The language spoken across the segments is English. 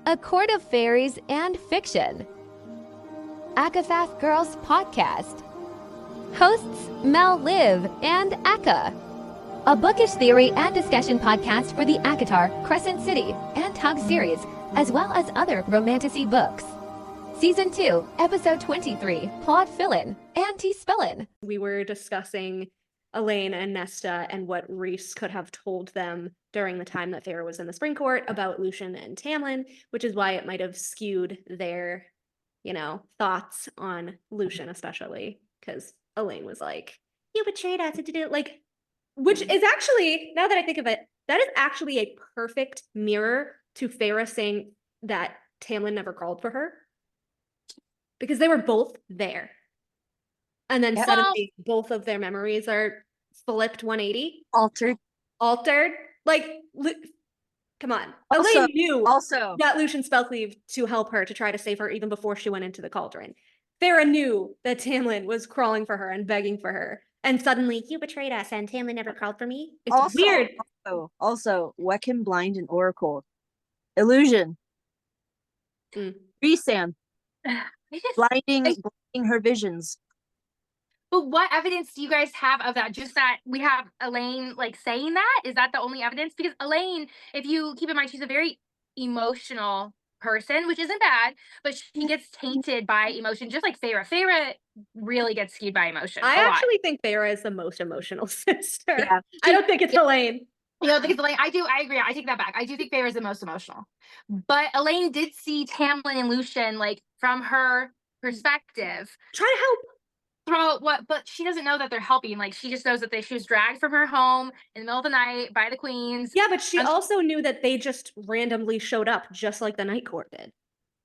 A Court of Fairies and Fiction. Akafath Girls Podcast. Hosts Mel Liv and Aka. A bookish theory and discussion podcast for the Akatar, Crescent City, and Tug series, as well as other romantasy books. Season 2, Episode 23, Plot Fillin and Spillin. We were discussing Elaine and Nesta and what Rhys could have told them during the time that Feyre was in the Spring Court about Lucien and Tamlin, which is why it might have skewed their, thoughts on Lucien, especially because Elaine was like, "You betrayed us," like, which is actually, now that I think of it, that is actually a perfect mirror to Feyre saying that Tamlin never called for her, because they were both there. And then suddenly both of their memories are flipped 180. Altered. Like, come on. Elaine knew that Lucien spellcleaved to help her, to try to save her even before she went into the cauldron. Feyre knew that Tamlin was crawling for her and begging for her. And suddenly, "You betrayed us and Tamlin never called for me." It's weird. Also, what can blind an oracle? Illusion. Rhys blinding her visions. But what evidence do you guys have of that? Just that we have Elaine saying that? Is that the only evidence? Because Elaine, if you keep in mind, she's a very emotional person, which isn't bad, but she gets tainted by emotion, just like Feyre. Feyre really gets skewed by emotion. I actually think Feyre is the most emotional sister. Yeah. I don't think it's Elaine. You don't think it's Elaine? I agree. I take that back. I do think Feyre is the most emotional. But Elaine did see Tamlin and Lucien, from her perspective. Try to help. But she doesn't know that they're helping. She just knows that she was dragged from her home in the middle of the night by the queens. Yeah, but she also knew that they just randomly showed up, just like the Night Court did.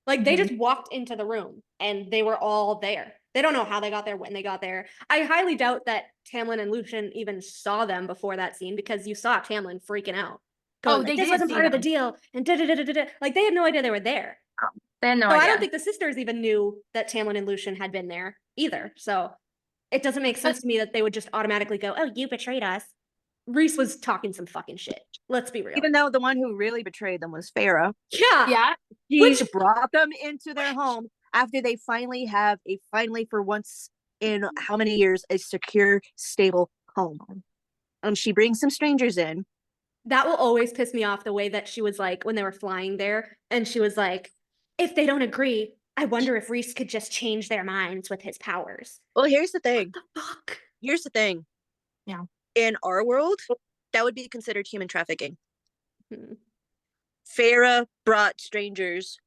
They just walked into the room and they were all there. They don't know how they got there, when they got there. I highly doubt that Tamlin and Lucien even saw them before that scene, because you saw Tamlin freaking out. This wasn't part of the deal. And they had no idea they were there. They had no idea. I don't think the sisters even knew that Tamlin and Lucien had been there either. So it doesn't make sense to me that they would just automatically go, "Oh, you betrayed us." Rhys was talking some fucking shit. Let's be real. Even though the one who really betrayed them was Feyre. Yeah. She brought them into their home after they finally for once in how many years, a secure, stable home. She brings some strangers in. That will always piss me off, the way that she was when they were flying there, and she was like, "If they don't agree, I wonder if Rhys could just change their minds with his powers." Well, here's the thing. What the fuck? Here's the thing. Yeah. In our world, that would be considered human trafficking. Feyre brought strangers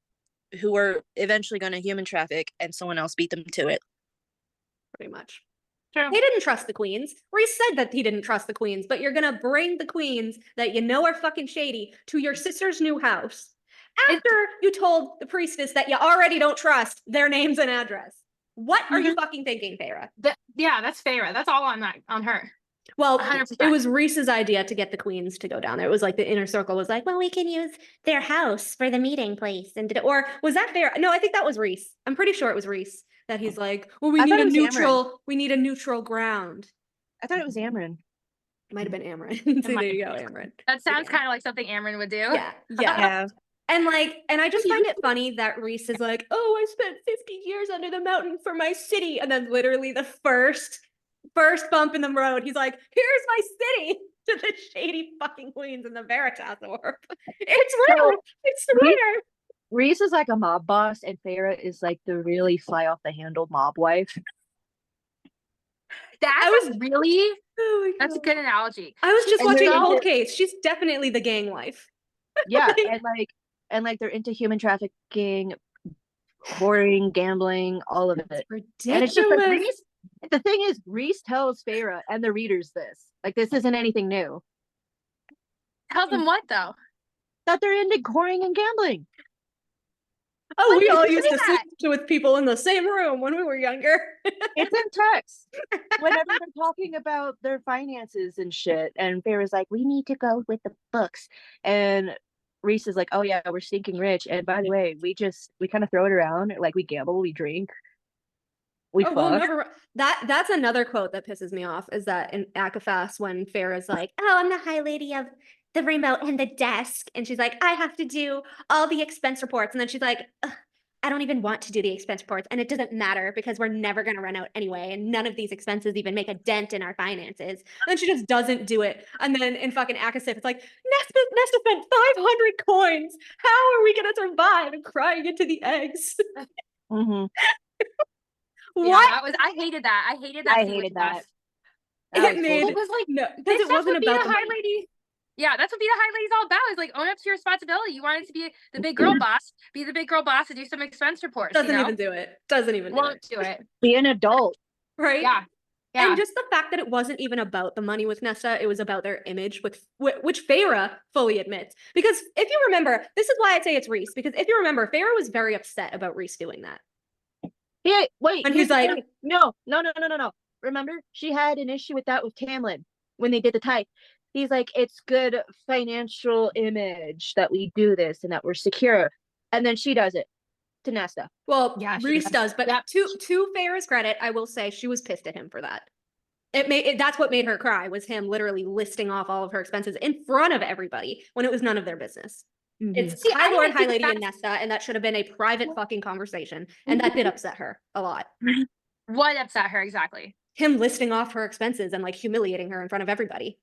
who were eventually going to human traffic, and someone else beat them to it. Pretty much. True. He didn't trust the queens. Rhys said that he didn't trust the queens, but you're gonna bring the queens that you know are fucking shady to your sister's new house after you told the priestess that you already don't trust their names and address. What are you fucking thinking, Feyre? Yeah, that's Feyre. That's all on her. Well, 100%. It was Rhys's idea to get the queens to go down there. It was the inner circle was well, we can use their house for the meeting place. Or was that Feyre? No, I think that was Rhys. I'm pretty sure it was Rhys that he's well, we need a neutral ground. I thought it was Amryn. It might have been Amryn. So there you go, Amryn. That sounds kind of like something Amryn would do. Yeah. And I just find it funny that Rhys is "Oh, I spent 50 years under the mountain for my city," and then literally the first bump in the road, he's like, "Here's my city," to the shady fucking queens in the Veritas orb. It's real. It's Twitter. Rhys is like a mob boss, and Feyre is the really fly off the handle mob wife. That's a good analogy. I was just watching the whole case. She's definitely the gang wife. Yeah, and they're into human trafficking, whoring, gambling, all of it. Ridiculous. And it's just the thing is, Rhys tells Feyre and the readers this. This isn't anything new. Tell them what, though? That they're into whoring and gambling. Oh, we all used to sit with people in the same room when we were younger. It's in text. Whenever they're talking about their finances and shit, and Feyre's like, "We need to go with the books," and Rhys is like, "Oh yeah, we're stinking rich, and by the way, we kind of throw it around, we gamble, we drink, we fuck." Well, that's another quote that pisses me off, is that in Akafath, when Feyre's "Oh, I'm the High Lady of the remote and the desk. And she's like, I have to do all the expense reports. And then she's like, I don't even want to do the expense reports. And it doesn't matter because we're never going to run out anyway. And none of these expenses even make a dent in our finances. And then she just doesn't do it. And then in fucking Akasif, it's like, Nesta spent 500 coins. How are we going to survive? And crying into the eggs. Mhm. What? Yeah, I hated that. I hated that. I scene with hated that. Wes. It made It was like, no, because it that's wasn't what being about a the high money. lady. Yeah, that's what being a high lady's all about. Is like own up to your responsibility. You wanted to be the big girl boss. Be the big girl boss and do some expense reports. Doesn't even do it. Doesn't even Won't do it. Be an adult. Right? Yeah. Yeah. And just the fact that it wasn't even about the money with Nesta, it was about their image, which Feyre fully admits. Because if you remember, this is why I say it's Rhys, because if you remember, Feyre was very upset about Rhys doing that. Yeah, wait. And he's like, no. Remember, she had an issue with that with Tamlin when they did the type. He's like, it's good financial image that we do this and that we're secure. And then she does it to Nesta. well, Yeah, she Rhys does, but Yep. to Feyre's credit, I will say she was pissed at him for that. That's what made her cry, was him literally listing off all of her expenses in front of everybody when it was none of their business. It's See, High I Lord, didn't High think Lady, and that's- Nesta, and that should have been a private fucking conversation. And that did upset her a lot. What upset her exactly? Him listing off her expenses and like humiliating her in front of everybody.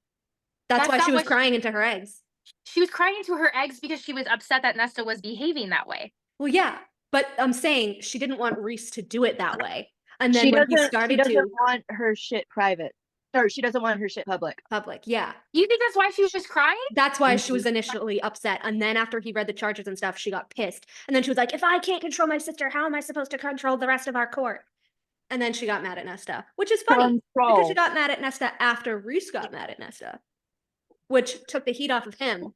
That's why That's she not was what crying into her eggs. She was crying into her eggs because she was upset that Nesta was behaving that way. Well, yeah, but I'm saying she didn't want Rhys to do it that way. And then She when he doesn't started to want her shit private. Or she doesn't want her shit public. public, yeah, You think that's why she was crying? that's why she was initially upset. And then after he read the charges and stuff, she got pissed. And then she was like, if I can't control my sister, how am I supposed to control the rest of our court? And then she got mad at Nesta, which is funny because she got mad at Nesta after Rhys got mad at Nesta, which took the heat off of him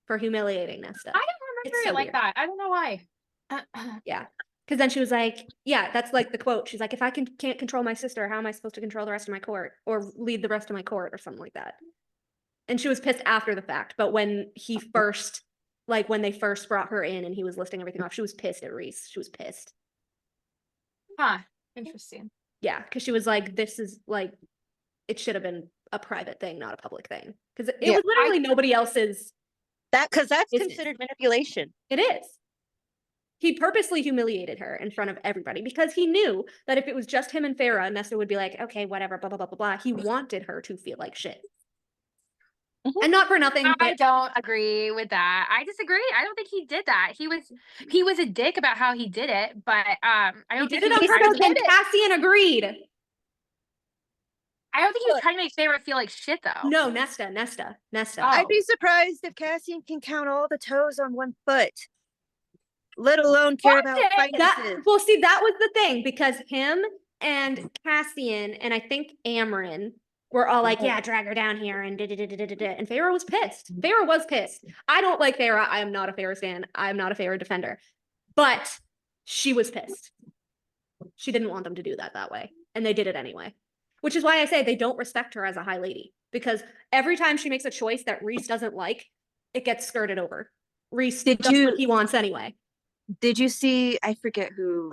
for humiliating Nesta. I don't remember It's it so like weird. that. I don't know why. Yeah. Because then she was like, yeah, that's like the quote. She's like, if I can't control my sister, how am I supposed to control the rest of my court or lead the rest of my court or something like that? And she was pissed after the fact. But when he first, like when they first brought her in and he was listing everything off, she was pissed at Rhys. She was pissed. Huh. Interesting. Yeah. Because she was like, this is like, it should have been a private thing, not a public thing. Because it Yeah, was literally nobody else's. Because that's business. considered manipulation. It is. He purposely humiliated her in front of everybody because he knew that if it was just him and Feyre, Nesta would be like, okay, whatever, blah, blah, blah, blah, blah. He wanted her to feel like shit. And not for nothing. I But don't agree with that. I disagree. I don't think he did that. He was a dick about how he did it, but I he don't did think it he on was trying purpose to and Cassian agreed. I don't think he was trying to make Feyre feel like shit though. No, Nesta. Oh. I'd be surprised if Cassian can count all the toes on one foot, let alone care about finances. Well, see, that was the thing because him and Cassian and I think Amryn were all like, yeah, drag her down here and da-da-da-da-da-da. And Feyre was pissed. Feyre was pissed. I don't like Feyre. I am not a Feyre stan. I am not a Feyre defender. But she was pissed. She didn't want them to do that way. And they did it anyway. Which is why I say they don't respect her as a high lady. Because every time she makes a choice that Rhys doesn't like, it gets skirted over. Rhys does what he wants anyway. Did you see, I forget who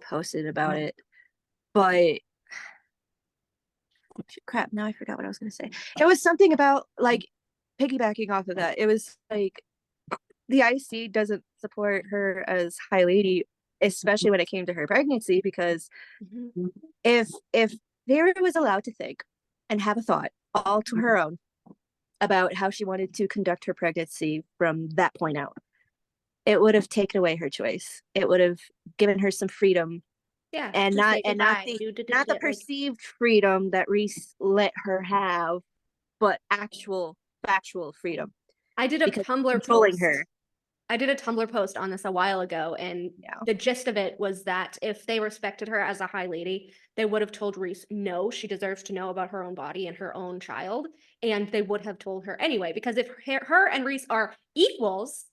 posted about it, but crap, now I forgot what I was going to say. It was something about like piggybacking off of that. It was like the IC doesn't support her as high lady, especially when it came to her pregnancy, because if Vera was allowed to think and have a thought all to her own about how she wanted to conduct her pregnancy from that point out, it would have taken away her choice. It would have given her some freedom. Yeah. And not the perceived freedom that Rhys let her have, but actual factual freedom. I did a Tumblr controlling post. her. I did a Tumblr post on this a while ago, and the gist of it was that if they respected her as a high lady, they would have told Rhys, no, she deserves to know about her own body and her own child, and they would have told her anyway, because if her and Rhys are equals,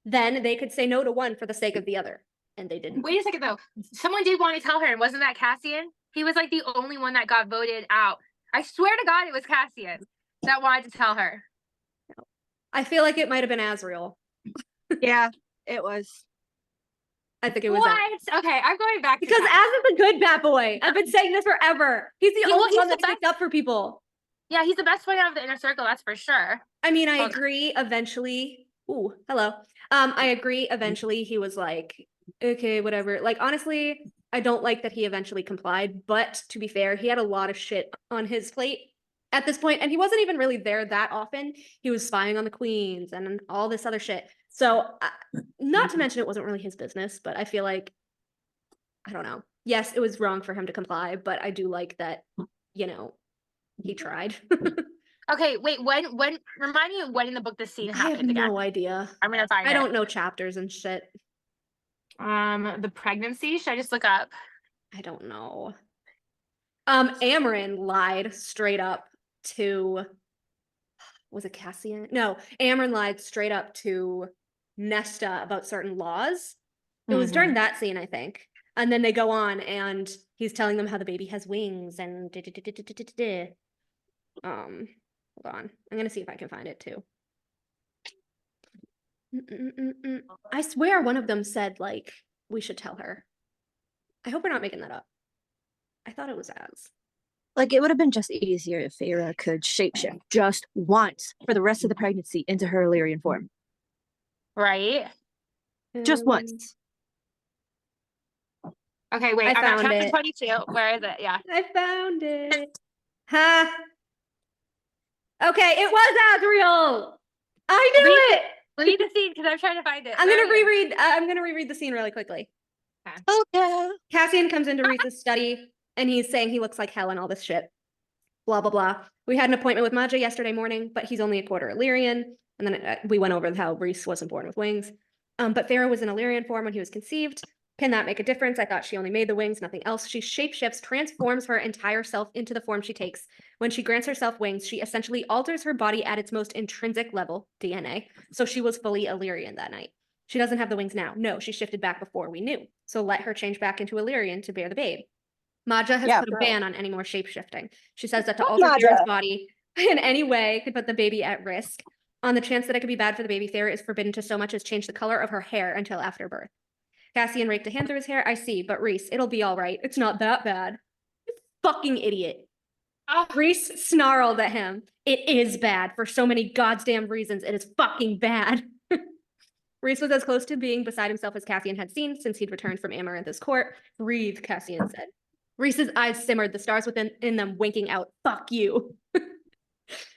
then they could say no to one for the sake of the other, and they didn't. Wait a second, though. Someone did want to tell her, and wasn't that Cassian? He was like the only one that got voted out. I swear to God it was Cassian that wanted to tell her. I feel like it might have been Azriel. Yeah, it was. I think it was What? Okay, I'm going back because Az is a good bat boy. I've been saying this forever. He's the only one that the sticks up for people. Yeah, he's the best point out of the inner circle, that's for sure. I mean, I Hold on. agree eventually. Ooh, hello. I agree eventually he was like, okay, whatever. Like, honestly, I don't like that he eventually complied, but to be fair, he had a lot of shit on his plate at this point, and he wasn't even really there that often. He was spying on the queens and all this other shit. So, not to mention it wasn't really his business, but I feel like, I don't know. Yes, it was wrong for him to comply, but I do like that, you know, he tried. Okay, wait, when remind me when in the book this scene I have happened again. no idea. I'm gonna find I it. don't know chapters and shit. The pregnancy, should I just look up? I don't know. Amarin lied straight up to, was it Cassian? No, Amarin lied straight up to Nesta about certain laws. It was during that scene, I think. And then they go on and he's telling them how the baby has wings and hold on. I'm gonna see if I can find it too. I swear one of them said like we should tell her. I hope we're not making that up. I thought it was Az. Like, it would have been just easier if Feyre could shapeshift just once for the rest of the pregnancy into her Illyrian form. Right? Just once. Okay, wait, I I'm at found chapter it. 22. Where is it? Yeah. I found it. Ha. Okay, it was Azriel. I knew it. Read the scene because I'm trying to find it. I'm Where gonna are you? reread. I'm gonna reread the scene really quickly. Okay. Cassian comes into Rhys's study and he's saying he looks like hell and all this shit. Blah blah blah. We had an appointment with Maja yesterday morning, but he's only a quarter Illyrian. And then we went over how Rhys wasn't born with wings. But Feyre was in Illyrian form when he was conceived. Can that make a difference? I thought she only made the wings, nothing else. She shapeshifts, transforms her entire self into the form she takes. When she grants herself wings, she essentially alters her body at its most intrinsic level, DNA. So she was fully Illyrian that night. She doesn't have the wings now. No, she shifted back before we knew. So let her change back into Illyrian to bear the babe. Maja has put a ban on any more shapeshifting. She says that to alter Feyre's body in any way could put the baby at risk. On the chance that it could be bad for the baby, Feyre is forbidden to so much as change the color of her hair until after birth. Cassian raked a hand through his hair. I see, but Rhys, it'll be all right. It's not that bad. You fucking idiot. Rhys snarled at him. It is bad for so many goddamn reasons. It is fucking bad. Rhys was as close to being beside himself as Cassian had seen since he'd returned from Amarantha's court. Breathe, Cassian said. Rhys's eyes simmered, the stars within them winking out. Fuck you.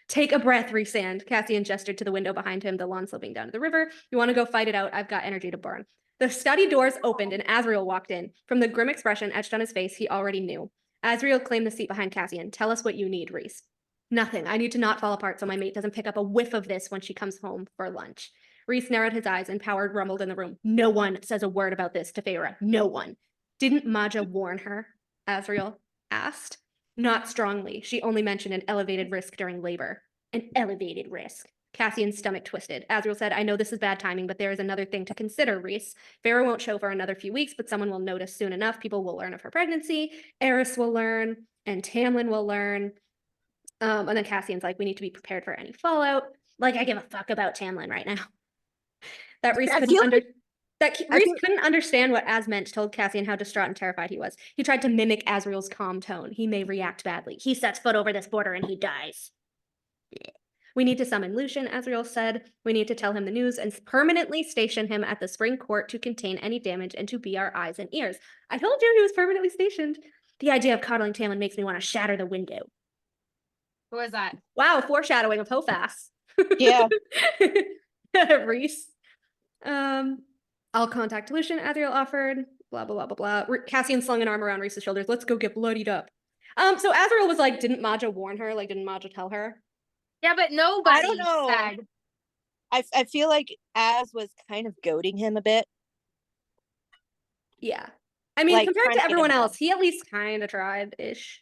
Take a breath, Rhysand. Cassian gestured to the window behind him, the lawn sloping down to the river. You want to go fight it out? I've got energy to burn. The study doors opened and Azriel walked in. From the grim expression etched on his face, he already knew. Azriel claimed the seat behind Cassian. Tell us what you need, Rhys. Nothing. I need to not fall apart so my mate doesn't pick up a whiff of this when she comes home for lunch. Rhys narrowed his eyes and power rumbled in the room. No one says a word about this to Feyre. No one. Didn't Maja warn her? Azriel asked. Not strongly. She only mentioned an elevated risk during labor. An elevated risk. Cassian's stomach twisted. Azriel said, I know this is bad timing, but there is another thing to consider, Rhys. Feyre won't show for another few weeks, but someone will notice soon enough. People will learn of her pregnancy. Eris will learn, and Tamlin will learn. And then Cassian's like, we need to be prepared for any fallout. Like, I give a fuck about Tamlin right now. That Rhys couldn't understand what Az meant, told Cassian how distraught and terrified he was. He tried to mimic Azriel's calm tone. He may react badly. He sets foot over this border and he dies. We need to summon Lucien, Azriel said. We need to tell him the news and permanently station him at the spring court to contain any damage and to be our eyes and ears. I told you he was permanently stationed. The idea of coddling Tamlin makes me want to shatter the window. Who was that? Wow, foreshadowing of Hofas. Yeah. Rhys. I'll contact Lucien, Azriel offered. Blah, blah, blah, blah, blah. Cassian slung an arm around Rhys's shoulders. Let's go get bloodied up. So Azriel was like, didn't Maja warn her? Like, didn't Maja tell her? Yeah, but nobody I don't know. said. I feel like Az was kind of goading him a bit. Yeah. I mean, Like, compared trying to to get everyone him else, he at least kind of tried-ish.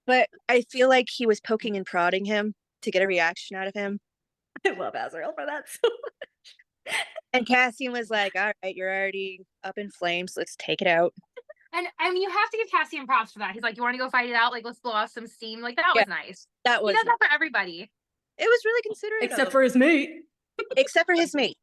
But I feel like he was poking and prodding him to get a reaction out of him. I love Azriel for that so much. And Cassian was like, all right, you're already up in flames. Let's take it out. And I mean, you have to give Cassian props for that. He's like, you want to go fight it out? Like, let's blow off some steam. Like, that was nice. That was He does that for everybody. It was really considerate. Except for his mate. Except for his mate.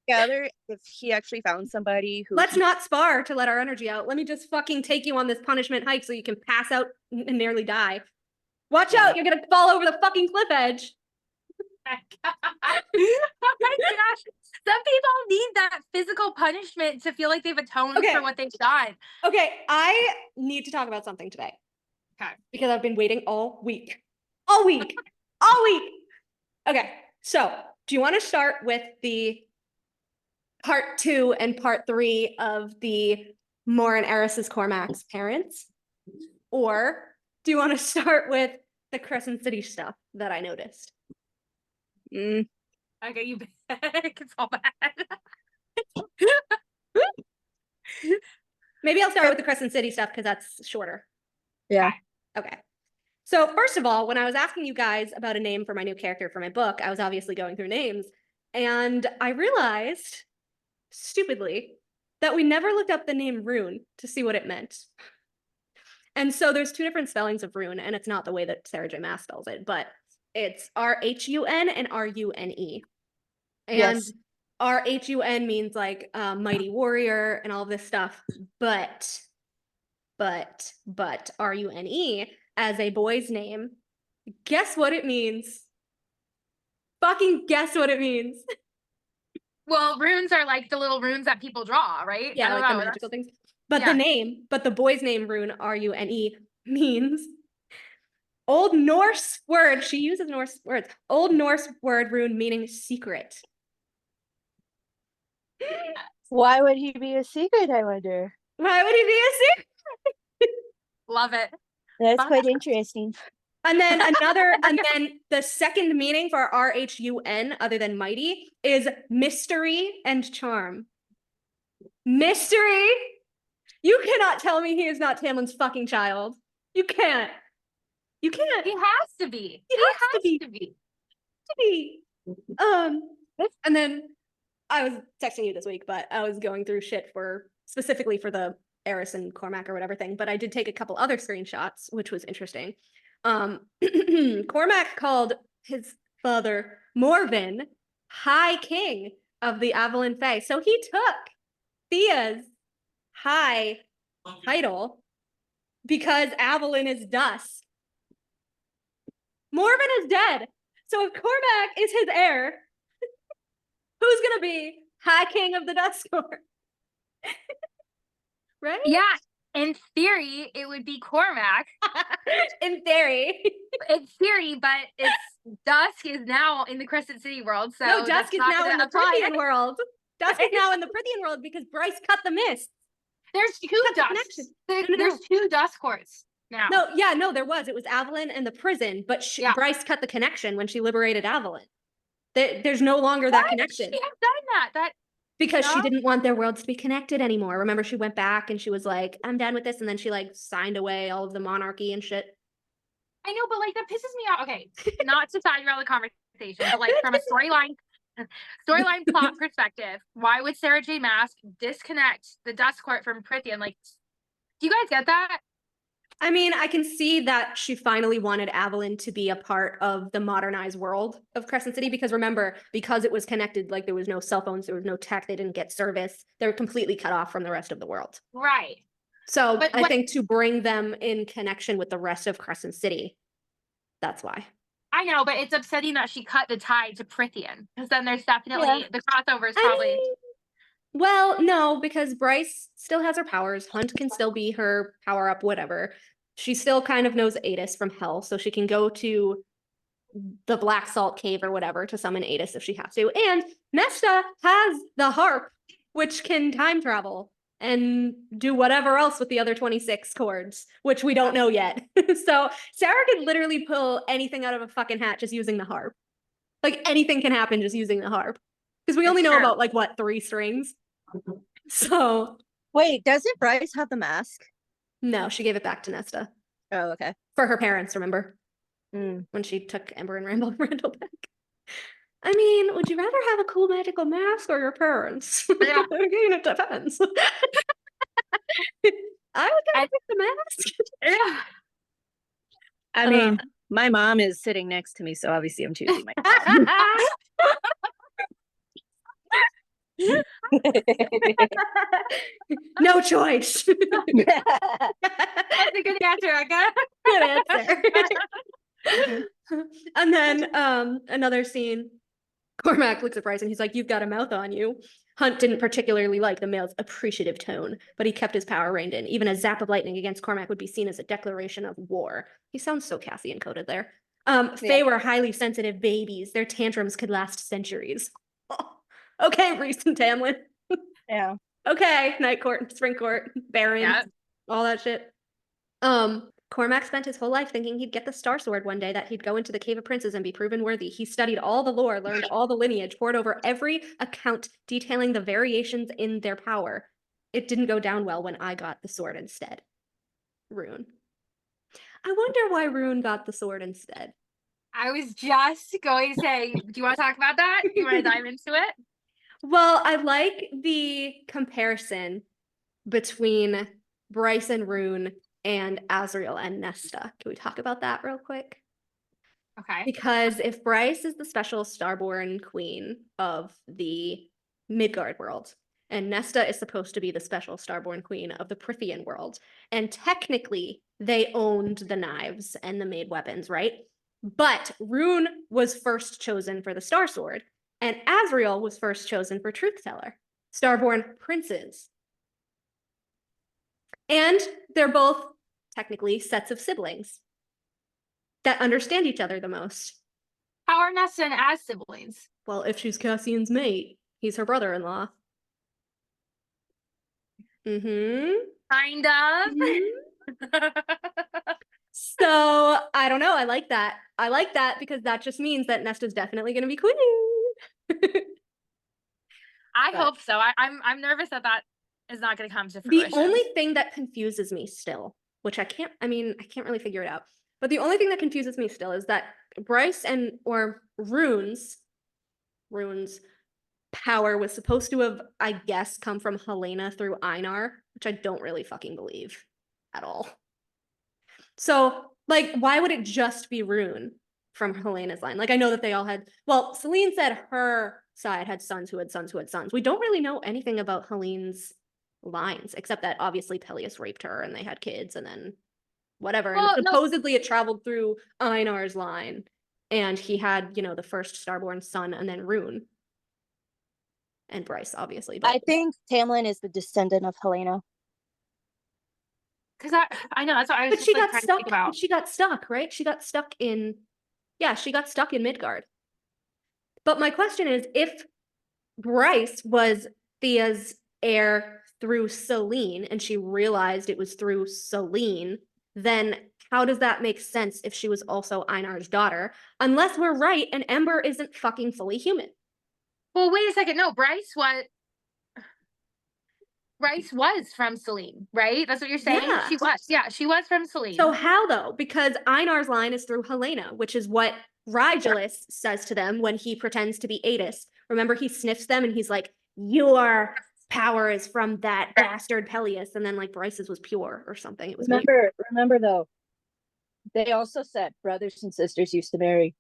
gather, if he actually found somebody who Let's not spar to let our energy out. Let me just fucking take you on this punishment hike so you can pass out and nearly die. Watch out, you're gonna fall over the fucking cliff edge. Oh my gosh. Some people need that physical punishment to feel like they've atoned Okay. for what they've done. Okay, I need to talk about something today. Okay. Because I've been waiting all week. All week. All week. Okay, so do you want to start with the part 2 and part 3 of the Mor and Eris's Cormac's parents? Or do you want to start with the Crescent City stuff that I noticed? Okay, you it's all bad. Maybe I'll start with the Crescent City stuff because that's shorter. Yeah. Okay. So first of all, when I was asking you guys about a name for my new character for my book, I was obviously going through names, and I realized, stupidly, that we never looked up the name Rune to see what it meant. And so there's 2 different spellings of Rune, and it's not the way that Sarah J. Maas spells it, but it's R-H-U-N and R-U-N-E. And Yes. R-H-U-N means like mighty warrior and all of this stuff, but R-U-N-E as a boy's name, guess what it means? Fucking guess what it means. Well, runes are like the little runes that people draw, right? Yeah, I don't like know. the magical things. But yeah. the boy's name, Rune, R-U-N-E, means Old Norse word. She uses Norse words. Old Norse word, Rune, meaning secret. Why would he be a secret, I wonder? Why would he be a secret? Love it. That's Fun. quite interesting. And then and then the second meaning for R-H-U-N, other than mighty, is mystery and charm. Mystery? You cannot tell me he is not Tamlin's fucking child. You can't. You can't. He has to be. He has to be. And then I was texting you this week, but I was going through shit specifically for the Eris and Cormac or whatever thing, but I did take a couple other screenshots, which was interesting. Cormac called his father Morrigan High King of the Aelin Fae. So he took Thea's high title because Aelin is dust. Morrigan is dead. So if Cormac is his heir, who's gonna be High King of the Dust Court? Right? Yeah. In theory, it would be Cormac. In theory. In theory, but it's Dusk is now in the Crescent City world. So No, Dusk is now in the apply. Prithian world. Dusk is now in the Prithian world because Bryce cut the mist. There's 2 Cut the Dusks. connection. No. There's 2 Dusk courts now. No, there was. It was Aelin and the prison, but Bryce cut the connection when she liberated Aelin. There's no longer that connection. Why would she have done that? Because she didn't want their worlds to be connected anymore. Remember, she went back and she was like, I'm done with this. And then she like signed away all of the monarchy and shit. I know, but like that pisses me off. Okay, not to side rail the conversation, but like from a storyline plot perspective, why would Sarah J. Maas disconnect the Dust Court from Prithian? Like, do you guys get that? I mean, I can see that she finally wanted Aelin to be a part of the modernized world of Crescent City because remember, because it was connected, like there was no cell phones, there was no tech, they didn't get service. They were completely cut off from the rest of the world. Right. So I think to bring them in connection with the rest of Crescent City, that's why. I know, but it's upsetting that she cut the tie to Prithian because then there's definitely the crossover is probably. Well, no, because Bryce still has her powers. Hunt can still be her power up, whatever. She still kind of knows Adis from hell, so she can go to the Black Salt Cave or whatever to summon Adis if she has to. And Nesta has the harp, which can time travel and do whatever else with the other 26 chords, which we don't know yet. So Sarah could literally pull anything out of a fucking hat just using the harp. Like anything can happen just using the harp. Because we only know about like what, 3 strings? So wait, doesn't Bryce have the mask? No, she gave it back to Nesta. Oh, okay. For her parents, remember? When she took Ember and Randall back. I mean, would you rather have a cool magical mask or your parents? Yeah. Again, it depends. I would pick the mask. Yeah. I mean, my mom is sitting next to me, so obviously I'm choosing my mom. No choice. That's a good answer, Eka. Good answer. And then another scene, Cormac looks at Bryce and he's like, "You've got a mouth on you." Hunt didn't particularly like the male's appreciative tone, but he kept his power reined in. Even a zap of lightning against Cormac would be seen as a declaration of war. He sounds so Cassian coded there. Fae were highly sensitive babies. Their tantrums could last centuries. Oh, okay, Rhys and Tamlin. Yeah. Okay, Night Court, Spring Court, Barons, Yeah. all that shit. Cormac spent his whole life thinking he'd get the Star Sword one day, that he'd go into the Cave of Princes and be proven worthy. He studied all the lore, learned all the lineage, pored over every account detailing the variations in their power. It didn't go down well when I got the sword instead. Rune. I wonder why Rune got the sword instead. I was just going to say, do you want to talk about that? Do you want to dive into it? Well, I like the comparison between Bryce and Rune and Azriel and Nesta. Can we talk about that real quick? Okay. Because if Bryce is the special starborn queen of the Midgard world, and Nesta is supposed to be the special starborn queen of the Prithian world, and technically they owned the knives and the made weapons, right? But Rune was first chosen for the Star Sword, and Azriel was first chosen for Truth Teller, starborn princes. And they're both technically sets of siblings that understand each other the most. How are Nesta and Az siblings? Well, if she's Cassian's mate, he's her brother-in-law. Kind of. So I don't know. I like that. I like that because that just means that Nesta's definitely going to be queen. I But- hope so. I'm nervous that that is not going to come to The fruition. only thing that confuses me still, which I can't really figure it out. But the only thing that confuses me still is that Bryce or Rune's power was supposed to have, I guess, come from Helena through Einar, which I don't really fucking believe at all. So, like, why would it just be Rune from Helena's line? Like, I know that they all had, well, Celine said her side had sons who had sons who had sons. We don't really know anything about Helene's lines, except that obviously Peleus raped her and they had kids and then whatever. Well, And no. supposedly it traveled through Einar's line and he had, the first starborn son and then Rune. And Bryce, obviously. But I think Tamlin is the descendant of Helena. Because I know that's what I was But just she like, got trying to stuck. think about. She got stuck, right? She got stuck in Midgard. But my question is, if Bryce was Thea's heir through Celine and she realized it was through Celine, then how does that make sense if she was also Einar's daughter? Unless we're right and Ember isn't fucking fully human. Well, wait a second. No, Bryce was from Celine, right? That's what you're saying? Yeah. She was. Yeah, she was from Celine. So how though? Because Einar's line is through Helena, which is what Rigelus says to them when he pretends to be Eris. Remember, he sniffs them and he's like, "Your power is from that bastard Peleus," and then like Bryce's was pure or something. It was weird. Remember though, they also said brothers and sisters used to marry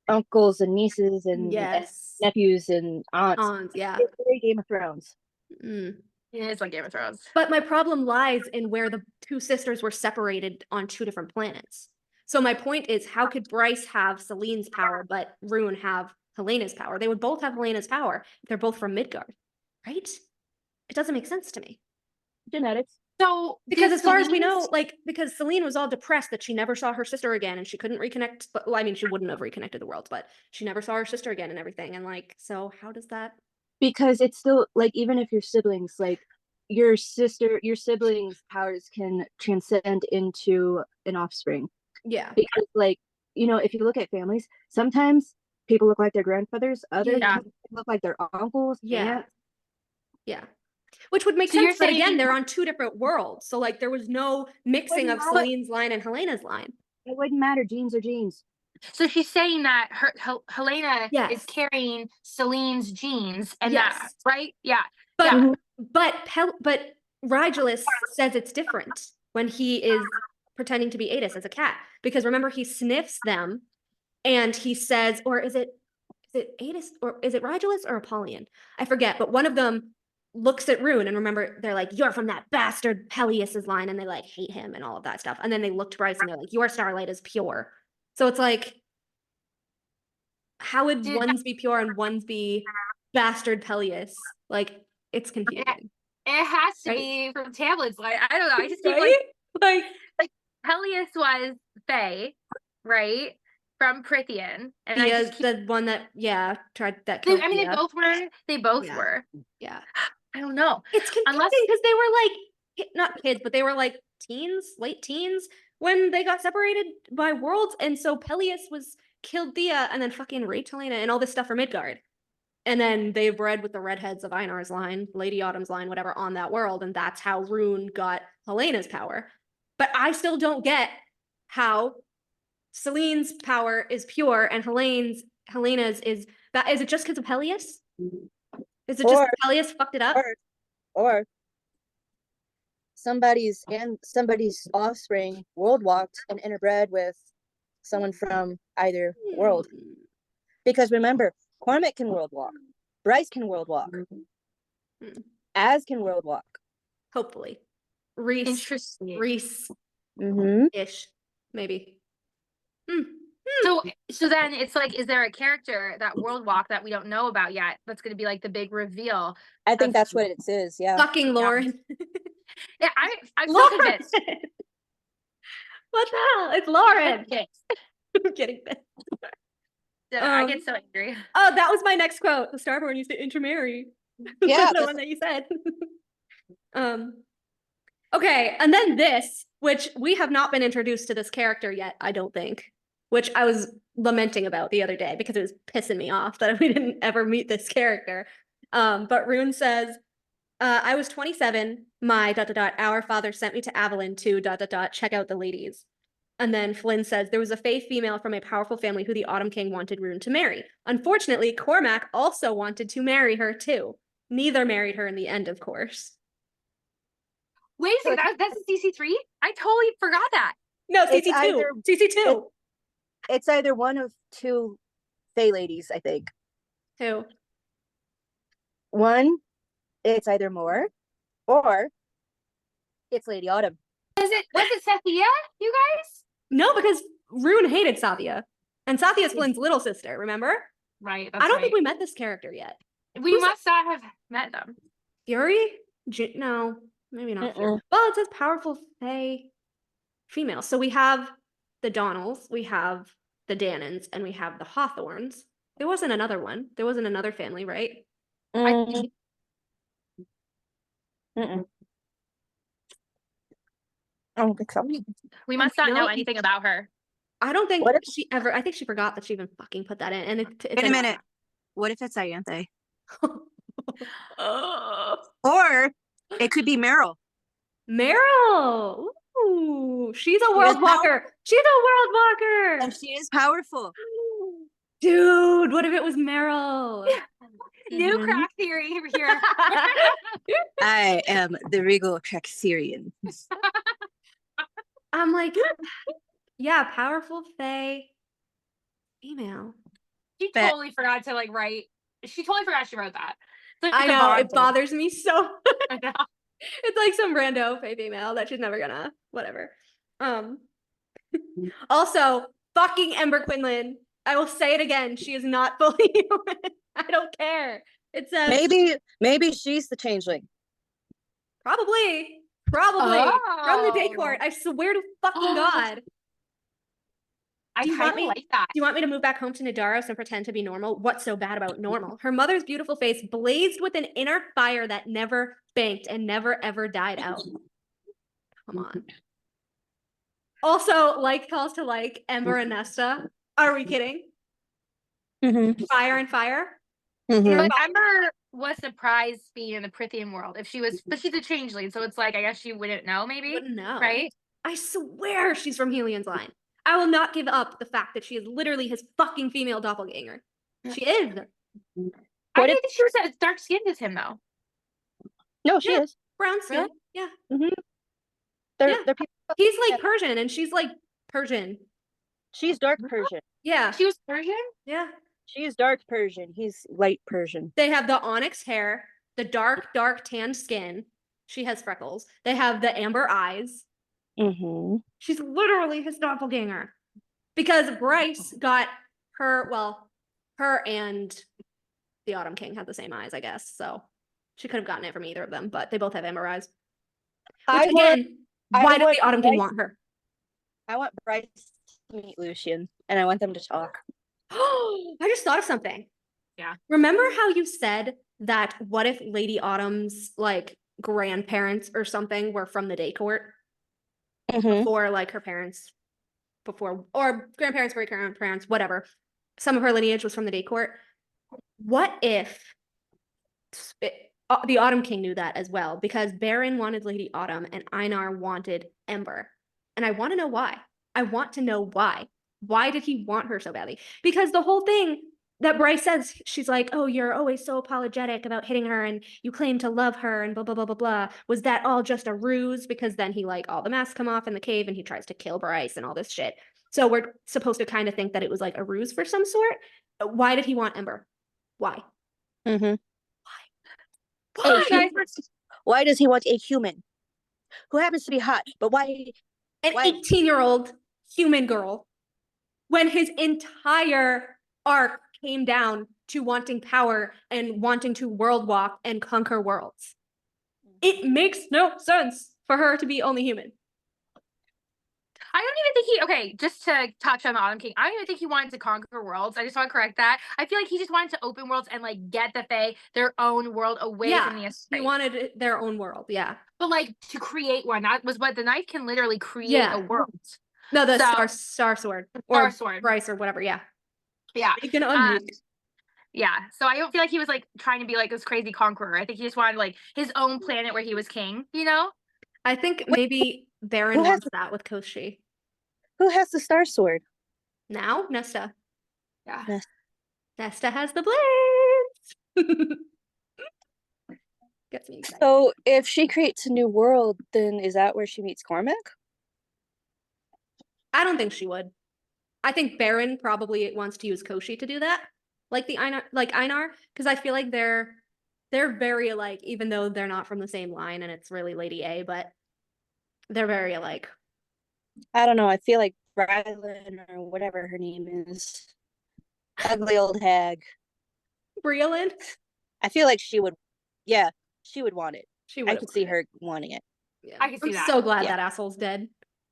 uncles and nieces and Yes. nephews and aunts. Aunts, yeah. It's very Game of Thrones. Mm. It's like Game of Thrones. But my problem lies in where the two sisters were separated on two different planets. So my point is, how could Bryce have Celine's power, but Rune have Helena's power? They would both have Helena's power if they're both from Midgard, right? It doesn't make sense to me. Genetics. So Because as far as we Celine's- know, like, because Celine was all depressed that she never saw her sister again and she couldn't reconnect. But, well, I mean, she wouldn't have reconnected the worlds, but she never saw her sister again and everything. And like, so how does that? Because it's still like, even if you're siblings, like your siblings' powers can transcend into an offspring. Yeah. Because like, if you look at families, sometimes people look like their grandfathers, others Yeah. look like their uncles. Yeah. aunts. Yeah. Which would make So you're sense, but again, saying- they're on two different worlds. So like there was no mixing of But- Celine's line and Helena's line. It wouldn't matter. Genes are genes. So she's saying that Helena Yes. is carrying Celine's genes, and Yes. that, right? Yeah. But Yeah. but Rigelus says it's different when he is pretending to be Eris as a cat. Because remember, he sniffs them and he says, or is it Eris or is it Rigelus or Apollyon? I forget, but one of them looks at Rune, and remember, they're like, you're from that bastard Peleus's line, and they like hate him and all of that stuff. And then they look to Bryce and they're like, your starlight is pure. So it's like, how would ones be pure and ones be bastard Peleus? Like, it's confusing. It has to Right? be from Tamlin's line. I don't know. I just keep Right? like Peleus was Fae, right? From Prithian. And I Thea's just keep, the one that, tried that they, killed I mean, Thea. they both Yeah. were. Yeah. I don't know. It's confusing because they were like, not kids, but they were like teens, late teens, when they got separated by worlds. And so Peleus killed Thea and then fucking raped Helena and all this stuff for Midgard. And then they bred with the redheads of Einar's line, Lady Autumn's line, whatever, on that world. And that's how Rune got Helena's power. But I still don't get how Celine's power is pure and Helena's is it just because of Peleus? Is it just Peleus fucked it up? Or somebody's offspring world walked and interbred with someone from either world. Because remember, Cormac can world walk, Bryce can world walk, Az can world walk. Hopefully. Rhys. Interesting. Rhys. Mm-hmm. Ish. Maybe. So then it's like, is there a character that world walk that we don't know about yet that's going to be like the big reveal? I think that's what it is. Yeah. Fucking Lauren. Yeah, I'm so convinced. What the hell? It's Lauren. I'm kidding. I get so angry. Oh, that was my next quote. The Starborn used to intermarry. Yeah, the one that you said. Okay, and then this, which we have not been introduced to this character yet, I don't think, which I was lamenting about the other day because it was pissing me off that we didn't ever meet this character. But Rune says, I was 27, my ... our father sent me to Avalon to ... check out the ladies. And then Flynn says, there was a Fae female from a powerful family who the Autumn King wanted Rune to marry. Unfortunately, Cormac also wanted to marry her too. Neither married her in the end, of course. Wait a second, that's a CC3? I totally forgot that. No, CC2. CC2. It's either one of two Fae ladies, I think. Who? One, it's either Mor, or it's Lady Autumn. Was it Sathia, you guys? No, because Rune hated Sathia. And Sathia's Flynn's little sister, remember? Right. I don't think we met this character yet. We must not have met them. Fury? No, maybe not. Fury. Well, it says powerful Fae female. So we have the Donnells, we have the Dannons, and we have the Hawthorns. There wasn't another one. There wasn't another family, right? Mm. I don't think so. We must not know anything about her. I don't think she ever. I think she forgot that she even fucking put that in. And wait a minute. What if it's Ianthe? Or it could be Meryl. Meryl. Ooh, she's a world walker. She's a world walker. And she is powerful. Dude, what if it was Meryl? New crack theory here. I am the regal Traxerian. I'm like, yeah, powerful Fae female. She totally forgot to write. She totally forgot she wrote that. I know, it bothers me so. I know. It's like some rando Fae female that she's never gonna, whatever. Also, fucking Ember Quinlan. I will say it again. She is not fully human. I don't care. It's maybe she's the changeling. Probably from the day court. I swear to fucking God. I kind of like that. Do you want me to move back home to Nidaros and pretend to be normal? What's so bad about normal? Her mother's beautiful face blazed with an inner fire that never banked and never ever died out. Come on. Also, like calls to like Ember and Nesta. Are we kidding? Mm-hmm. Fire and fire. Mm-hmm. But Ember was surprised being in the Prithian world. If she was, but she's a changeling, so it's like I guess she wouldn't know. Maybe wouldn't know, right? I swear she's from Helion's line. I will not give up the fact that she is literally his fucking female doppelganger. She is. I think she was as dark skinned as him though. No, she is brown skin. Really? Yeah. Mm-hmm. They're people. He's like Persian, and she's like Persian. She's dark Persian. Yeah. She was Persian? Yeah. She is dark Persian. He's light Persian. They have the onyx hair. the dark, dark tanned skin. She has freckles. They have the amber eyes. Mm-hmm. She's literally his doppelganger. Because Bryce got her, well, her and the Autumn King had the same eyes, I guess. So she could have gotten it from either of them, but they both have amber eyes. Which, again, why did the Autumn King want her? I want Bryce to meet Lucian, and I want them to talk. I just thought of something. Yeah. Remember how you said that what if Lady Autumn's, like, grandparents or something were from the day court? Mm-hmm. Before, like, her parents, or grandparents, great-grandparents, whatever. Some of her lineage was from the day court. What if the Autumn King knew that as well? Because Baron wanted Lady Autumn and Einar wanted Ember. And I want to know why. I want to know why. Why did he want her so badly? Because the whole thing that Bryce says, she's like, oh, you're always so apologetic about hitting her and you claim to love her and blah, blah, blah, blah, blah. Was that all just a ruse? Because then he, like, all the masks come off in the cave and he tries to kill Bryce and all this shit. So we're supposed to kind of think that it was like a ruse for some sort. Why did he want Ember? Why? Mm-hmm. Why? Why does he want a human who happens to be hot? But why? An 18-year-old human girl, when his entire arc came down to wanting power and wanting to world walk and conquer worlds. It makes no sense for her to be only human. I don't even think he, okay, just to touch on the Autumn King, I don't even think he wanted to conquer worlds. I just want to correct that. I feel like he just wanted to open worlds and, like, get the Fae their own world away from the estate. He wanted their own world, yeah. But, like, to create one, that was what the knife can literally create a world. No, the Star Sword. Star Sword. Bryce or whatever, yeah. Yeah. You can unmute. Yeah, so I don't feel like he was, like, trying to be, like, this crazy conqueror. I think he just wanted, like, his own planet where he was king, you know? I think maybe Baron wants that with Koshi. Who has the Star Sword? Now? Nesta. Yeah. Nesta has the blades! Gets me excited. So if she creates a new world, then is that where she meets Cormac? I don't think she would. I think Baron probably wants to use Koshi to do that. Like Einar, because I feel like they're very alike, even though they're not from the same line and it's really Lady A, but they're very alike. I don't know. I feel like Rylan or whatever her name is, ugly old hag. Breelin? I feel like she would want it. I could see her wanting it. Yeah. I can see that. I'm so glad that asshole's dead.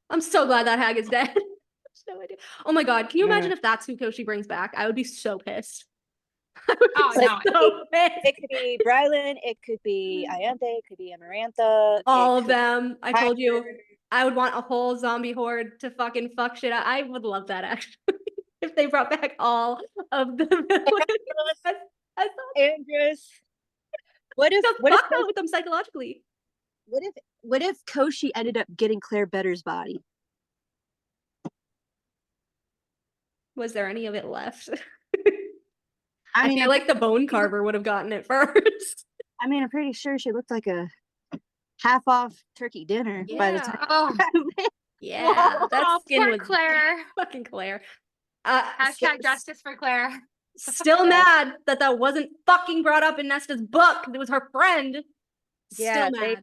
I'm so glad that hag is dead. No idea. Oh my god, can you imagine if that's who Koshi brings back? I would be so pissed. Oh no. So pissed. It could be Brylan, it could be Ianthe, it could be Amarantha. All of them. I told you I would want a whole zombie horde to fucking fuck shit up. I would love that actually. If they brought back all of the villains. Andress. What if with them psychologically? What if Koshi ended up getting Claire Better's body? Was there any of it left? I mean, feel like the bone carver would have gotten it first. I mean, I'm pretty sure she looked like a half-off turkey dinner by the time. Oh. Yeah, that skin poor was Claire. Fucking Claire. Hashtag justice for Claire. Still mad that wasn't fucking brought up in Nesta's book. It was her friend. Yeah, Still mad.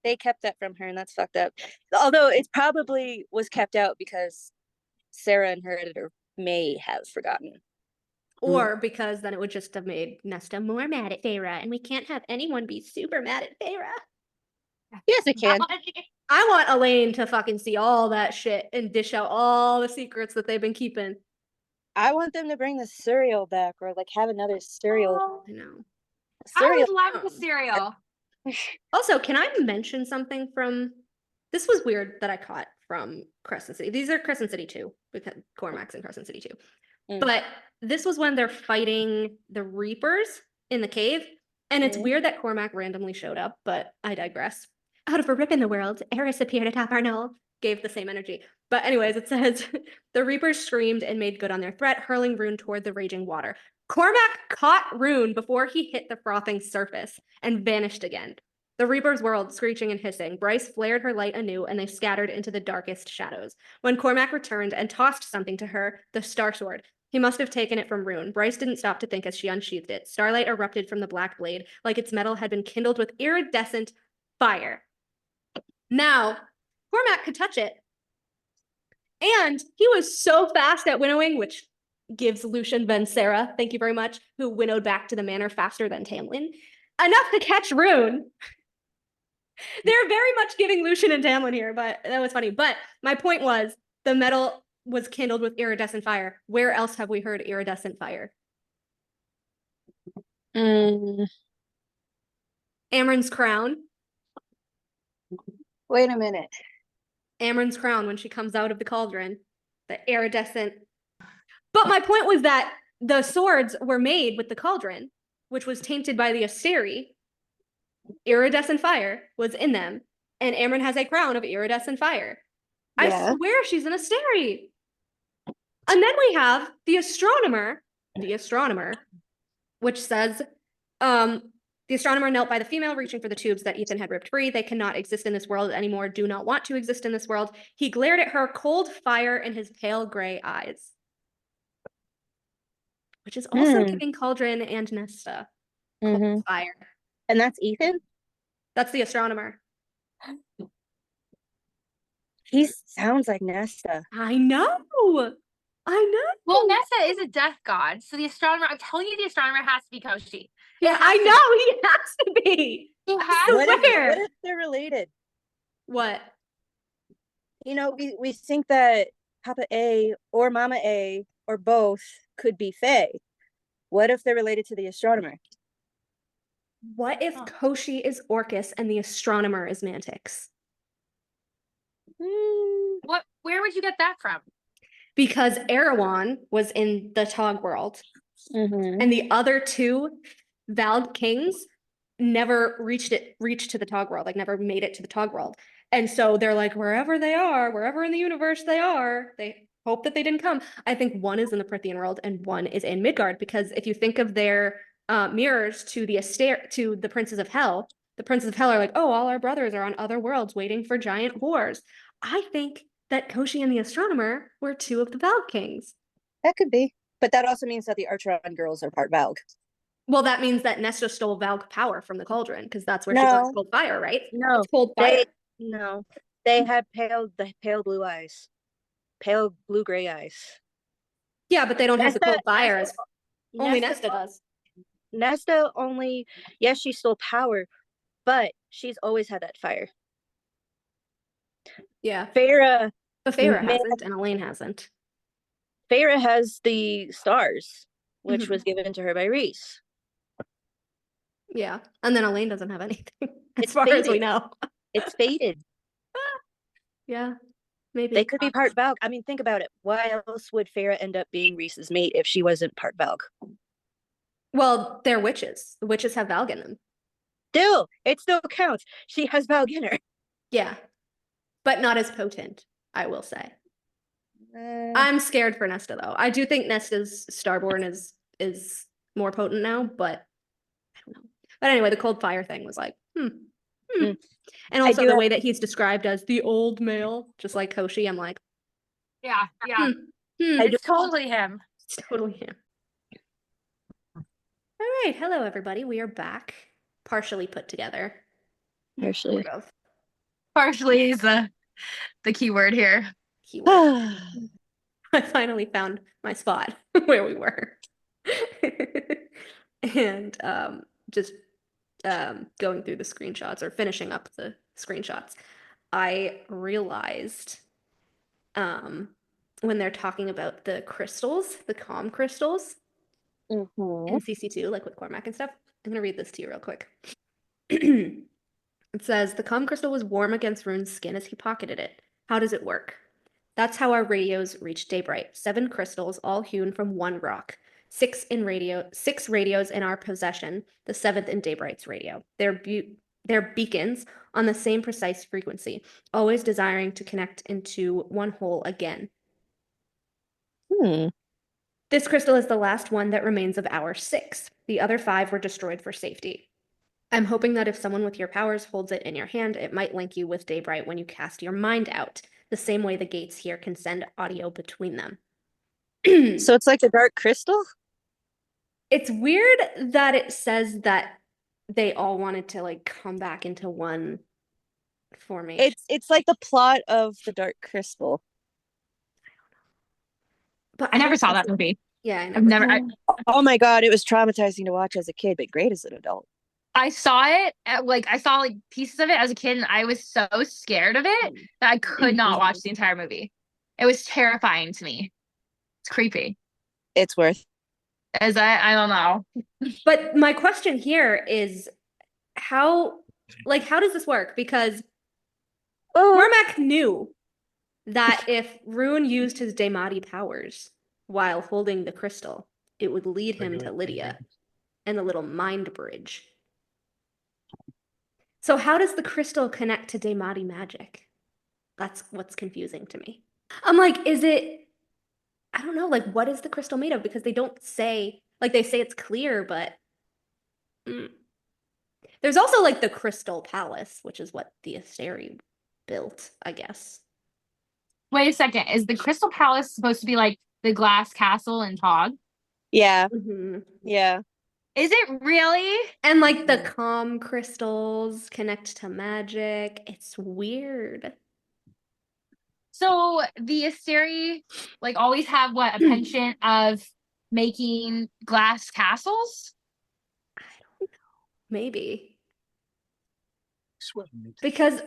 They kept that from her, and that's fucked up. Although it probably was kept out because Sarah and her editor may have forgotten. Or because then it would just have made Nesta more mad at Feyre, and we can't have anyone be super mad at Feyre. Yes, it can. I want Elaine to fucking see all that shit and dish out all the secrets that they've been keeping. I want them to bring the cereal back, or like have another cereal. Oh, I know. I would love the cereal. Also, can I mention something from... This was weird that I caught from Crescent City. These are Crescent City 2, because Cormac's in Crescent City 2. But this was when they're fighting the Reapers in the cave. And it's weird that Cormac randomly showed up, but I digress. Out of a rip in the world, Eris appeared atop our knoll. Gave the same energy. But anyways, it says, the Reapers screamed and made good on their threat, hurling Rune toward the raging water. Cormac caught Rune before he hit the frothing surface and vanished again. The Reapers whirled, screeching and hissing. Bryce flared her light anew, and they scattered into the darkest shadows. When Cormac returned and tossed something to her, the Star Sword, He must have taken it from Rune. Bryce didn't stop to think as she unsheathed it. Starlight erupted from the black blade, like its metal had been kindled with iridescent fire. Now, Cormac could touch it. And he was so fast at winnowing, which gives Lucian Ben Sarah, thank you very much, who winnowed back to the manor faster than Tamlin, enough to catch Rune. They're very much giving Lucian and Tamlin here, but that was funny. But my point was, the metal was kindled with iridescent fire. Where else have we heard iridescent fire? Amren's crown. Wait a minute. Amren's crown, when she comes out of the cauldron, the iridescent. But my point was that the swords were made with the cauldron, which was tainted by the Asteri. Iridescent fire was in them, and Amren has a crown of iridescent fire. Yeah. I swear she's an Asteri. And then we have the astronomer, which says, the astronomer knelt by the female, reaching for the tubes that Ethan had ripped free. They cannot exist in this world anymore, do not want to exist in this world. He glared at her, cold fire in his pale gray eyes. Which is also giving Cauldron and Nesta. Cold fire. And that's Ethan? That's the astronomer. He sounds like Nesta. I know. Well, Nesta is a death god, so the astronomer, I'm telling you, the astronomer has to be Koshi. Yeah, I know. He has to be. Who I has What swear. if they're related? What? You know, we think that Papa A or Mama A or both could be Fae. What if they're related to the astronomer? What if Koshi is Orcus and the astronomer is Mantix? What? Where would you get that from? Because Erewhon was in the Tog world, and the other two Valg kings never reached to the Tog world, like never made it to the Tog world. And so they're like, wherever they are, wherever in the universe they are, they hope that they didn't come. I think one is in the Prithian world and one is in Midgard, because if you think of their mirrors to the princes of hell, the princes of hell are like, oh, all our brothers are on other worlds waiting for giant wars. I think that Koshi and the astronomer were two of the Valg kings. That could be. But that also means that the Archeron girls are part Valg. Well, that means that Nesta stole Valg power from the cauldron, because that's where she No. got cold fire, right? No. It's cold fire. They had pale blue eyes. Pale blue gray eyes. Yeah, but they don't have the cold fire. Only Nesta Nesta does. Nesta only, yes, she stole power, but she's always had that fire. Yeah. Feyre But Feyre hasn't, and Elaine hasn't. Feyre has the stars, which was given to her by Rhys. Yeah. And then Elaine doesn't have anything, as It's far as we faded. know. It's faded. Yeah. Maybe. They could be part Valg. I mean, think about it. Why else would Feyre end up being Rhys's mate if she wasn't part Valg? Well, they're witches. The witches have Valg in them. Still, it still counts. She has Valg in her. Yeah. But not as potent, I will say. I'm scared for Nesta, though. I do think Nesta's Starborn is more potent now, but I don't know. But anyway, the cold fire thing was like, And also the way that he's described as the old male, just like Koshi, I'm like, Yeah. It's totally him. It's totally him. All right, hello everybody. We are back, partially put together. Partially. Sort of. Partially is the key word here. Keyword. I finally found my spot where we were. And just going through the screenshots or finishing up the screenshots, I realized when they're talking about the crystals, the calm crystals in CC2, like with Cormac and stuff, I'm going to read this to you real quick. It says, the calm crystal was warm against Rune's skin as he pocketed it. How does it work? That's how our radios reach Daybright. 7 crystals, all hewn from one rock. 6 radios in our possession, the 7th in Daybright's radio. They're beacons on the same precise frequency, always desiring to connect into one whole again. This crystal is the last one that remains of our 6. The other 5 were destroyed for safety. I'm hoping that if someone with your powers holds it in your hand, it might link you with Daybright when you cast your mind out, the same way the gates here can send audio between them. So it's like the dark crystal? It's weird that it says that they all wanted to like come back into one formation. It's like the plot of the dark crystal. But I never don't- saw that movie. Yeah, I I've never. Oh my god, it was traumatizing to watch as a kid, but great as an adult. I saw it I saw like pieces of it as a kid, and I was so scared of it that I could not watch the entire movie. It was terrifying to me. It's creepy. It's worth. As I don't know. But my question here is how does this work? Because Cormac knew that if Rune used his Daemati powers while holding the crystal, it would lead him to Lydia and the little mind bridge. So how does the crystal connect to Daemati magic? That's what's confusing to me. I'm like, I don't know, like what is the crystal made of? Because they don't say, like they say it's clear, but there's also like the Crystal Palace, which is what the Asteri built, I guess. Wait a second. Is the Crystal Palace supposed to be like the glass castle in Tog? Yeah. Mm-hmm. Yeah. Is it really? And like the calm crystals connect to magic. It's weird. So the Asteri like always have what, a penchant of making glass castles? I don't know. Maybe. Because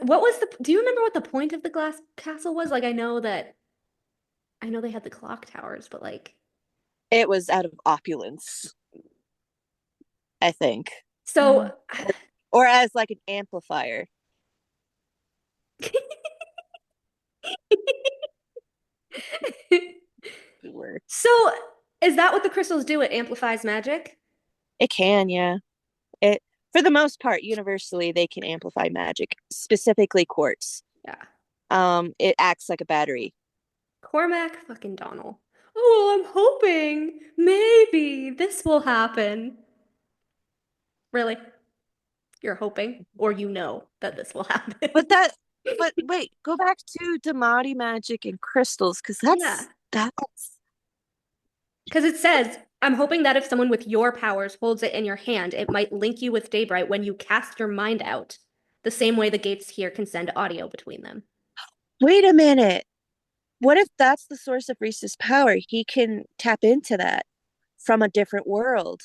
do you remember what the point of the glass castle was? Like I know they had the clock towers, but like It was out of opulence, I think. so Or as like an amplifier. So is that what the crystals do? It amplifies magic? It can, yeah. It for the most part, universally, they can amplify magic, specifically quartz. Yeah. It acts like a battery. Cormac fucking Donald. Oh, I'm hoping maybe this will happen. Really? You're hoping, or you know that this will happen. But wait, go back to Daemati magic and crystals, because that's because it says, I'm hoping that if someone with your powers holds it in your hand, it might link you with Daybright when you cast your mind out, the same way the gates here can send audio between them. Wait a minute. What if that's the source of Rhys's power? He can tap into that from a different world.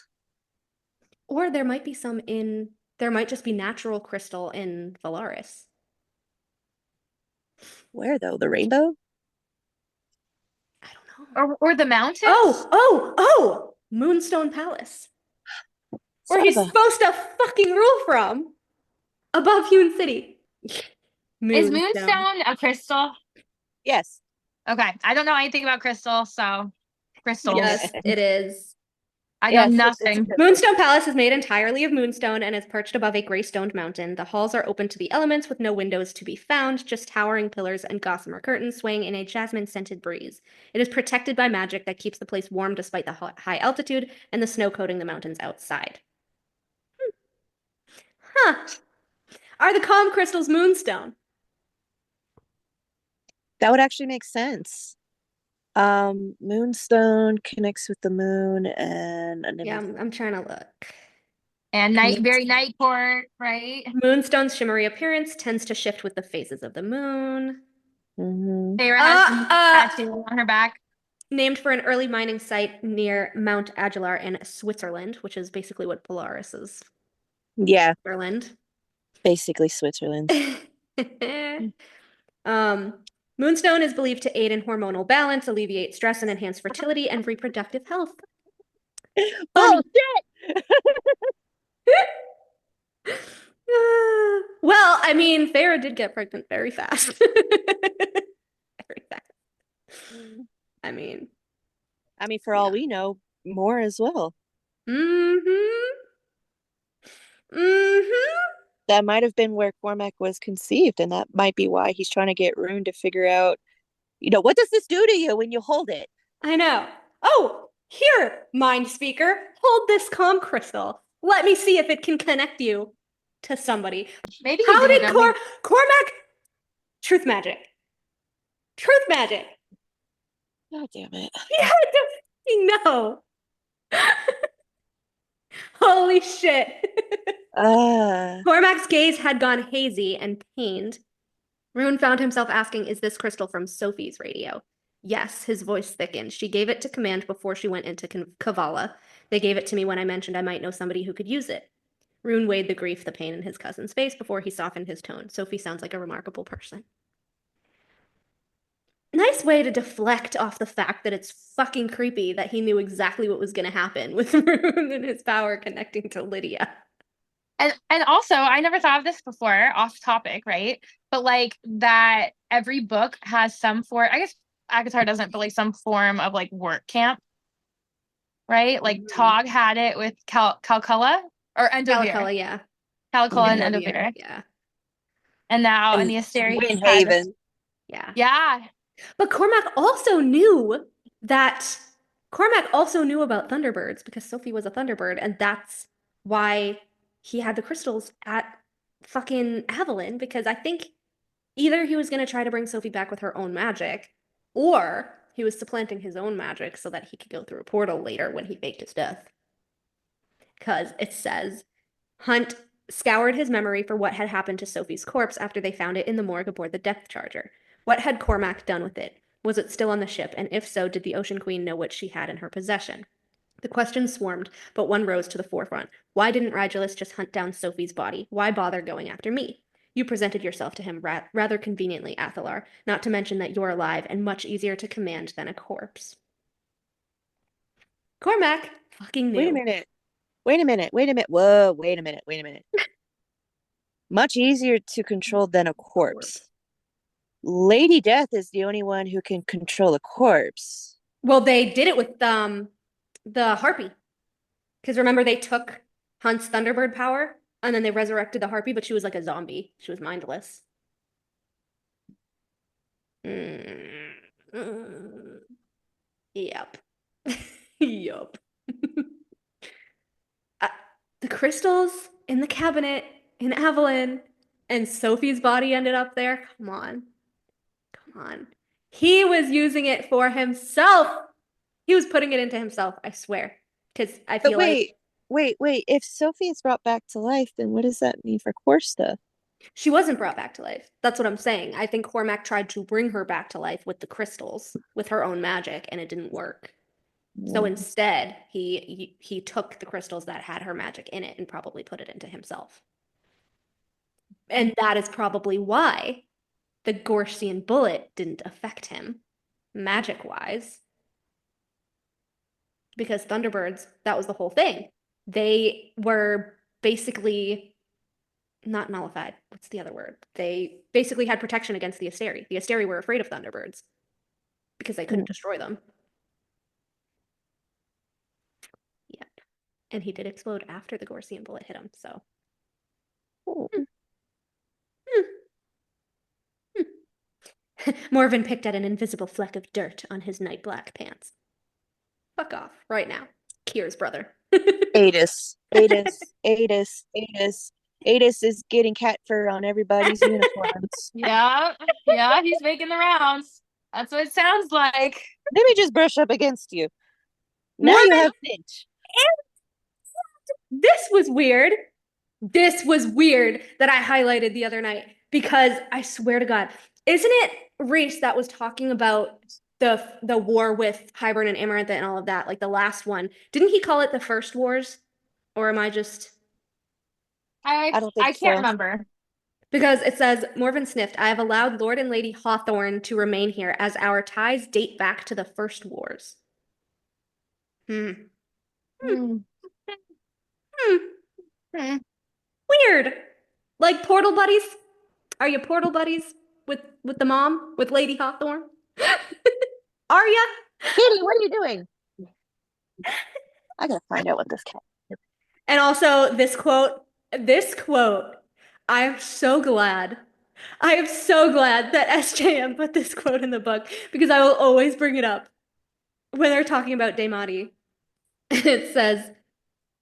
Or there might be there might just be natural crystal in Valaris. Where though? The rainbow? I don't know. Or the mountains? Oh! Moonstone Palace. Where he's supposed to fucking rule from. Above Hewn City. Is Moonstone a crystal? Yes. Okay. I don't know anything about crystal, so crystals. Yes, it is. I know nothing. Moonstone Palace is made entirely of moonstone and is perched above a gray-stoned mountain. The halls are open to the elements with no windows to be found, just towering pillars and gossamer curtains swaying in a jasmine-scented breeze. It is protected by magic that keeps the place warm despite the high altitude and the snow coating the mountains outside. Huh. Are the calm crystals moonstone? That would actually make sense. Moonstone connects with the moon and yeah, I'm trying to look. And very night court, right? Moonstone's shimmery appearance tends to shift with the phases of the moon. Feyre has a tattoo on her back. Named for an early mining site near Mount Aguilar in Switzerland, which is basically what Polaris is. Yeah. Switzerland. Basically Switzerland. Moonstone is believed to aid in hormonal balance, alleviate stress, and enhance fertility and reproductive health. Bullshit! Well, I mean, Feyre did get pregnant very fast. Very fast. I mean, for all we know, more as well. That might have been where Cormac was conceived, and that might be why he's trying to get Rune to figure out, what does this do to you when you hold it? I know. Oh, here, mind speaker, hold this calm crystal. Let me see if it can connect you to somebody. Maybe How did Cormac? Truth magic. Truth magic. God damn it. He had to fucking know. Holy shit. Cormac's gaze had gone hazy and pained. Rune found himself asking, is this crystal from Sophie's radio? Yes, his voice thickened. She gave it to command before she went into Kavala. They gave it to me when I mentioned I might know somebody who could use it. Rune weighed the grief, the pain in his cousin's face before he softened his tone. Sophie sounds like a remarkable person. Nice way to deflect off the fact that it's fucking creepy that he knew exactly what was going to happen with Rune and his power connecting to Lydia. And also, I never thought of this before, off topic, right? But like that every book has some form, I guess Akatar doesn't, but like some form of like work camp, right? Like Tog had it with Calcula or Endovir. Calcula, yeah. Calcula and Endovir. Yeah. And now in the Asteri. Windhaven. Yeah. Yeah. But Cormac also knew about Thunderbirds because Sophie was a Thunderbird, and that's why he had the crystals at fucking Aelin, because I think either he was going to try to bring Sophie back with her own magic, or he was supplanting his own magic so that he could go through a portal later when he faked his death. Because it says, Hunt scoured his memory for what had happened to Sophie's corpse after they found it in the morgue aboard the Depth Charger. What had Cormac done with it? Was it still on the ship? And if so, did the Ocean Queen know what she had in her possession? The questions swarmed, but one rose to the forefront. Why didn't Rigelus just hunt down Sophie's body? Why bother going after me? You presented yourself to him rather conveniently, Athalar, not to mention that you're alive and much easier to command than a corpse. Cormac fucking knew. Wait a minute. Whoa, wait a minute. Much easier to control than a corpse. Lady Death is the only one who can control a corpse. Well, they did it with the Harpy. Because remember, they took Hunt's Thunderbird power, and then they resurrected the Harpy, but she was like a zombie. She was mindless. Yep. Yup. The crystals in the cabinet in Aelin, and Sophie's body ended up there. Come on. He was using it for himself. He was putting it into himself, I swear. Because I feel like... Wait. If Sophie is brought back to life, then what does that mean for Korsta? She wasn't brought back to life. That's what I'm saying. I think Cormac tried to bring her back to life with the crystals, with her own magic, and it didn't work. So instead, he took the crystals that had her magic in it and probably put it into himself. And that is probably why the Gorsian bullet didn't affect him, magic-wise. Because Thunderbirds, that was the whole thing. They were basically not nullified. What's the other word? They basically had protection against the Asteri. The Asteri were afraid of Thunderbirds because they couldn't destroy them. Yep. And he did explode after the Gorsian bullet hit him, so. Morven picked at an invisible fleck of dirt on his night black pants. Fuck off, right now. Kier's brother. Adis is getting cat fur on everybody's uniforms. Yeah, he's making the rounds. That's what it sounds like. Let me just brush up against you. Now you have Finch. This was weird that I highlighted the other night, because I swear to God, isn't it Rhys that was talking about the war with Hybern and Amarantha and all of that, like the last one? Didn't he call it the First Wars? Or am I just... I can't remember. Because it says, Morven sniffed, I have allowed Lord and Lady Hawthorne to remain here as our ties date back to the First Wars. Weird. Like portal buddies? Are you portal buddies with the mom? With Lady Hawthorne? Are ya? Kitty, what are you doing? I gotta find out what this cat is. And also this quote, I am so glad that SJM put this quote in the book, because I will always bring it up when they're talking about Daemati. It says,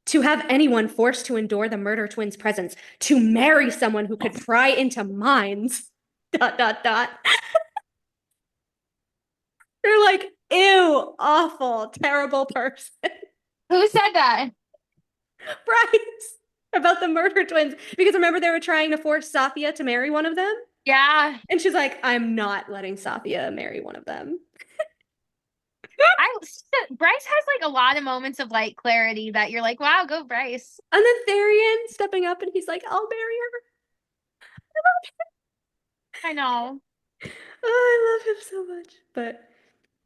to have anyone forced to endure the murder twins' presence, to marry someone who could pry into minds, ... They're like, Ew, awful, terrible person. Who said that? Bryce, about the murder twins. Because remember, they were trying to force Safia to marry one of them? Yeah. And she's like, I'm not letting Safia marry one of them. Bryce has like a lot of moments of like clarity that you're like, wow, go Bryce. And then Therian stepping up and he's like, I'll marry her. I know. Oh, I love him so much. But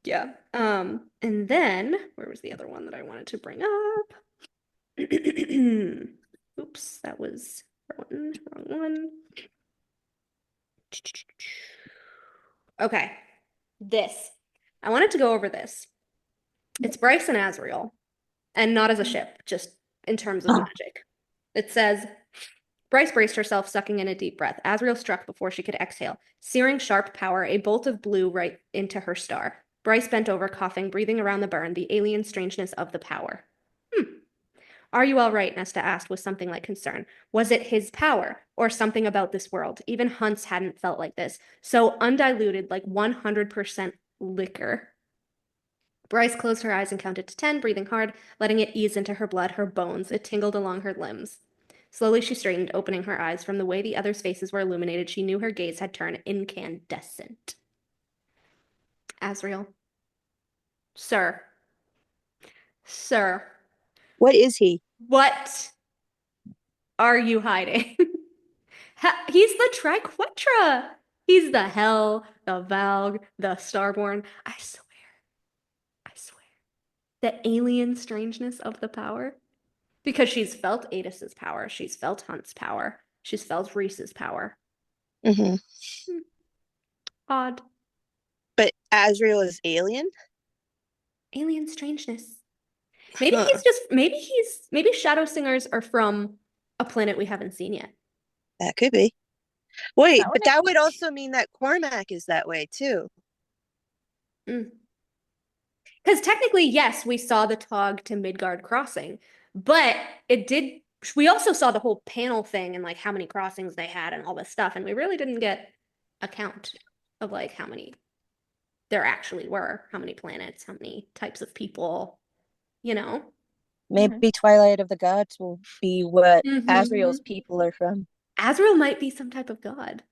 yeah. And then where was the other one that I wanted to bring up? Oops, that was wrong one. Okay. This. I wanted to go over this. It's Bryce and Azriel, and not as a ship, just in terms of magic. It says, Bryce braced herself, sucking in a deep breath. Azriel struck before she could exhale. Searing sharp power, a bolt of blue right into her star. Bryce bent over, coughing, breathing around the burn, the alien strangeness of the power. Are you all right? Nesta asked with something like concern. Was it his power, or something about this world? Even Hunts hadn't felt like this. So undiluted, like 100% liquor. Bryce closed her eyes and counted to 10, breathing hard, letting it ease into her blood, her bones. It tingled along her limbs. Slowly she straightened, opening her eyes. From the way the others' faces were illuminated, she knew her gaze had turned incandescent. Azriel. Sir. Sir. What is he? What are you hiding? He's the Triquetra. He's the Hell, the Valg, the Starborn. I swear. The alien strangeness of the power. Because she's felt Adis's power. She's felt Hunt's power. She's felt Rhys's power. Mm-hmm. Odd. But Azriel is alien? Alien strangeness. Maybe he's just, maybe Shadow Singers are from a planet we haven't seen yet. That could be. Wait, That would but that would also mean that Cormac is that way too. Because technically, yes, we saw the Tog to Midgard crossing, but we also saw the whole panel thing and like how many crossings they had and all this stuff, and we really didn't get a count of like how many there actually were, how many planets, how many types of people, you know? Maybe Twilight of the Gods will be what Azriel's people are from. Azriel might be some type of god.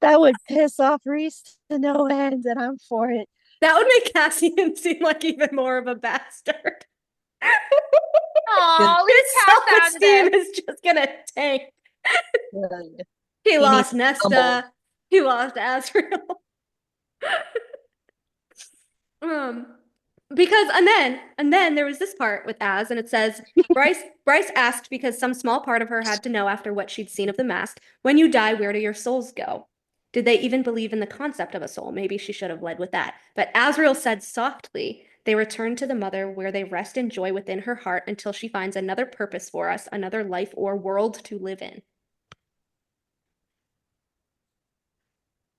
That would piss off Rhys to no end, and I'm for it. That would make Cassian seem like even more of a bastard. Oh, his self-esteem is just gonna tank. He lost Nesta. He lost Azriel. Because and then there was this part with Az, and it says Bryce asked because some small part of her had to know after what she'd seen of the mask. When you die, where do your souls go? Did they even believe in the concept of a soul? Maybe she should have led with that. But Azriel said softly, they return to the mother where they rest in joy within her heart until she finds another purpose for us, another life or world to live in.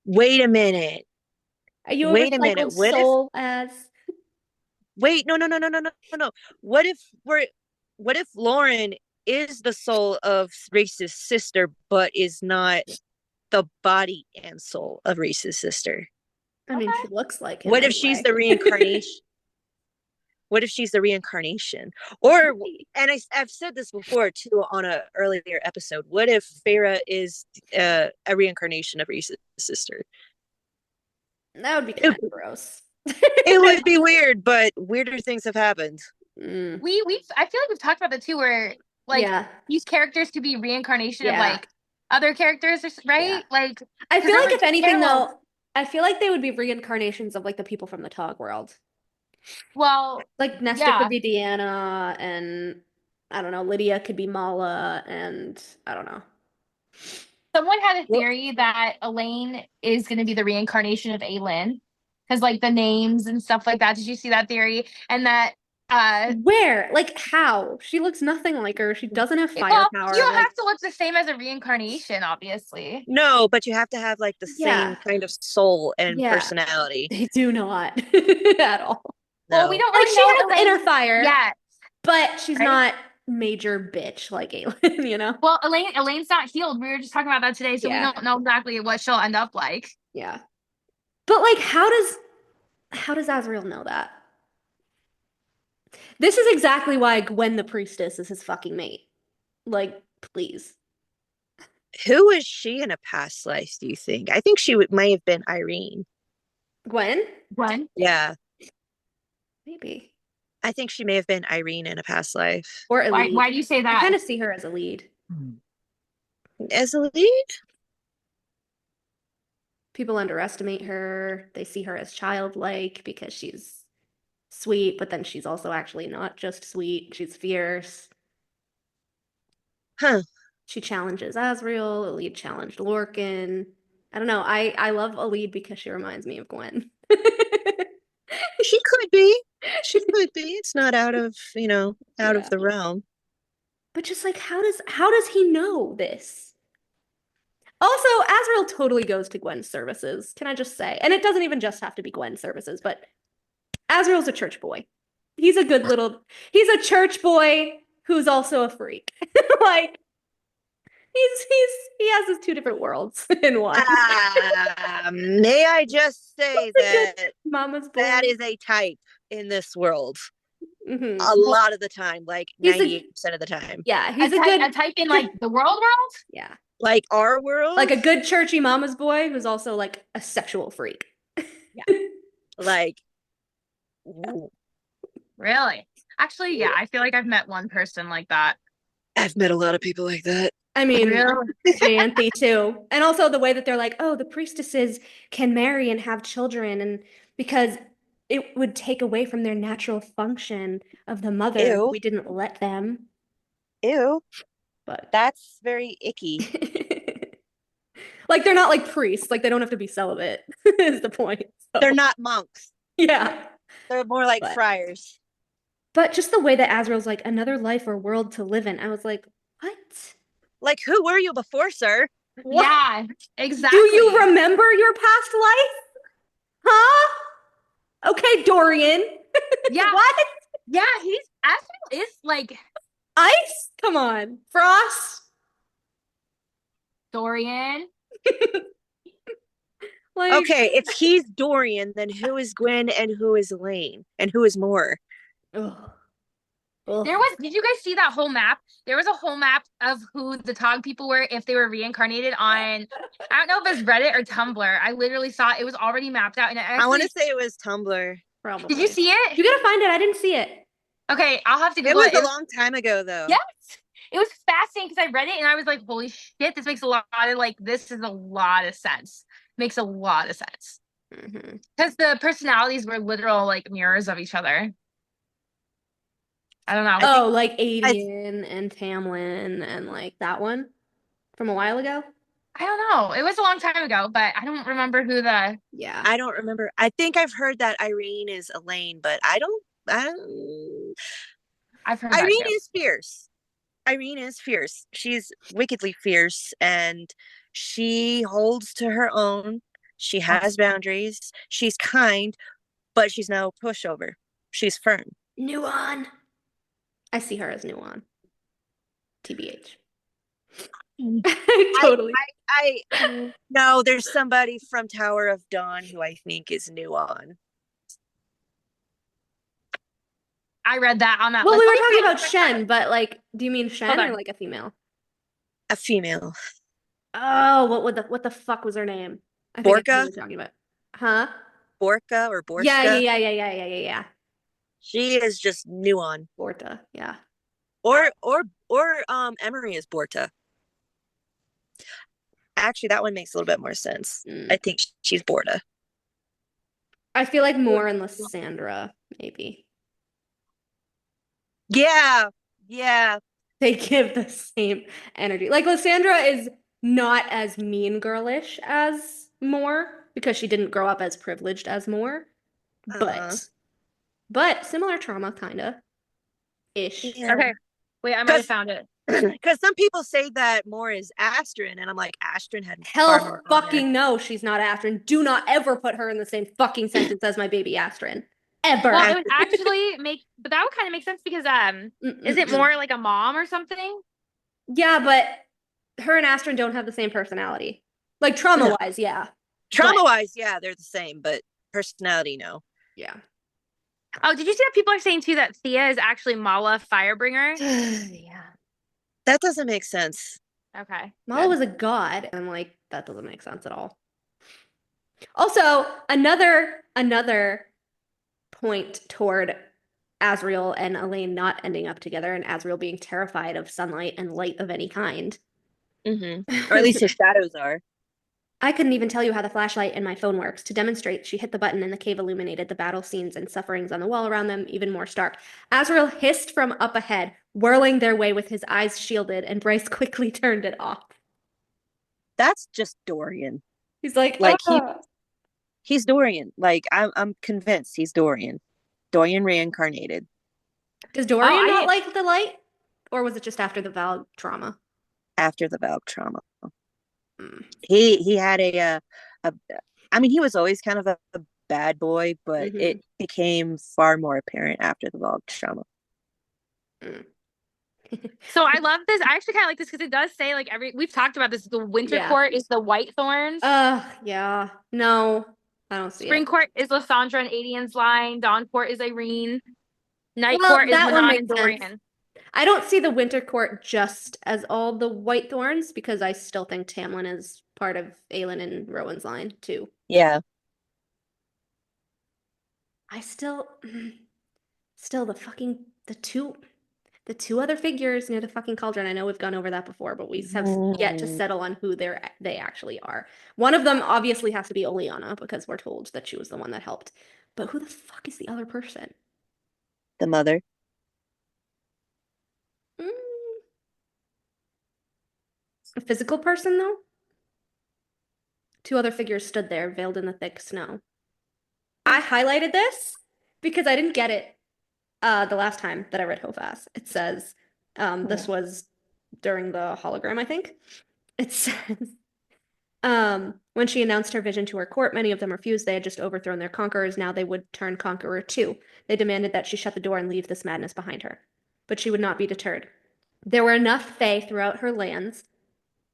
Wait a minute. Are you a recycled soul, Az? Wait, no. What if Lauren is the soul of Rhys's sister, but is not the body and soul of Rhys's sister? I mean, she looks like him. What if she's the reincarnation? What if she's the reincarnation? Or, and I've said this before too on an earlier episode, what if Feyre is a reincarnation of Rhys's sister? That would be kind of gross. It would be weird, but weirder things have happened. I feel like we've talked about that too, where like these characters could be reincarnation of like other characters, right? Yeah. Like I feel like if anything though, I feel like they would be reincarnations of like the people from the Tog world. Well, like Nesta could be Deanna, and I don't know, Lydia could be Mala, and I don't know. Someone had a theory that Elaine is going to be the reincarnation of Aelin. Because like the names and stuff like that. Did you see that theory? And that where? Like how? She looks nothing like her. She doesn't have firepower. You don't have to look the same as a reincarnation, obviously. No, but you have to have like the same kind of soul and personality. They do not at all. No. Well, we don't really know. She has inner fire. Yeah. But she's not major bitch like Aelin, you know? Well, Elaine's not healed. We were just talking about that today, so we don't know exactly what she'll end up like. Yeah. But like, how does How does Azriel know that? This is exactly why Gwen the priestess is his fucking mate. Like, please. Who was she in a past life, do you think? I think she might have been Irene. Gwen? Gwen? Yeah. Maybe. I think she may have been Irene in a past life. Or a lead. Why do you say I that? kind of see her as a lead. As a lead? People underestimate her. They see her as childlike because she's sweet, but then she's also actually not just sweet. She's fierce. Huh. She challenges Azriel. Elide challenged Lorcan. I don't know. I love Elide because she reminds me of Gwen. She could be. She could be. It's not out of, out of Yeah. the realm. But just like, how does he know this? Also, Azriel totally goes to Gwen's services, can I just say? And it doesn't even just have to be Gwen's services, but Azriel's a church boy. He's a he's a church boy who's also a freak. Like, he has his two different worlds in one. May I just say that Mama's boy. that is a type in this world. Mhm. A lot of the time, like He's a- 98% of the time. Yeah, A he's type, a type in like the world? yeah, Like our world? like a good churchy mama's boy who's also like a sexual freak. Like, Really? Actually, yeah, I feel like I've met one person like that. I've met a lot of people like that. I mean, Really? Janthe too. And also the way that they're like, oh, the priestesses can marry and have children, and because it would take away from their natural function of the mother, Ew. we didn't let them. Ew. But That's very icky. like they're not like priests, like they don't have to be celibate, is the point. So, They're not monks. yeah. They're more like But- friars. But just the way that Azriel's like another life or world to live in, I was like, what? Like, who were you before, sir? What? Yeah, exactly. Do you remember your past life? Huh? Okay, Dorian. Yeah. What? Yeah, Azriel is like Ice? Come on. Frost? Dorian. Like, Okay, if he's Dorian, then who is Gwen and who is Elaine? And who is Moore? ugh. Ugh. Did you guys see that whole map? There was a whole map of who the Tog people were if they were reincarnated on, I don't know if it's Reddit or Tumblr. I literally saw it was already mapped out. And I want to say it was Tumblr. Probably. Did you see it? You gotta find it. I didn't see it. Okay, I'll have to It Google was it. a long time ago, though. Yes. It was fascinating because I read it and I was like, holy shit, this makes a lot of this is a lot of sense. Makes a lot of sense. Mhm. Because the personalities were literal like mirrors of each other. I don't know. Oh, like Adian and Tamlin and like that one from a while ago? I don't know. It was a long time ago, but I don't remember who the Yeah. I don't remember. I think I've heard that Irene is Elaine, but I don't. I've heard that Irene too. is fierce. Irene is fierce. She's wickedly fierce, and she holds to her own. She has boundaries. She's kind, but she's no pushover. She's firm. Nuon. I see her as Nuon. TBH. Totally. No, there's somebody from Tower of Dawn who I think is Nuon. I read that on that Well, list. we Let were me talking find about it. Shen, but like, do you mean Shen Hold or on. like a female? A female. Oh, what the fuck was her name? I think I know Borka? what you're talking about. Huh? Borka or Borska. Yeah. She is just Nuon. Borta, yeah. Or Emery is Borta. Actually, that one makes a little bit more sense. Mm. I think she's Borta. I feel like more in Lysandra, maybe. Yeah. They give the same energy. Like Lysandra is not as mean girlish as Moore because she didn't grow up as privileged as Moore. But similar trauma, kinda. Ish. Yeah. Okay. Wait, I might have found it. Because some people say that Moore is Astrid, and I'm like, Astrid had far Hell more honor. fucking no, she's not Astrid. Do not ever put her in the same fucking sentence as my baby Astrid. Ever. Well, it would actually but that would kind of make sense because is it more like a mom or something? Yeah, but her and Astrid don't have the same personality. Like trauma-wise, yeah. Trauma-wise, yeah, they're the same, but personality, no. Yeah. Oh, did you see that people are saying too that Thea is actually Mala Firebringer? Yeah. That doesn't make sense. Okay. Mala was a god, and like that doesn't make sense at all. Also, another point toward Azriel and Elaine not ending up together, and Azriel being terrified of sunlight and light of any kind. Or at least his shadows are. I couldn't even tell you how the flashlight in my phone works. To demonstrate, she hit the button and the cave illuminated the battle scenes and sufferings on the wall around them even more stark. Azriel hissed from up ahead, whirling their way with his eyes shielded, and Bryce quickly turned it off. That's just Dorian. He's like he's Dorian. Like I'm convinced he's Dorian. Dorian reincarnated. Does Dorian not like the light? Or was it just after the Valg trauma? After the Valg trauma. He had I mean, he was always kind of a bad boy, but it became far more apparent after the Valg trauma. So I love this. I actually kind of like this because it does say like we've talked about this. The winter court is the white thorns. Yeah. No, I don't see Spring it. court is Lysandra and Adian's line. Dawn court is Irene. Night court is Manon and Dorian. Sense. I don't see the winter court just as all the white thorns because I still think Tamlin is part of Aelin and Rowan's line too. Yeah. I still the two other figures near the fucking cauldron. I know we've gone over that before, but we have yet to settle on who they actually are. One of them obviously has to be Oleana because we're told that she was the one that helped. But who the fuck is the other person? The mother. A physical person, though? Two other figures stood there, veiled in the thick snow. I highlighted this because I didn't get it the last time that I read Hofas. It says, this was during the hologram, I think. It says, when she announced her vision to her court, many of them refused. They had just overthrown their conquerors. Now they would turn conqueror too. They demanded that she shut the door and leave this madness behind her. But she would not be deterred. There were enough fae throughout her lands,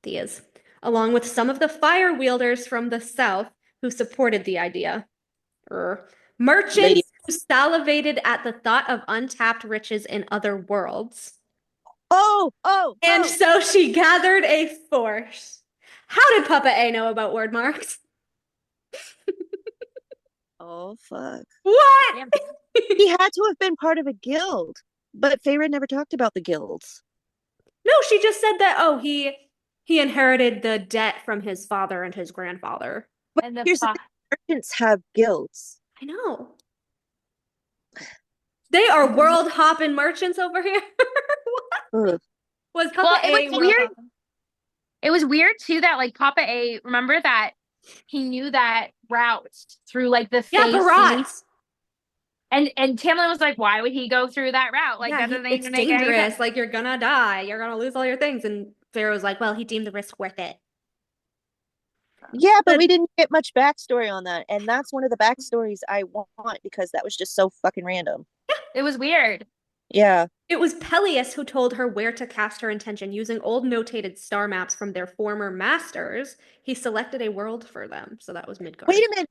Thea's, along with some of the fire wielders from the south who supported the idea. Merchants who salivated at the thought of untapped riches in other worlds. And so she gathered a force. How did Papa A know about word marks? Oh, fuck. What? He had to have been part of a guild, but Feyre never talked about the guilds. No, she just said that, he inherited the debt from his father and his grandfather. But and the merchants have guilds. I know. They are world hopping merchants over here. Was Papa A weird? It was weird too that like Papa A, remember that he knew that route through like the Barats. And Tamlin was like, why would he go through that route? Like that doesn't even make any sense. Like you're gonna die. You're gonna lose all your things. And Pharaoh was like, well, he deemed the risk worth it. Yeah, but we didn't get much backstory on that. And that's one of the backstories I want because that was just so fucking random. Yeah, it was weird. Yeah. It was Peleus who told her where to cast her intention. Using old notated star maps from their former masters, he selected a world for them. So that was Midgard. Wait a minute.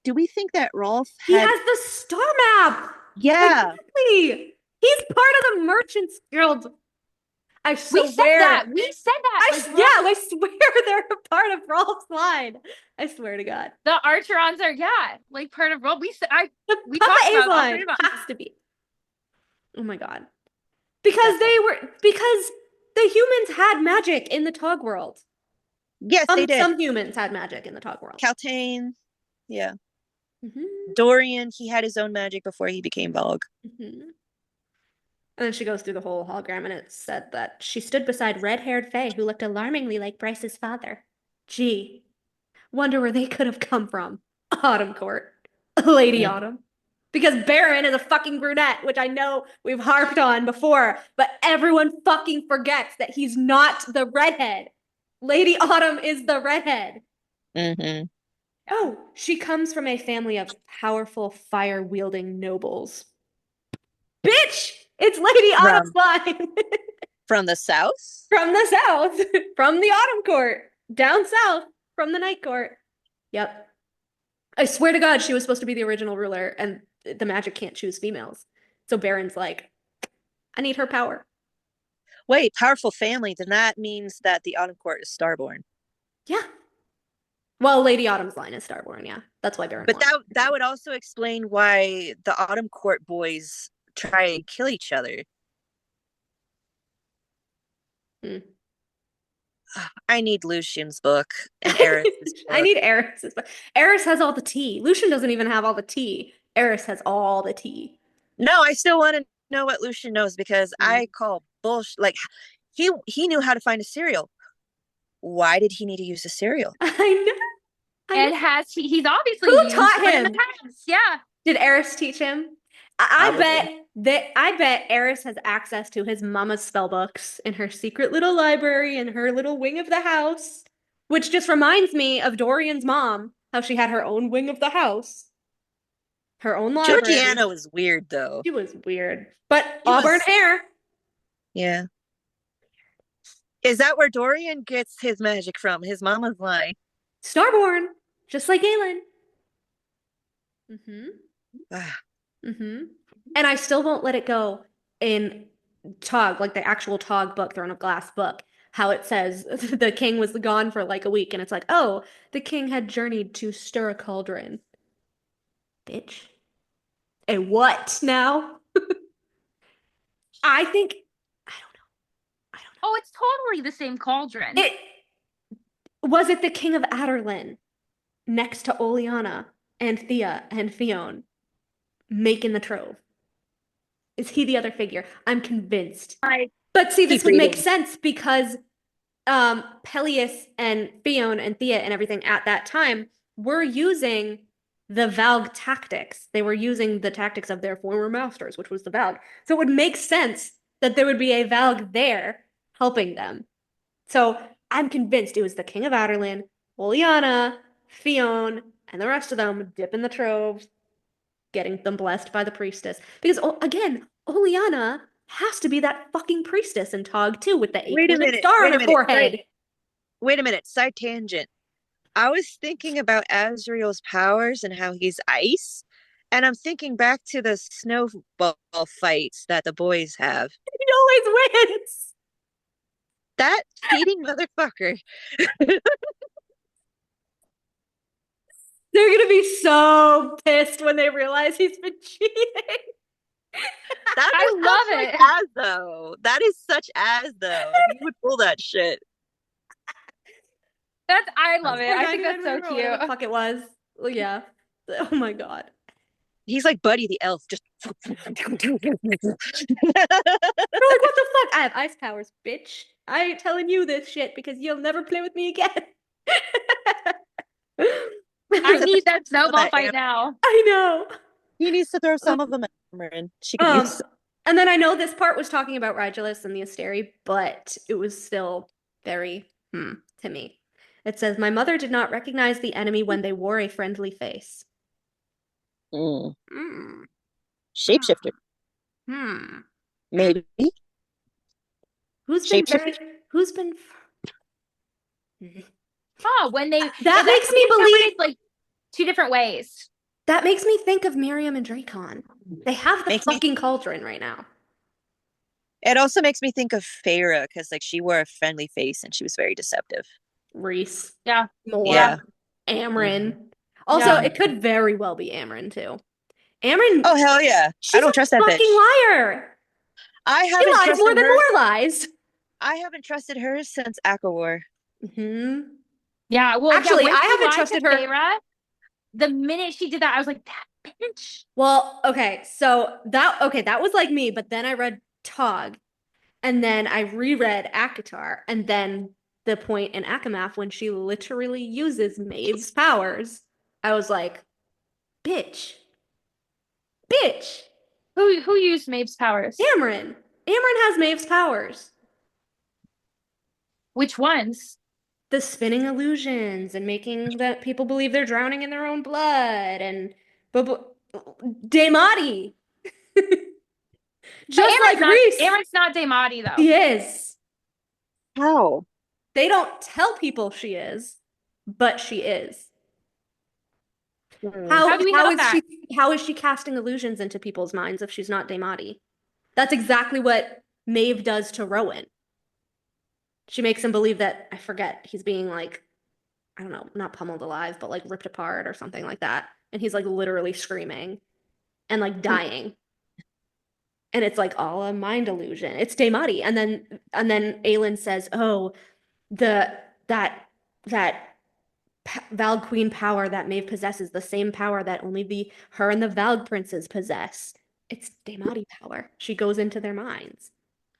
Do we think that Rolf He has the star map! Yeah. Exactly! He's part of the Merchants Guild. I swear. We said that. I swear they're a part of Rolf's line. I swear to God. The Archerons are, like part of Rolf. We talked about line has to be. Oh my God. Because the humans had magic in the Tog world. Yes, they did. Some humans had magic in the Tog world. Kaltain. Yeah. Dorian, he had his own magic before he became Valg. And then she goes through the whole hologram, and it said that she stood beside red-haired Fae who looked alarmingly like Bryce's father. Gee, wonder where they could have come from. Autumn Court. Lady Autumn. Because Baron is a fucking brunette, which I know we've harped on before, but everyone fucking forgets that he's not the redhead. Lady Autumn is the redhead. Oh, she comes from a family of powerful fire-wielding nobles. Bitch! It's Lady Autumn's line. From the south? From the south. From the Autumn Court. Down south. From the Night Court. Yep. I swear to God, she was supposed to be the original ruler, and the magic can't choose females. So Baron's like, I need her power. Wait, powerful family, then that means that the Autumn Court is Starborn. Yeah. Well, Lady Autumn's line is Starborn, yeah. That's why Baron But won. that would also explain why the Autumn Court boys try and kill each other. Hmm. I need Lucian's book and Eris' I book. need Eris's book. Eris has all the tea. Lucian doesn't even have all the tea. Eris has all the tea. No, I still want to know what Lucian knows because Mm. I call bullshit. Like, he knew how to find a cereal. Why did he need to use a cereal? I know. And he's obviously Who used taught one in the him? past. Yeah. Did Eris teach him? I bet Eris has access to his mama's spell books in her secret little library in her little wing of the house, which just reminds me of Dorian's mom, how she had her own wing of the house, her own library. Georgiana was weird though. She was weird, but She auburn was- hair. Yeah. Is that where Dorian gets his magic from? His mama's line. Starborn, just like Aelin. Mm-hmm. Ah, Mm-hmm. And I still won't let it go in Tog, like the actual Tog book, Throne of Glass book, how it says the king was gone for like a week, and it's like, oh, the king had journeyed to stir a cauldron. Bitch. A what now? I think, I don't know. Oh, it's totally the same cauldron. Was it the king of Aderlin next to Oleana and Thea and Fionn making the trove? Is he the other figure? I'm convinced. But see, this Keep would make reading. sense because Peleus and Fionn and Thea and everything at that time were using the Valg tactics. They were using the tactics of their former masters, which was the Valg. So it would make sense that there would be a Valg there helping them. So I'm convinced it was the King of Aderlin, Oleana, Fionn, and the rest of them dipping the troves, getting them blessed by the priestess. Because, again, Oleana has to be that fucking priestess in Tog too, with the Wait a eight-pointed minute, star wait on a her minute, forehead. Wait a minute, side tangent. I was thinking about Azriel's powers and how he's ice, and I'm thinking back to the snowball fights that the boys have. He always wins. That cheating motherfucker. They're gonna be so pissed when they realize he's been cheating. I love it. As though. That is such as though. He would pull that shit. I love it. Or I think that's 99 so or whatever the cute. fuck it was. Well, yeah. Oh my god. He's like Buddy the elf, just They're like, what the fuck? I have ice powers, bitch. I ain't telling you this shit because you'll never play with me again. I need that snowball that fight now. I know. he needs to throw some of them at Cameron. She could use And then I know this part was talking about Rigelus and the Asteri, but it was still very to me. It says, my mother did not recognize the enemy when they wore a friendly face. Shapeshifter. Maybe. Who's been Shapeshifter? who's been Oh, when they that makes me believe like two different ways. that makes me think of Miriam and Dracon. They have the Makes me- fucking cauldron right now. It also makes me think of Feyre because like she wore a friendly face and she was very deceptive. Rhys. Yeah. More. Yeah. Amryn. Also, Yeah. it could very well be Amryn too. Amryn. Oh hell yeah! she's I don't a trust that bitch. fucking liar. I She haven't lies trusted more than her. more lies. I haven't trusted her since Aqua War. Hmm. Yeah. Well, Actually, when I she haven't lied to trusted her- Feyre, the minute she did that, I was like, that bitch. Well, okay, so that was like me, but then I read Tog, and then I reread Akatar, and then the point in Akamath when she literally uses Maeve's powers, I was like, bitch. Who used Maeve's powers? Amryn has Maeve's powers. Which ones? The spinning illusions and making that people believe they're drowning in their own blood and Daemati. Just like Rhys. Amryn's not Daemati though. He is. How? They don't tell people she is, but she is. How do we know that? How is she casting illusions into people's minds if she's not Daemati? That's exactly what Maeve does to Rowan. She makes him believe that, I forget, he's being like, I don't know, not pummeled alive, but like ripped apart or something like that. And he's like literally screaming and like dying. And it's like all a mind illusion. It's Daemati. And then Aelin says, "Oh, that Valg Queen power that Maeve possesses, the same power that only her and the Valg princes possess. It's Daemati power." She goes into their minds.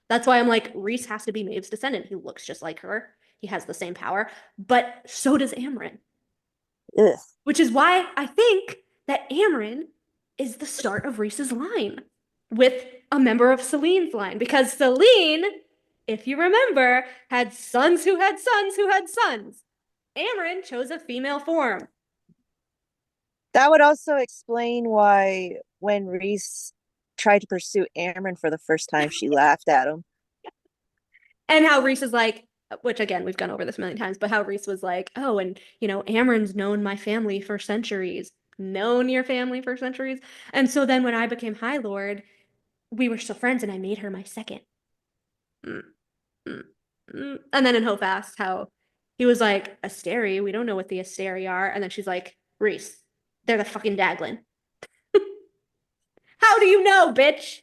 That's why I'm like, Rhys has to be Maeve's descendant. He looks just like her. He has the same power, but so does Amren. Ugh. Which is why I think that Amren is the start of Rhys's line with a member of Celine's line, because Celine, if you remember, had sons who had sons who had sons. Amren chose a female form. That would also explain why when Rhys tried to pursue Amren for the first time, she laughed at him. And how Rhys is like, which again, we've gone over this a million times, but how Rhys was like, "Oh, and Amren's known my family for centuries." Known your family for centuries? And so then when I became High Lord, we were still friends and I made her my second. And then in Hopefast, how he was like, "Asteri, we don't know what the Asteri are." And then she's like, "Rhys, they're the fucking Daglin." How do you know, bitch?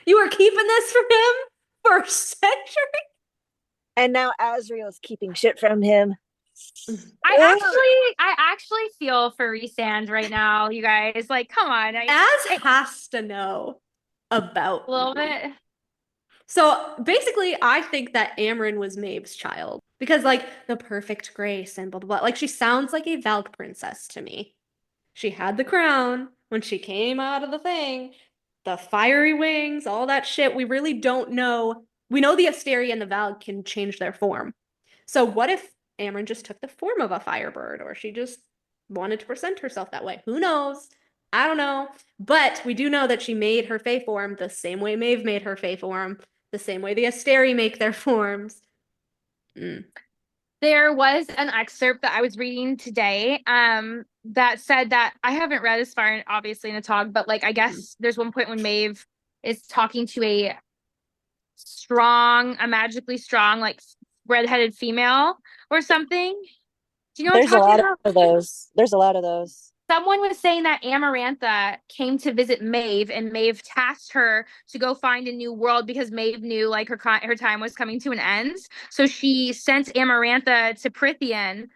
You were keeping this from him for centuries? And now Azriel's keeping shit from him. I actually feel for Rhysand right now, you guys. Like, come on. Az has to know about a little bit. So basically, I think that Amren was Maeve's child because, like, the perfect grace and blah blah blah. Like, she sounds like a Valk princess to me. She had the crown when she came out of the thing, the fiery wings, all that shit. We really don't know. We know the Asteri and the Valg can change their form. So what if Amren just took the form of a firebird, or she just wanted to present herself that way? Who knows? I don't know. But we do know that she made her Fae form the same way Maeve made her Fae form, the same way the Asteri make their forms. There was an excerpt that I was reading today that said that, I haven't read as far, obviously, in the talk, but like, I guess there's one point when Maeve is talking to a magically strong, like redheaded female or something. Do you know There's what I'm talking about? There's a lot of those. Someone was saying that Amarantha came to visit Maeve, and Maeve tasked her to go find a new world because Maeve knew like her time was coming to an end. So she sent Amarantha to Prythian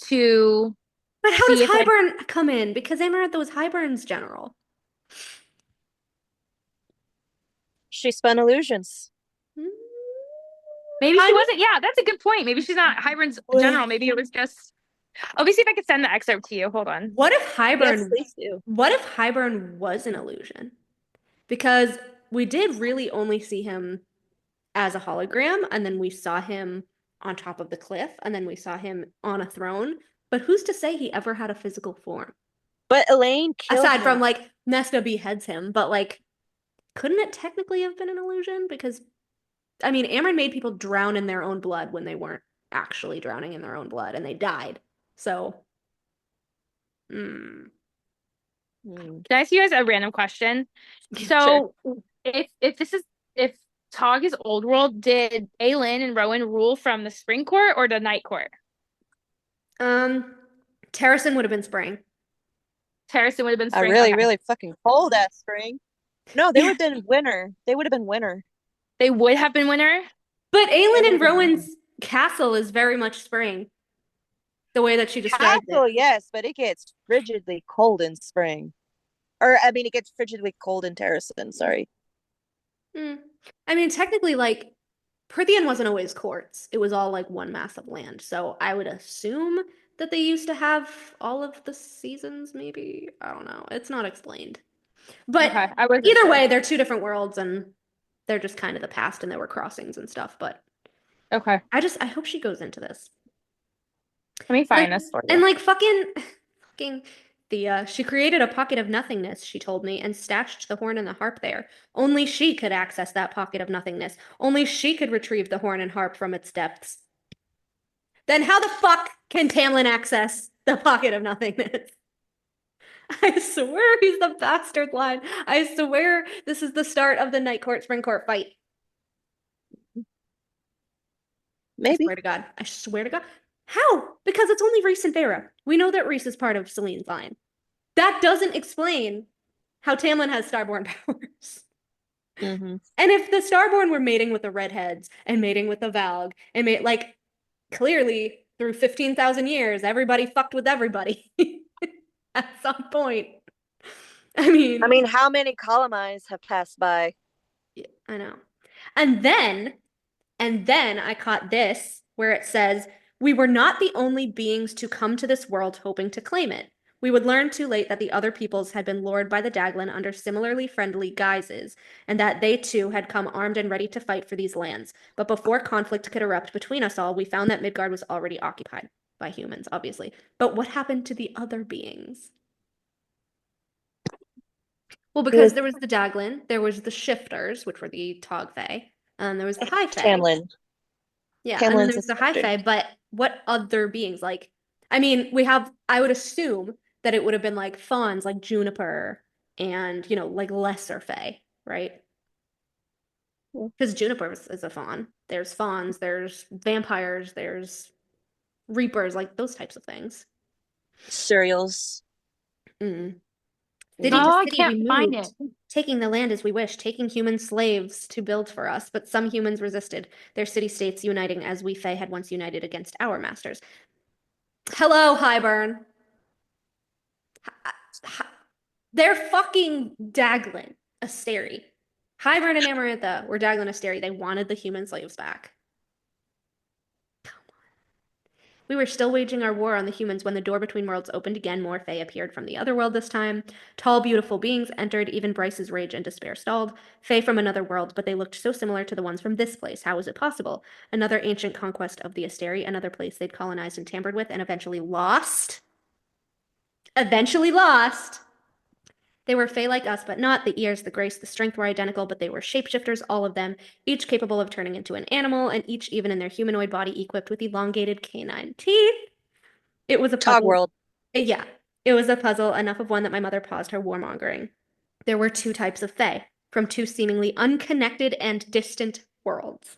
to. But how does Hybern come in? Because Amarantha was Hybern's general. She spun illusions. Maybe she wasn't. Yeah, that's a good point. Maybe she's not Hybern's general. Maybe it was just. Let me see if I can send the excerpt to you. Hold on. What if Hybern? Yes, please do. What if Hybern was an illusion? Because we did really only see him as a hologram, and then we saw him on top of the cliff, and then we saw him on a throne. But who's to say he ever had a physical form? But Elaine killed aside him. from like Nesta beheads him, but like, couldn't it technically have been an illusion? Because I mean, Amren made people drown in their own blood when they weren't actually drowning in their own blood, and they died. So, Can I ask you guys a random question? So, sure. if Tog is old world, did Aelin and Rowan rule from the spring court or the night court? Terrasen would have been spring. Terrasen would have been spring. A really, really fucking cold ass spring. No, they would have been winter. They would have been winter. They would have been winter? But Aelin and Rowan's castle is very much spring. The way that she described it. Yes, but it gets frigidly cold in spring. Or, I mean, it gets frigidly cold in Terrasen, sorry. I mean, technically, like, Prythian wasn't always courts. It was all, like, one mass of land. So I would assume that they used to have all of the seasons, maybe? I don't know. It's not explained. But either way, they're two different worlds, and they're just kind of the past, and there were crossings and stuff. But I hope she goes into this. Let me find this for you. And like fucking she created a pocket of nothingness, she told me, and stashed the horn and the harp there. Only she could access that pocket of nothingness. Only she could retrieve the horn and harp from its depths. Then how the fuck can Tamlin access the pocket of nothingness? I swear he's the bastard line. I swear this is the start of the Night Court Spring Court fight. Maybe. I swear to God. I swear to God. How? Because it's only Rhys and Feyre. We know that Rhys is part of Celine's line. That doesn't explain how Tamlin has Starborn powers. Mm-hmm. And if the Starborn were mating with the Redheads and mating with the Valg and like clearly through 15,000 years, everybody fucked with everybody at some point. I mean, how many colonies have passed by? yeah, I know. And then I caught this where it says, we were not the only beings to come to this world hoping to claim it. We would learn too late that the other peoples had been lured by the Daglin under similarly friendly guises, and that they too had come armed and ready to fight for these lands. But before conflict could erupt between us all, we found that Midgard was already occupied by humans, obviously. But what happened to the other beings? Well, because there was the Daglin, there was the Shifters, which were the Tog Fae, and there was the High Fae. Tamlin. Yeah, Tamlin's and there's the High Fae, but what other beings? Like, I mean, I would assume that it would have been like fawns, like Juniper, and, like lesser Fae, right? Because Juniper is a fawn. There's fawns, there's vampires, there's reapers, like those types of things. Cereals. City to I city can't we find moved, it. taking the land as we wish, taking human slaves to build for us, but some humans resisted, their city-states uniting as we Fae had once united against our masters. Hello, Highburn. They're fucking Daglin Asteri. Highburn and Amarantha were Daglin Asteri. They wanted the human slaves back. We were still waging our war on the humans when the door between worlds opened again. More Fae appeared from the other world this time. Tall, beautiful beings entered. Even Bryce's rage and despair stalled. Fae from another world, but they looked so similar to the ones from this place. How was it possible? Another ancient conquest of the Asteri, another place they'd colonized and tampered with and eventually lost. They were Fae like us, but not. The ears, the grace, the strength were identical, but they were shapeshifters, all of them, each capable of turning into an animal, and each even in their humanoid body equipped with elongated canine teeth. It was a puzzle. Tog world. Yeah, it was a puzzle, enough of one that my mother paused her warmongering. There were two types of Fae, from two seemingly unconnected and distant worlds.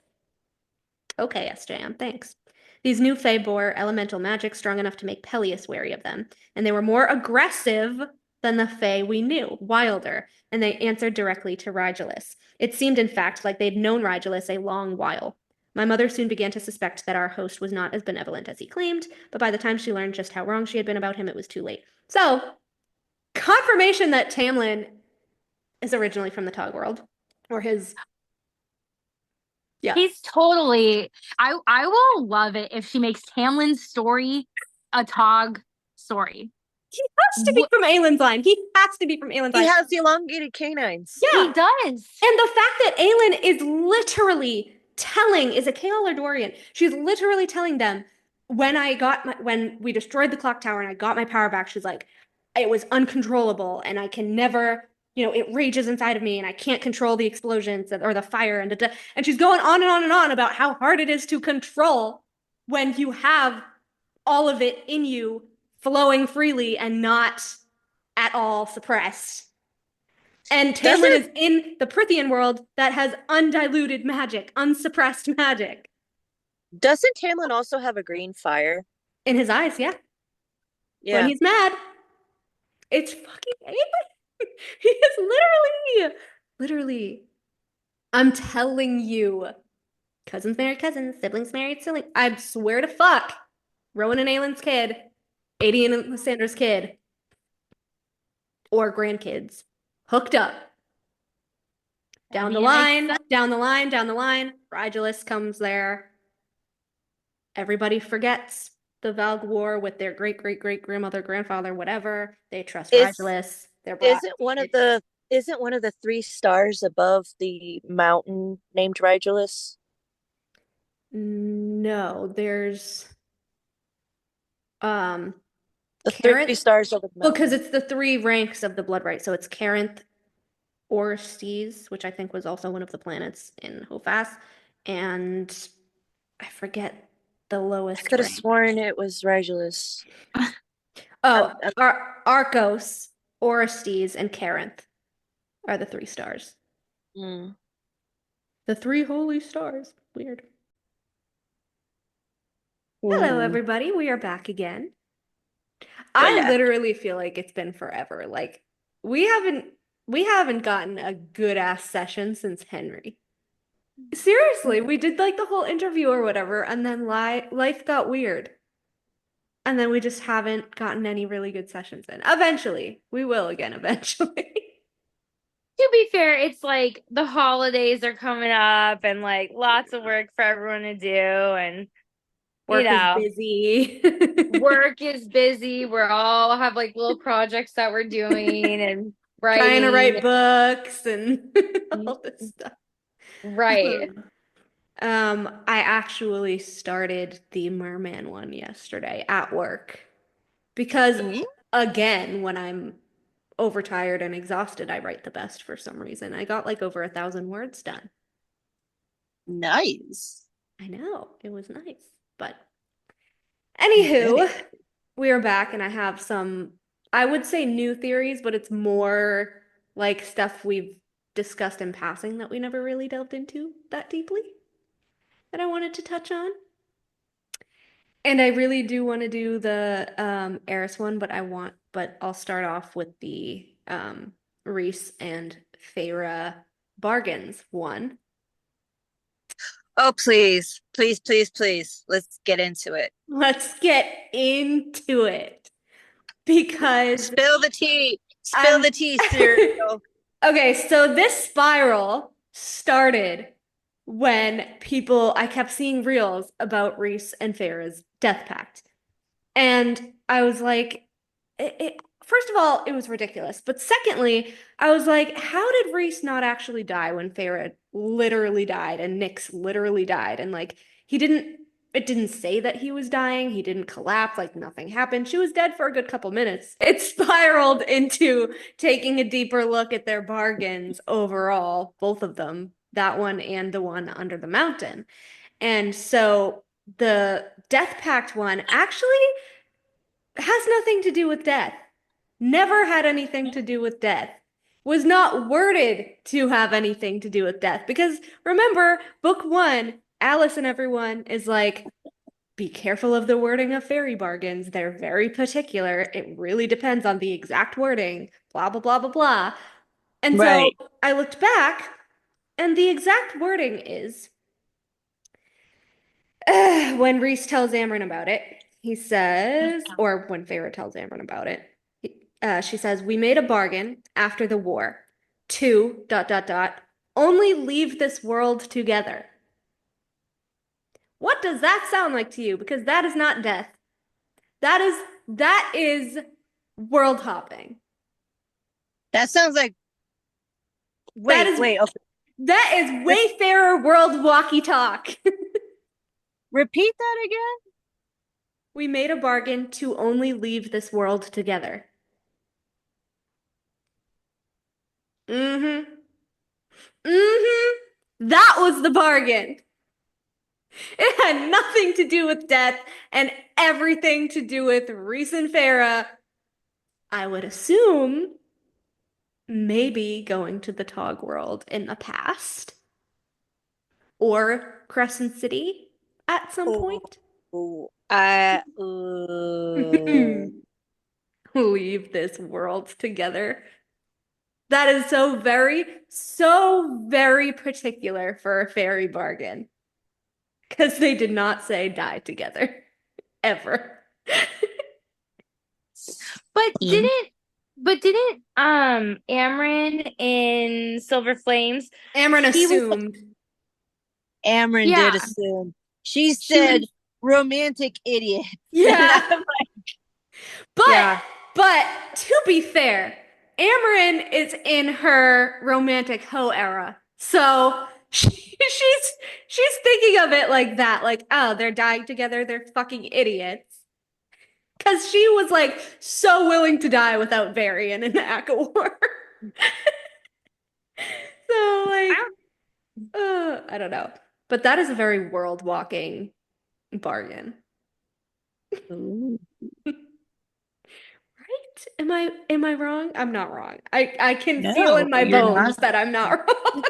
Okay, SJM, thanks. These new Fae bore elemental magic strong enough to make Peleus wary of them, and they were more aggressive than the Fae we knew, wilder, and they answered directly to Rigelus. It seemed, in fact, like they'd known Rigelus a long while. My mother soon began to suspect that our host was not as benevolent as he claimed, but by the time she learned just how wrong she had been about him, it was too late. So, confirmation that Tamlin is originally from the Tog world, or his... Yeah. He's totally... I will love it if she makes Tamlin's story a Tog story. He has to be from Aelin's line. He has to be from Aelin's line. He has the elongated canines. Yeah. He does. And the fact that Aelin is literally telling, is it Kael or Dorian? She's literally telling them, when we destroyed the clock tower and I got my power back, she's like, it was uncontrollable and I can never, it rages inside of me and I can't control the explosions or the fire. And she's going on and on and on about how hard it is to control when you have all of it in you flowing freely and not at all suppressed. And Tamlin is in the Prithian world that has undiluted magic, unsuppressed magic. Doesn't Tamlin also have a green fire? In his eyes, yeah. Yeah. When he's mad, it's fucking Aelin. He is literally, I'm telling you, cousins married cousins, siblings married siblings. I swear to fuck, Rowan and Aelin's kid, Adian and Lysandra's kid, or grandkids, hooked up. Down the line, Rigelus comes there. Everybody forgets the Valg War with their great-great-great-grandmother, grandfather, whatever. They trust Rigelus. Isn't one of the 3 stars above the mountain named Rigelus? No, there's the 3 stars of the mountain. Well, because it's the 3 ranks of the blood right. So it's Carinth, Orestes, which I think was also one of the planets in Hofas, and I forget the lowest. I could have sworn it was Rigelus. Oh, Arcos Orestes, and Carinth are the 3 stars. Mm. The 3 holy stars. Weird. Hello, everybody. We are back again. I Hola. literally feel like it's been forever. Like we haven't gotten a good ass session since Henry. Seriously, we did like the whole interview or whatever, and then life got weird. And then we just haven't gotten any really good sessions in. Eventually, we will again eventually. To be fair, it's like the holidays are coming up and like lots of work for everyone to do, and Work you is know, busy. work is busy. We're all have like little projects that we're doing and Trying to writing. write books and all this stuff. Right. I actually started the merman one yesterday at work because again, when I'm overtired and exhausted, I write the best for some reason. I got like over 1,000 words done. Nice. I know, it was nice. But anywho, we are back and I have some, I would say new theories, but it's more like stuff we've discussed in passing that we never really delved into that deeply that I wanted to touch on. And I really do want to do the Eris one, but I'll start off with the Rhys and Feyre bargains one. Oh, please. Please, please, please. Let's get into it. Let's get into it. Because Spill the tea. Spill the tea, Azriel. Okay, so this spiral started when I kept seeing reels about Rhys and Feyre's death pact. And I was like, first of all, it was ridiculous. But secondly, I was like, how did Rhys not actually die when Feyre literally died and Nyx literally died? And like, it didn't say that he was dying. He didn't collapse, like nothing happened. She was dead for a good couple minutes. It spiraled into taking a deeper look at their bargains overall, both of them, that one and the one under the mountain. And so the Death Pact one actually has nothing to do with death. Never had anything to do with death. Was not worded to have anything to do with death. Because remember, book 1, Alice and everyone is like, be careful of the wording of fairy bargains. They're very particular. It really depends on the exact wording, blah, blah, blah, blah, blah. And so I looked back, and the exact wording is when Rhys tells Amryn about it, he says, or when Feyre tells Amryn about it, she says, we made a bargain after the war to ... only leave this world together. What does that sound like to you? Because that is not death. That is world hopping. That sounds like That is Wayfarer world walkie talk. Repeat that again. We made a bargain to only leave this world together. Mm-hmm. Mm-hmm. That was the bargain. It had nothing to do with death and everything to do with Rhys and Feyre. I would assume maybe going to the Tog world in the past. Or Crescent City at some point. Leave this world together. That is so very particular for a fairy bargain. Because they did not say die together. Ever. But didn't Amryn in Silver Flames? Amryn assumed. Amryn did assume. She said romantic idiot. Yeah. But to be fair, Amryn is in her romantic hoe era. So she's thinking of it like that. Like, oh, they're dying together. They're fucking idiots. Because she was like so willing to die without Varian in the Act of War. So like, I don't know. But that is a very world walking bargain. Right? Am I wrong? I'm not wrong. I can feel No, in my you're bones not. that I'm not wrong.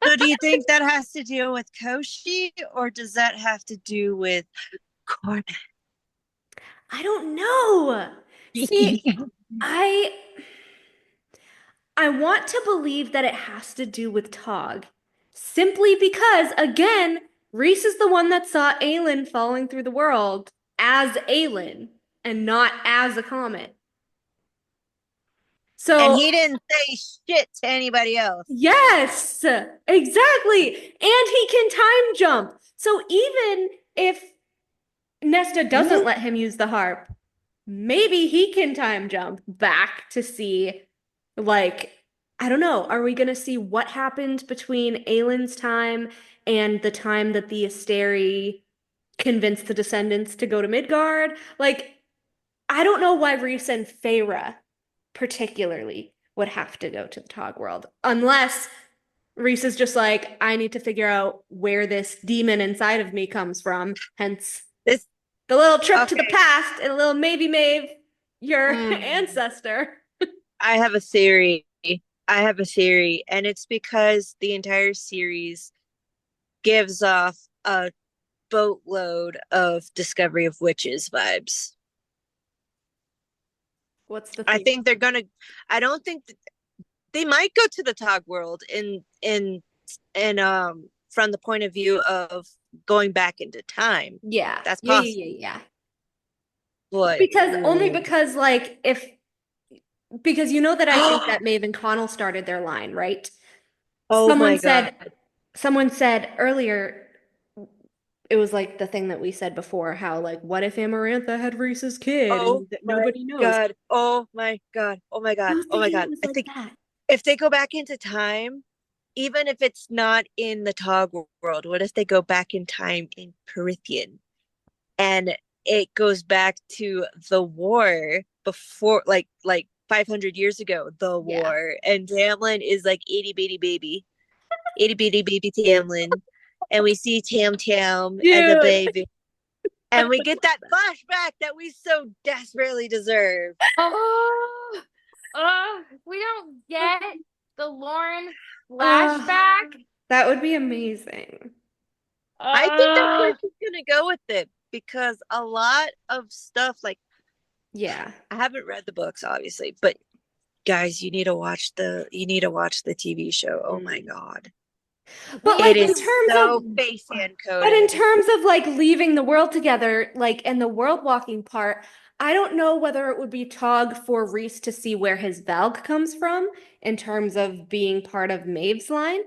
So do you think that has to deal with Koshi, or does that have to do with Cormac? I don't know. See, I want to believe that it has to do with Tog. Simply because, again, Rhys is the one that saw Aelin falling through the world as Aelin and not as a comet. So And he didn't say shit to anybody else. yes, exactly. And he can time jump. So even if Nesta doesn't let him use the harp, maybe he can time jump back to see, like, I don't know, are we going to see what happened between Aelin's time and the time that the Asteri convinced the descendants to go to Midgard? Like, I don't know why Rhys and Feyre particularly would have to go to the Tog world, unless Rhys is just like, I need to figure out where this demon inside of me comes from, hence This the little trip to the Okay. past and a little maybe Maeve, your Mm. ancestor. I have a theory. And it's because the entire series gives off a boatload of Discovery of Witches vibes. What's the I theory? think they're gonna. I don't think they might go to the Tog world in from the point of view of going back into time. Yeah. That's Yeah, possible. yeah. But Only because like because you know that I think that Maeve and Connell started their line, right? oh my god. Someone said earlier, it was like the thing that we said before, how like, what if Amarantha had Rhys's kid Oh and that my nobody knows? god. Oh my god. Oh my god. I was Oh my thinking god. it was I like think that. if they go back into time, even if it's not in the Tog world, what if they go back in time in Perithian? And it goes back to the war before, like 500 years ago, the Yeah. war. And Tamlin is like itty bitty baby Tamlin. And we see Tam Tam as a Dude. baby. And we get that flashback that we so desperately deserve. We don't get the Lauren flashback. That would be amazing. I think that's where she's gonna go with it, because a lot of stuff, like, Yeah. I haven't read the books obviously, but guys, you need to watch the TV show. Oh my god. But like It in is terms so of face hand But in coded. terms of like leaving the world together, like and the world walking part, I don't know whether it would be Tog for Rhys to see where his Valg comes from in terms of being part of Maeve's line.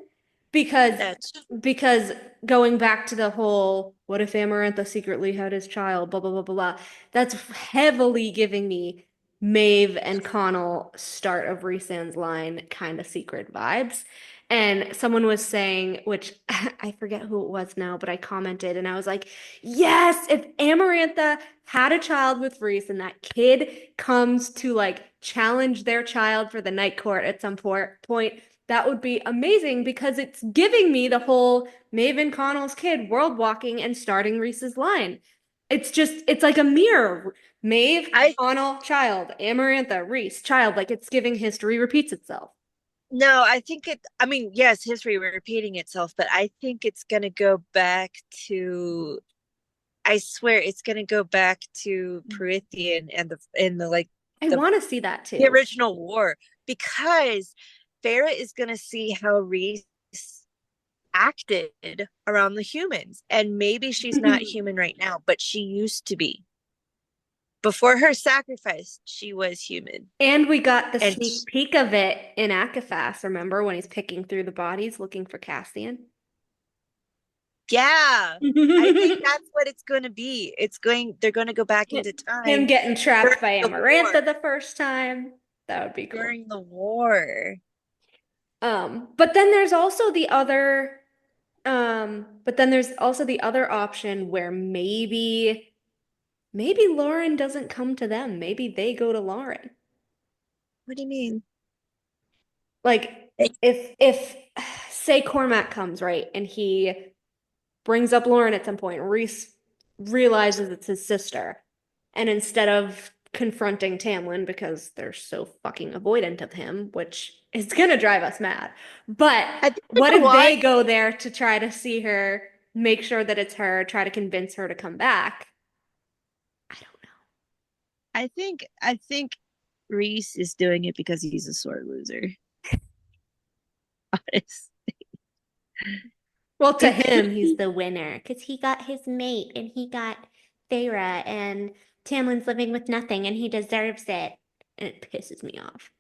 Because That's because going back to the whole what if Amarantha secretly had his child, blah blah blah blah blah, that's heavily giving me Maeve and Connell start of Rhysand's line kind of secret vibes. And someone was saying, which I forget who it was now, but I commented and I was like, yes, if Amarantha had a child with Rhys and that kid comes to like challenge their child for the night court at some point, that would be amazing because it's giving me the whole Maeve and Connell's kid world walking and starting Rhys's line. It's like a mirror. Maeve, Connell, child, Amarantha, Rhys, child. Like it's giving history repeats itself. No, I mean, yes, history repeating itself, but I think it's gonna go back to, I swear it's gonna go back to Perithian and the like I want to see that too. the original war, because Farah is gonna see how Rhys acted around the humans, and maybe she's not human right now, but she used to be. Before her sacrifice, she was human. And we got the And sneak peek of it in Akafas, remember when he's picking through the bodies looking for Cassian? yeah, I think that's what it's going to be. They're going to go back into time. Him getting trapped by during the Amarantha war. the first time. That would be cool. During the war. But then there's also the other option where maybe Lauren doesn't come to them. Maybe they go to Lauren. What do you mean? Like if say Cormac comes, right, and he brings up Lauren at some point, Rhys realizes it's his sister. And instead of confronting Tamlin because they're so fucking avoidant of him, which is gonna drive us mad. But what if they go there to try to see her, make sure that it's her, try to convince her to come back? I don't know. I think Rhys is doing it because he's a sore loser. Honest. Well, to him, he's the winner because he got his mate and he got Feyre, and Tamlin's living with nothing and he deserves it. And it pisses me off.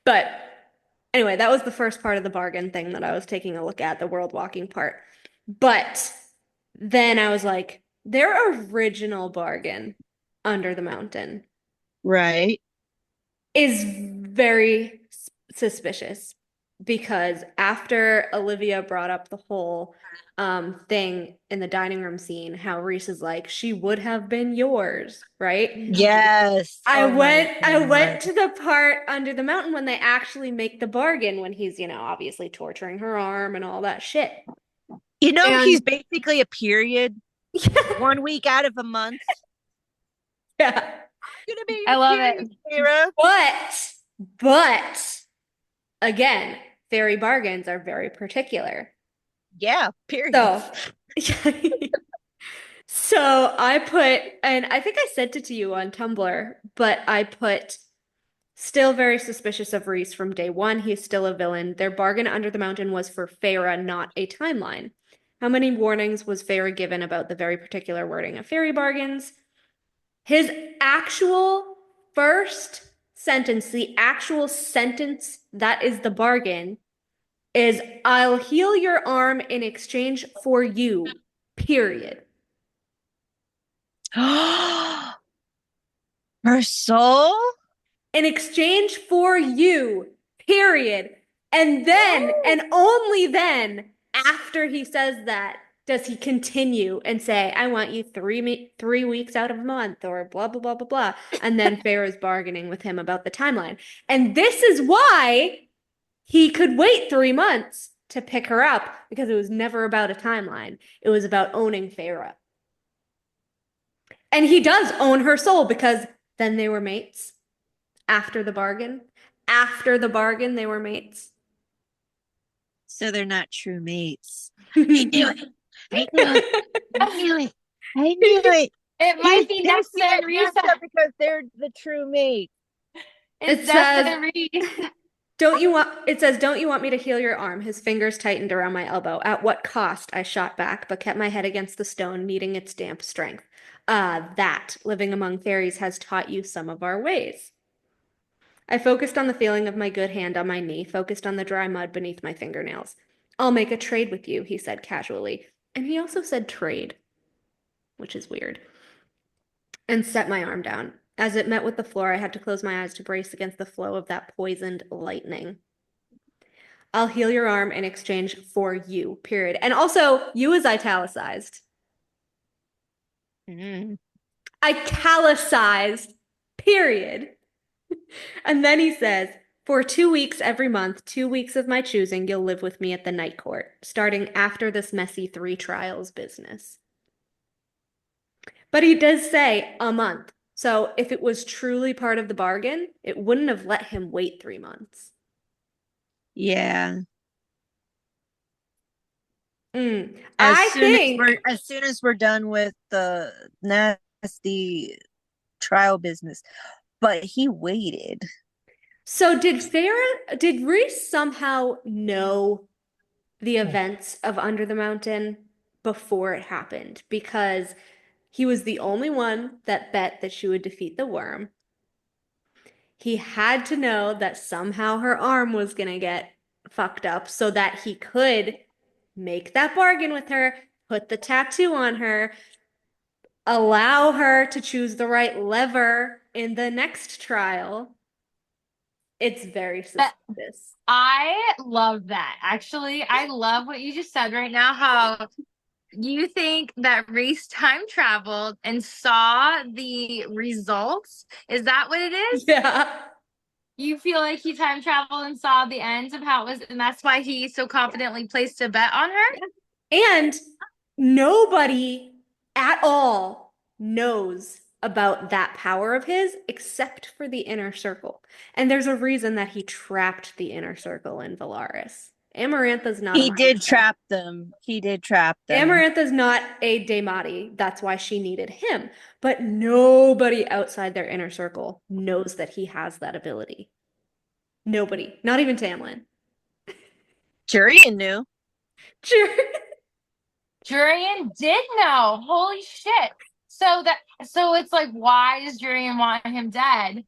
But anyway, that was the first part of the bargain thing that I was taking a look at, the world walking part. But then I was like, their original bargain under the mountain, right, is very suspicious, because after Olivia brought up the whole thing in the dining room scene, how Rhys is like, she would have been yours, right? Yes. I went to the part under the mountain when they actually make the bargain, when he's, obviously torturing her arm and all that shit. He's basically a period. 1 week out of a month. Yeah. I love it. Sarah. But again, fairy bargains are very particular. Yeah, period. So I put, and I think I sent it to you on Tumblr, but I put, still very suspicious of Rhys from day one. He's still a villain. Their bargain under the mountain was for Feyre, not a timeline. How many warnings was Feyre given about the very particular wording of fairy bargains? His actual first sentence, the actual sentence that is the bargain, is, I'll heal your arm in exchange for you, period. Her soul? In exchange for you, period. And then, and only then, after he says that, does he continue and say, I want you 3 weeks out of a month, or blah, blah, blah, blah, blah. And then Feyre's bargaining with him about the timeline. And this is why he could wait 3 months to pick her up, because it was never about a timeline. It was about owning Feyre. And he does own her soul, because then they were mates after the bargain. After the bargain, they were mates. So they're not true mates. I knew it. I knew it. It might be Nesta and Rhys because they're the true mates. It says, don't you want me to heal your arm? His fingers tightened around my elbow. At what cost? I shot back, but kept my head against the stone, needing its damp strength. That, living among fairies, has taught you some of our ways. I focused on the feeling of my good hand on my knee, focused on the dry mud beneath my fingernails. I'll make a trade with you, he said casually. And he also said trade, which is weird. And set my arm down. As it met with the floor, I had to close my eyes to brace against the flow of that poisoned lightning. I'll heal your arm in exchange for you, period. And also, you is italicized. Italicized, period. And then he says, for 2 weeks every month, 2 weeks of my choosing, you'll live with me at the night court, starting after this messy 3 trials business. But he does say a month. So if it was truly part of the bargain, it wouldn't have let him wait 3 months. Yeah. As soon as we're done with the nasty trial business. But he waited. So did Rhys somehow know the events of Under the Mountain before it happened? Because he was the only one that bet that she would defeat the worm. He had to know that somehow her arm was going to get fucked up so that he could make that bargain with her, put the tattoo on her, allow her to choose the right lever in the next trial. It's very suspicious. I love that. Actually, I love what you just said right now, how you think that Rhys time traveled and saw the results. Is that what it is? Yeah. You feel like he time traveled and saw the ends of how it was, and that's why he so confidently placed a bet on her? And nobody at all knows about that power of his, except for the inner circle. And there's a reason that he trapped the inner circle in Valaris. Amarantha's not a He did monster. trap them. He did trap them. Amarantha's not a Daemati. That's why she needed him. But nobody outside their inner circle knows that he has that ability. Nobody. Not even Tamlin. Jurian knew. Jurian did know. Holy shit. So it's like, why does Jurian want him dead?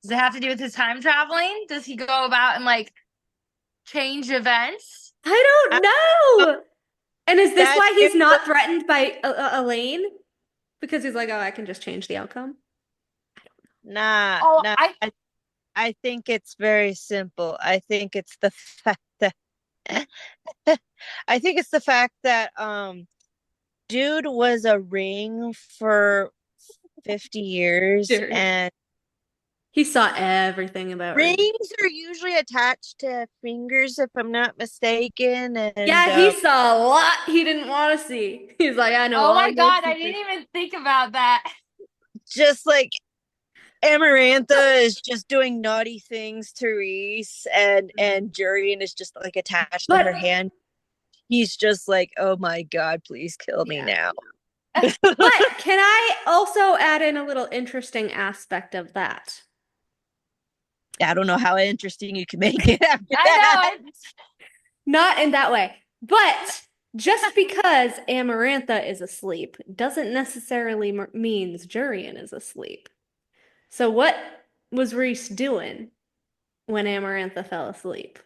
Does it have to do with his time traveling? Does he go about and like change events? I don't know. And is this why he's not threatened by Aelin? Because he's like, oh, I can just change the outcome? I don't know. Nah. I think it's very simple. I think it's the fact that dude was a ring for 50 years Dude. and He saw everything about rings are usually attached to fingers, if I'm not mistaken. And yeah, he saw a lot he didn't want to see. He's like, I know. Oh my god, I didn't even think about that. Just like Amarantha is just doing naughty things to Rhys, and Jurian is just like attached to her hand. He's just like, oh my god, please kill me now. But can I also add in a little interesting aspect of that? I don't know how interesting you can make it after that. I know. Not in that way. But just because Amarantha is asleep doesn't necessarily means Jurian is asleep. So what was Rhys doing when Amarantha fell asleep?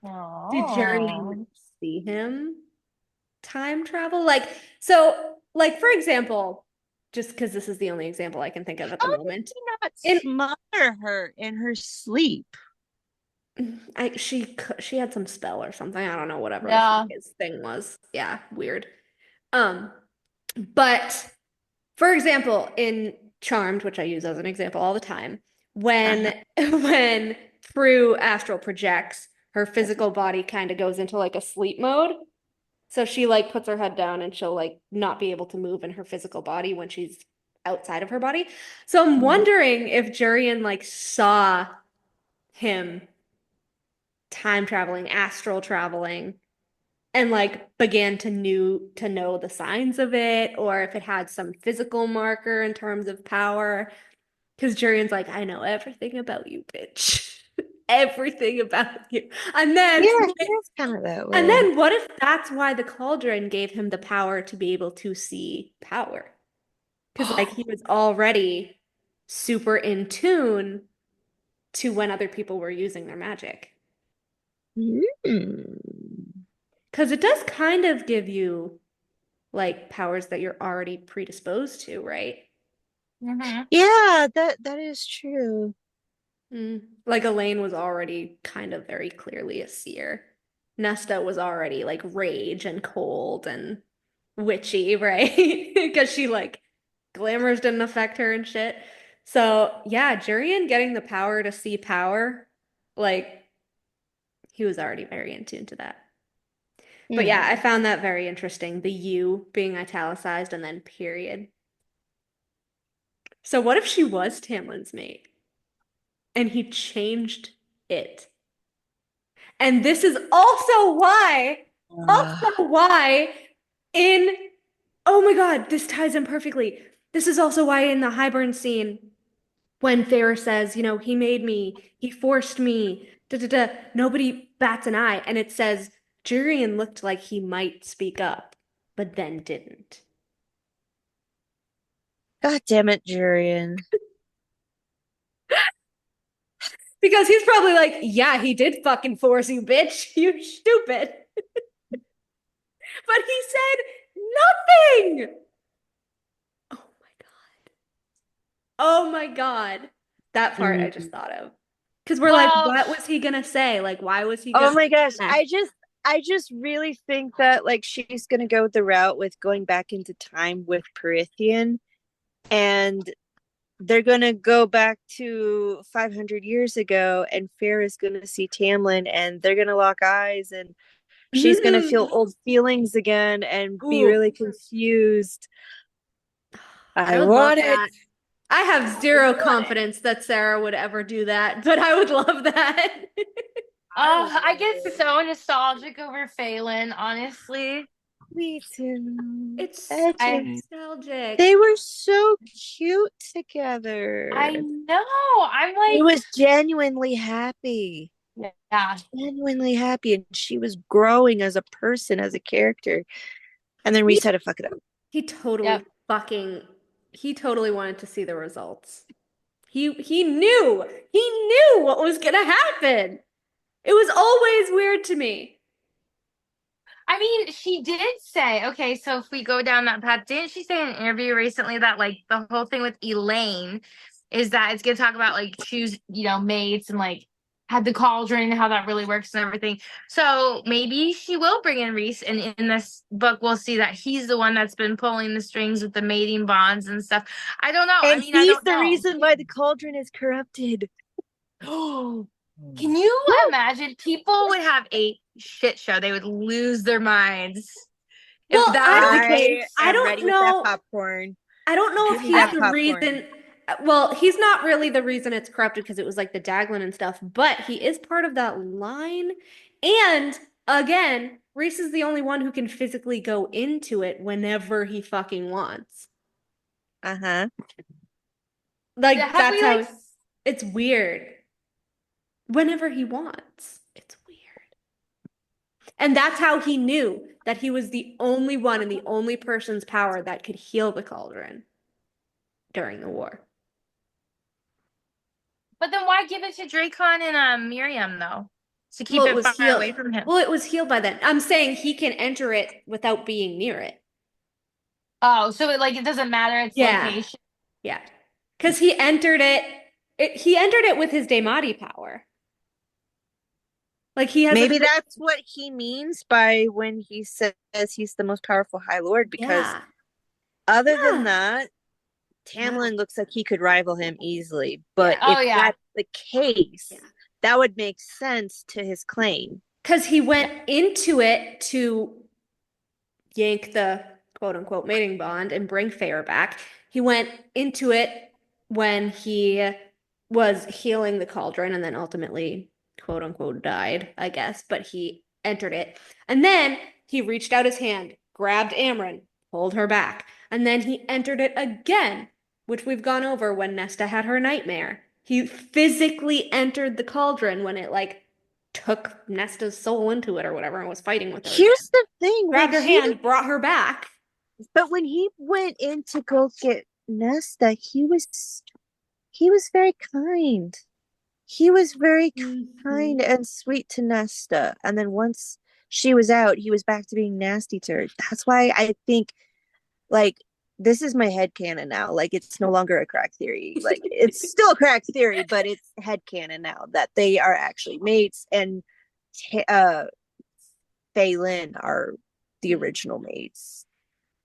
Oh. Did Jurian see him time travel? Like, so, like, for example, just because this is the only example I can think of at the moment. Did he not smother her in her sleep? She had some spell or something. I don't know, whatever his thing was. Yeah, weird. But for example, in Charmed, which I use as an example all the time, when Prue astral projects, her physical body kind of goes into like a sleep mode. So she like puts her head down and she'll like not be able to move in her physical body when she's outside of her body. So I'm wondering if Jurian like saw him time traveling, astral traveling, and like began to know the signs of it, or if it had some physical marker in terms of power. Because Jurian's like, I know everything about you, bitch. Everything about you. And then it's kind of that way. And then what if that's why the cauldron gave him the power to be able to see power? Because like he was already super in tune to when other people were using their magic. Because it does kind of give you like powers that you're already predisposed to, right? Yeah, that is true. Like Elaine was already kind of very clearly a seer. Nesta was already like rage and cold and witchy, right? Because she like glamours didn't affect her and shit. So yeah, Jurian getting the power to see power, like he was already very in tune to that. But yeah, I found that very interesting. The U being italicized and then period. So what if she was Tamlin's mate? And he changed it. And this is also why oh my god, this ties in perfectly. This is also why in the Hybern scene, when Feyre says, he made me, he forced me, nobody bats an eye. And it says, Jurian looked like he might speak up, but then didn't. God damn it, Jurian. Because he's probably like, yeah, he did fucking force you, bitch. You stupid. But he said nothing. Oh my God. That part I just thought of. Because we're like, what was he gonna say? Like, why was he gonna Oh my gosh. I just really think that like she's gonna go the route with going back into time with Prythian, and they're gonna go back to 500 years ago, and Feyre's gonna see Tamlin, and they're gonna lock eyes, and she's gonna feel old feelings again and be really confused. I would want love it. that. I have zero confidence that Sarah would ever do that, but I would love that. Oh, I get so nostalgic over Fillin, honestly. Me too. It's I so do. nostalgic. They were so cute together. I know. I'm He like, was genuinely happy. yeah. Genuinely happy. And she was growing as a person, as a character. And then Rhys had to fuck it up. He totally Yep. he totally wanted to see the results. He knew what was gonna happen. It was always weird to me. I mean, she did say, okay, so if we go down that path, didn't she say in an interview recently that like the whole thing with Elaine is that it's gonna talk about like choose, mates and like had the cauldron and how that really works and everything. So maybe she will bring in Rhys, and in this book we'll see that he's the one that's been pulling the strings with the mating bonds and stuff. I don't know. And I he's don't the know. reason why the cauldron is corrupted. Can you imagine? People would have a shit show. They would lose their minds. Well, If that was the case. I don't ready know. with that popcorn. I don't know if Give me he's that the popcorn. reason. Well, he's not really the reason it's corrupted because it was like the Daglin and stuff, but he is part of that line. And again, Rhys is the only one who can physically go into it whenever he fucking wants. Uh-huh. Like, Yeah, that's how it's weird. Whenever he wants. It's weird. And that's how he knew that he was the only one and the only person's power that could heal the cauldron during the war. But then why give it to Dracon and Miriam though? To keep it far healed. away from him. Well, it was healed by then. I'm saying he can enter it without being near it. Oh, so it doesn't matter its location. Yeah. Because he entered it. He entered it with his Daemati power. Like he has Maybe that's what he means by when he says he's the most powerful High Lord, because other than that, Tamlin looks like he could rival him easily. But if that's the case, that would make sense to his claim. Because he went into it to yank the quote-unquote mating bond and bring Feyre back. He went into it when he was healing the cauldron and then ultimately quote-unquote died, I guess. But he entered it. And then he reached out his hand, grabbed Amren, pulled her back. And then he entered it again, which we've gone over when Nesta had her nightmare. He physically entered the cauldron when it took Nesta's soul into it or whatever and was fighting with her. Here's the thing. Grabbed her hand, brought her back. But when he went in to go get Nesta, he was very kind. He was very kind and sweet to Nesta. And then once she was out, he was back to being nasty to her. That's why I think, this is my headcanon now. It's no longer a crack theory. It's still a crack theory, but it's headcanon now that they are actually mates, and Fillin are the original mates.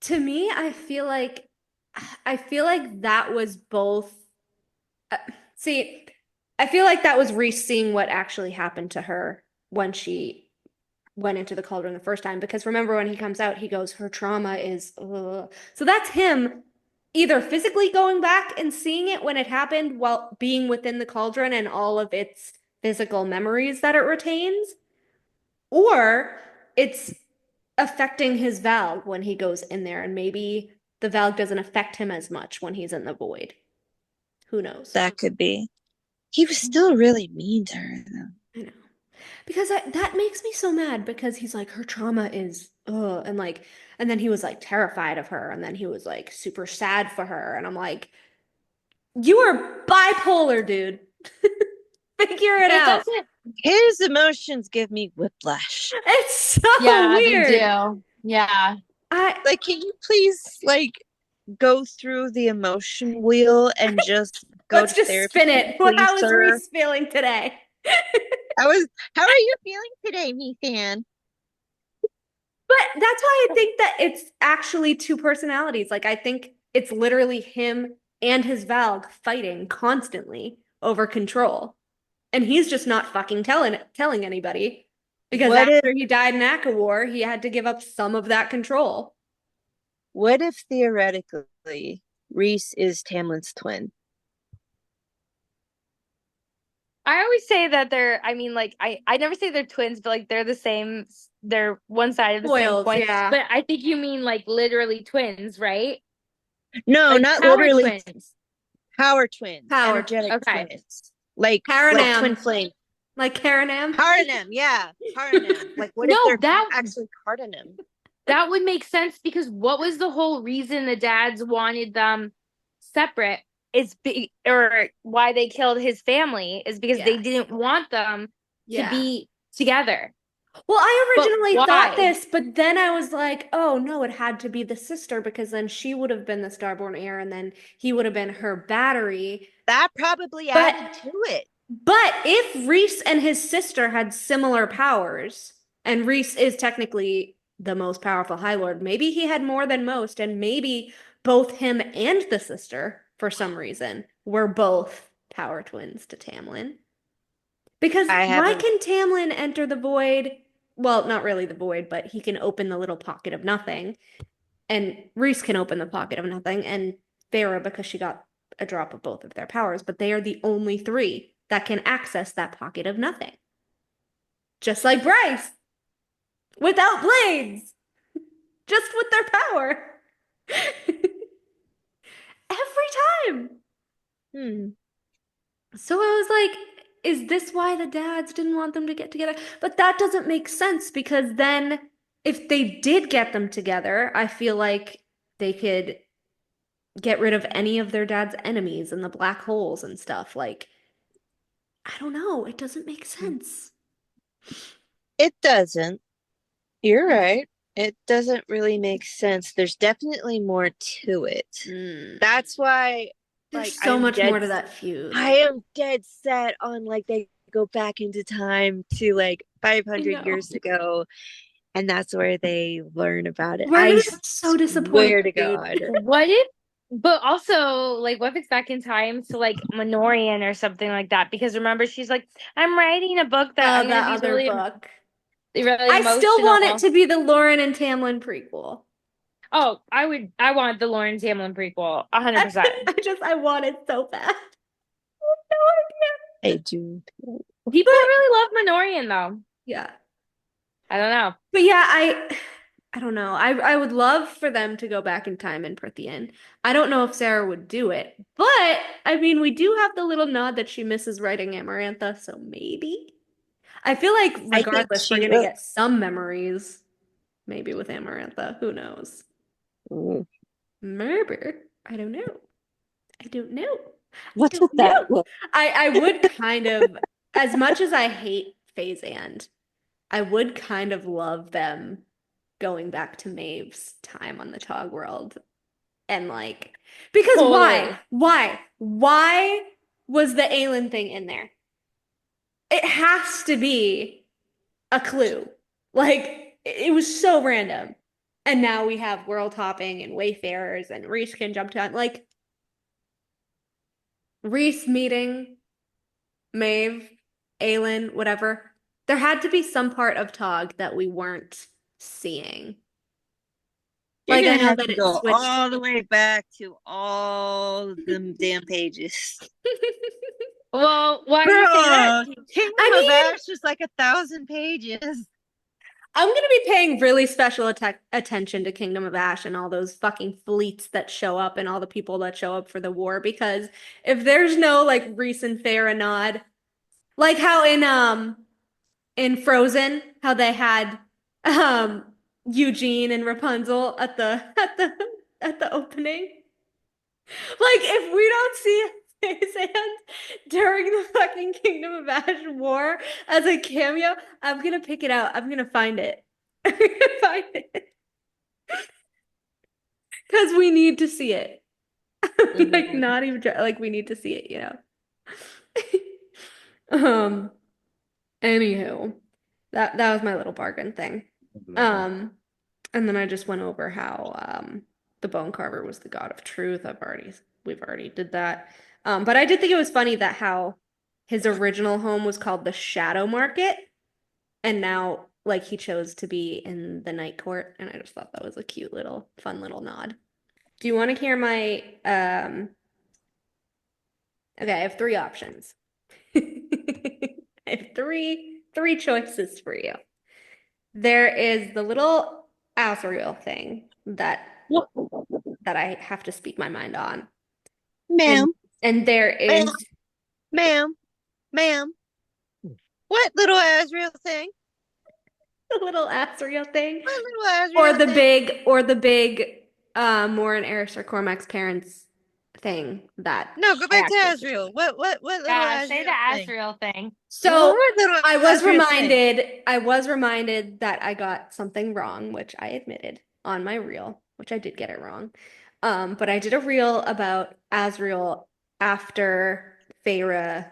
To me, I feel like that was both. I feel like that was Rhys seeing what actually happened to her when she went into the cauldron the first time. Because remember, when he comes out, he goes, her trauma is. Ugh. So that's him either physically going back and seeing it when it happened while being within the cauldron and all of its physical memories that it retains, or it's affecting his Valg when he goes in there, and maybe the Valg doesn't affect him as much when he's in the void. Who knows? That could be. He was still really mean to her, though. I know. Because that makes me so mad, because he's like, her trauma is, and then he was terrified of her, and then he was super sad for her, and I'm like, you are bipolar, dude. Figure it out. His emotions give me whiplash. It's so weird. They do. Yeah. Can you please go through the emotion wheel and just go Let's to just therapy, spin it. please, How is sir? Rhys feeling today? How are you feeling today, me fan? But that's why I think that it's actually two personalities. I think it's literally him and his Valg fighting constantly over control. And he's just not fucking telling anybody. Because after he died in Aka War, he had to give up some of that control. What if theoretically Rhys is Tamlin's twin. I always say that I never say they're twins, but like they're the same. They're one side of the same Foils, coin. yeah. But I think you mean like literally twins, right? No, Like not power literally. twins. Power twins. Power. Energetic Okay. twins. Like Haranam. twin flame. Like Haranam? Cardinum, yeah. Cardinum. Like what No, if they're that- actually cardinum? That would make sense because what was the whole reason the dads wanted them separate or why they killed his family is because they Yeah. didn't want them to be together. Well, I But originally why? thought this, but then I was like, oh no, it had to be the sister because then she would have been the Starborn heir and then he would have been her battery. That probably But- added to it. But if Rhys and his sister had similar powers, and Rhys is technically the most powerful High Lord, maybe he had more than most, and maybe both him and the sister, for some reason, were both power twins to Tamlin. Because why can Tamlin enter the void? Well, not really the void, but he can open the little pocket of nothing. And Rhys can open the pocket of nothing, and Feyre, because she got a drop of both of their powers, but they are the only three that can access that pocket of nothing. Just like Bryce. Without blades. Just with their power. Every time. So I was like, is this why the dads didn't want them to get together? But that doesn't make sense because then if they did get them together, I feel like they could get rid of any of their dad's enemies and the black holes and stuff. Like, I don't know. It doesn't make sense. It doesn't. You're right. It doesn't really make sense. There's definitely more to it. That's why there's so much more to that feud. I am dead set on like they go back into time to like 500 years ago, and that's where they learn about it. I'm so disappointed. Swear to God. What if? But also, like, what if it's back in time to like Minorian or something like that? Because remember, she's like, I'm writing a book that I'm that gonna be other really, book. really I emotional. still want it to be the Lauren and Tamlin prequel. Oh, I want the Lauren Tamlin prequel, 100%. I want it so bad. No idea. I do. People really love Minorian though. Yeah. I don't know. But yeah, I don't know. I would love for them to go back in time and Prithian. I don't know if Sarah would do it, but I mean, we do have the little nod that she misses writing Amarantha, so maybe. I feel like regardless, we're gonna get some memories. Maybe with Amarantha. Who knows? Maybe. I don't know. What does that look? I would kind of, as much as I hate Phazand, I would kind of love them going back to Maeve's time on the Tog world. And like, because why was the Aelin thing in there? It has to be a clue. Like, it was so random. And now we have world hopping and wayfarers and Rhys can jump to, like, Rhys meeting Maeve, Aelin, whatever. There had to be some part of Tog that we weren't seeing. Like, I know that it go all the way back to all them damn pages. Well, why do you say that? Kingdom of Ash is like 1,000 pages. I'm going to be paying really special attention to Kingdom of Ash and all those fucking fleets that show up and all the people that show up for the war, because if there's no like Rhys and Feyre nod, like how in Frozen, how they had Eugene and Rapunzel at the opening. Like, if we don't see Phazand during the fucking Kingdom of Ash war as a cameo, I'm gonna pick it out. I'm gonna find it. I'm gonna find it. Because we need to see it. Like, not even like we need to see it, you know. Anywho, that was my little bargain thing. And then I just went over how the bone carver was the god of truth. We've already did that. But I did think it was funny that how his original home was called the Shadow Market, and now like he chose to be in the Night Court, and I just thought that was a cute little fun little nod. Do you want to hear my okay, I have three options. I have three choices for you. There is the little Azriel thing that I have to speak my mind on. Ma'am, And there is ma'am. What little Azriel thing? the little Azriel thing. What little Azriel thing? Or the big Mor and Eris or Cormac's parents thing that No, go I back to actually Azriel. What little Yeah, say the Azriel thing? Azriel thing. So What little I was Azriel thing? reminded that I got something wrong, which I admitted on my reel, which I did get it wrong. But I did a reel about Azriel after Feyre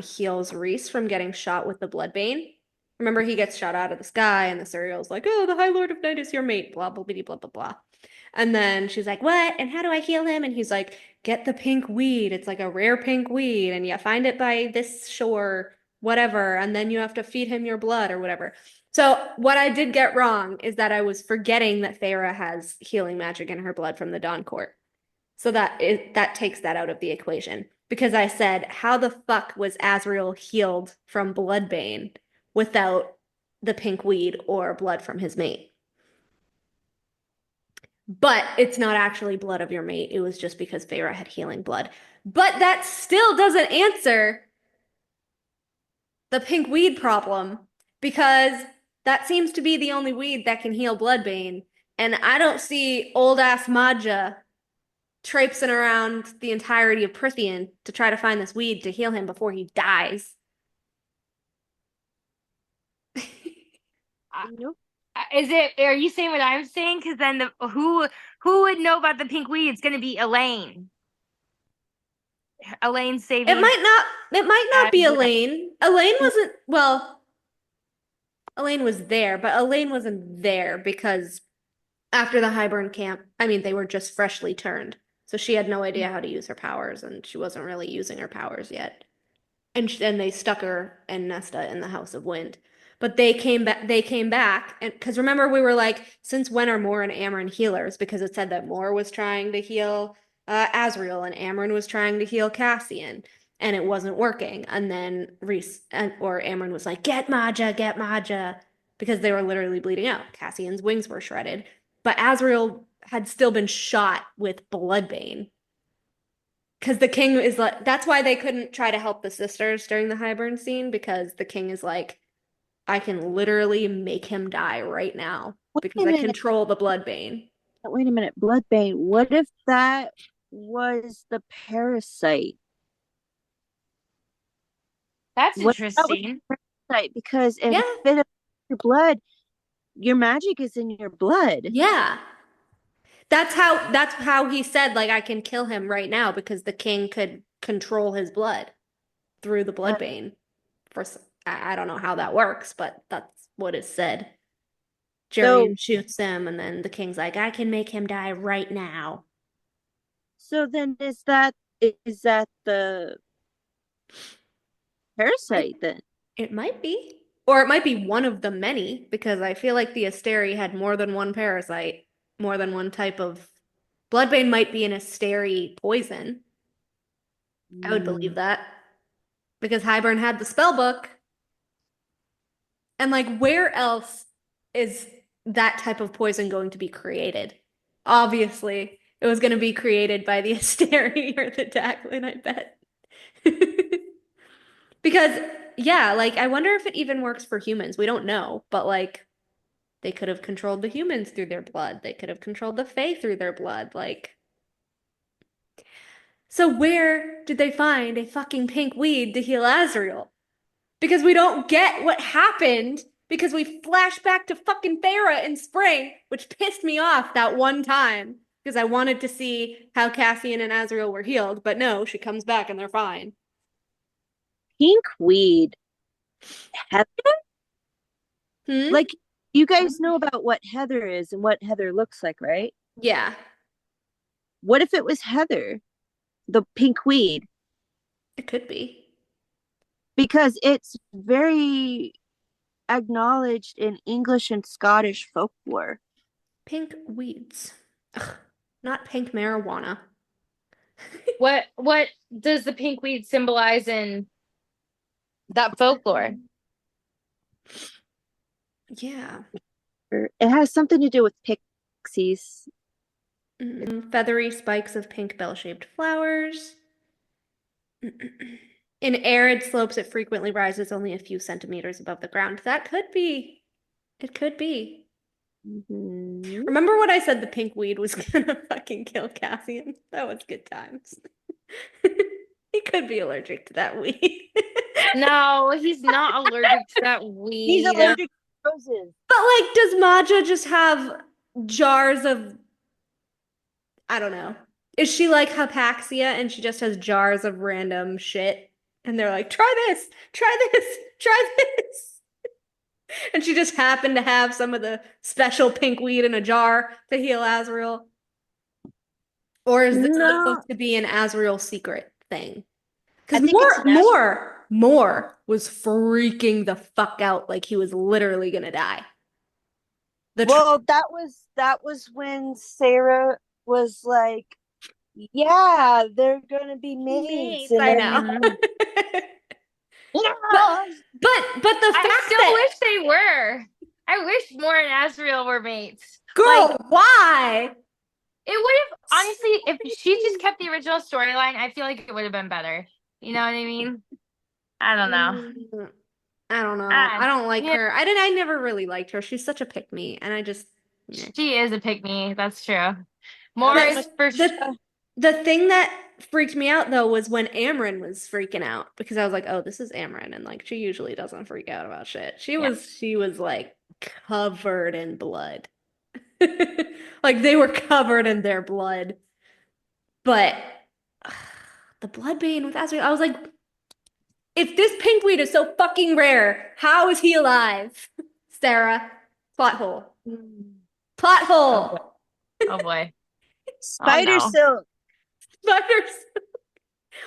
heals Rhys from getting shot with the bloodbane. Remember, he gets shot out of the sky, and the Suriel's like, "Oh, the High Lord of Night is your mate." Blah blah blah blah blah blah. And then she's like, "What? And how do I heal him?" And he's like, "Get the pink weed. It's like a rare pink weed, and you find it by this shore, whatever. And then you have to feed him your blood or whatever." So what I did get wrong is that I was forgetting that Feyre has healing magic in her blood from the Dawn Court. So that takes that out of the equation. Because I said, how the fuck was Azriel healed from bloodbane without the pink weed or blood from his mate? But it's not actually blood of your mate. It was just because Feyre had healing blood. But that still doesn't answer the pink weed problem, because that seems to be the only weed that can heal bloodbane. And I don't see old ass Maja traipsing around the entirety of Prithian to try to find this weed to heal him before he dies. Nope. Are you saying what I'm saying? Because then who would know about the pink weed? It's gonna be Elaine. Elaine saving. It might not be Elaine. Elaine wasn't, well, Elaine was there, but Elaine wasn't there because after the Highburn camp, I mean, they were just freshly turned. So she had no idea how to use her powers, and she wasn't really using her powers yet. And they stuck her and Nesta in the House of Wind. But they came back, and because remember we were like, since when are Mor and Amren healers? Because it said that Mor was trying to heal Azriel and Amren was trying to heal Cassian, and it wasn't working. And then Rhys or Amren was like, get Maja, because they were literally bleeding out. Cassian's wings were shredded, but Azriel had still been shot with bloodbane. Because the king is like, that's why they couldn't try to help the sisters during the Highburn scene, because the king is like, I can literally make him die right now because I control the bloodbane. Wait a minute, bloodbane. What if that was the parasite? That's interesting. Parasite, because if it affects your blood, your magic is in your blood. Yeah. That's how he said, like, I can kill him right now because the king could control his blood through the bloodbane. I don't know how that works, but that's what is said. Jerian shoots him, and then the king's like, I can make him die right now. So then is that the parasite then? It might be. Or it might be one of the many, because I feel like the Asteri had more than one parasite, more than one type of... Bloodbane might be an Asteri poison. I would believe that. Because Highburn had the spell book. And like, where else is that type of poison going to be created? Obviously, it was going to be created by the Asteri or the Tamlin, I bet. Because, yeah, like, I wonder if it even works for humans. We don't know, but like, they could have controlled the humans through their blood. They could have controlled the Fae through their blood. Like, so where did they find a fucking pink weed to heal Azriel? Because we don't get what happened, because we flash back to fucking Feyre in spring, which pissed me off that one time, because I wanted to see how Cassian and Azriel were healed, but no, she comes back and they're fine. Pink weed. Heather? Like, you guys know about what Heather is and what Heather looks like, right? Yeah. What if it was Heather? The pink weed? It could be. Because it's very acknowledged in English and Scottish folklore. Pink weeds. Ugh. Not pink marijuana. What does the pink weed symbolize in that folklore? Yeah. It has something to do with pixies. Feathery spikes of pink bell-shaped flowers. In arid slopes, it frequently rises only a few centimeters above the ground. That could be. It could be. Mhm. Remember when I said the pink weed was gonna fucking kill Cassian? That was good times. He could be allergic to that weed. No, he's not allergic to that weed. He's allergic to roses. But like, does Maja just have jars of, I don't know. Is she like hypaxia and she just has jars of random shit? And they're like, try this, try this, try this. And she just happened to have some of the special pink weed in a jar to heal Azriel. Or is this No. supposed to be an Azriel secret thing? I Because think it's an Moore was freaking the fuck out like he was literally gonna die. Well, that was when Sarah was like, "Yeah, they're gonna be mates." And I then- know. Yeah. But the fact I still that wish they were. I wish Moore and Azriel were mates. girl, like- why? It would have, honestly, if she just kept the original storyline, I feel like it would have been better. You know what I mean? I don't know. I don't know. Ah, I don't like yeah. her. I never really liked her. She's such a pick me, and I just She is a pick-me. That's true. Moore But is for sure. the thing that freaked me out though was when Amryn was freaking out because I was like, oh, this is Amryn, and like she usually doesn't freak out about shit. She was like covered in blood. Like they were covered in their blood. But the bloodbane with Azriel, I was like, if this pink weed is so fucking rare, how is he alive? Sarah, plot hole. Plot hole. Oh boy. Spider no. silk. Spiders.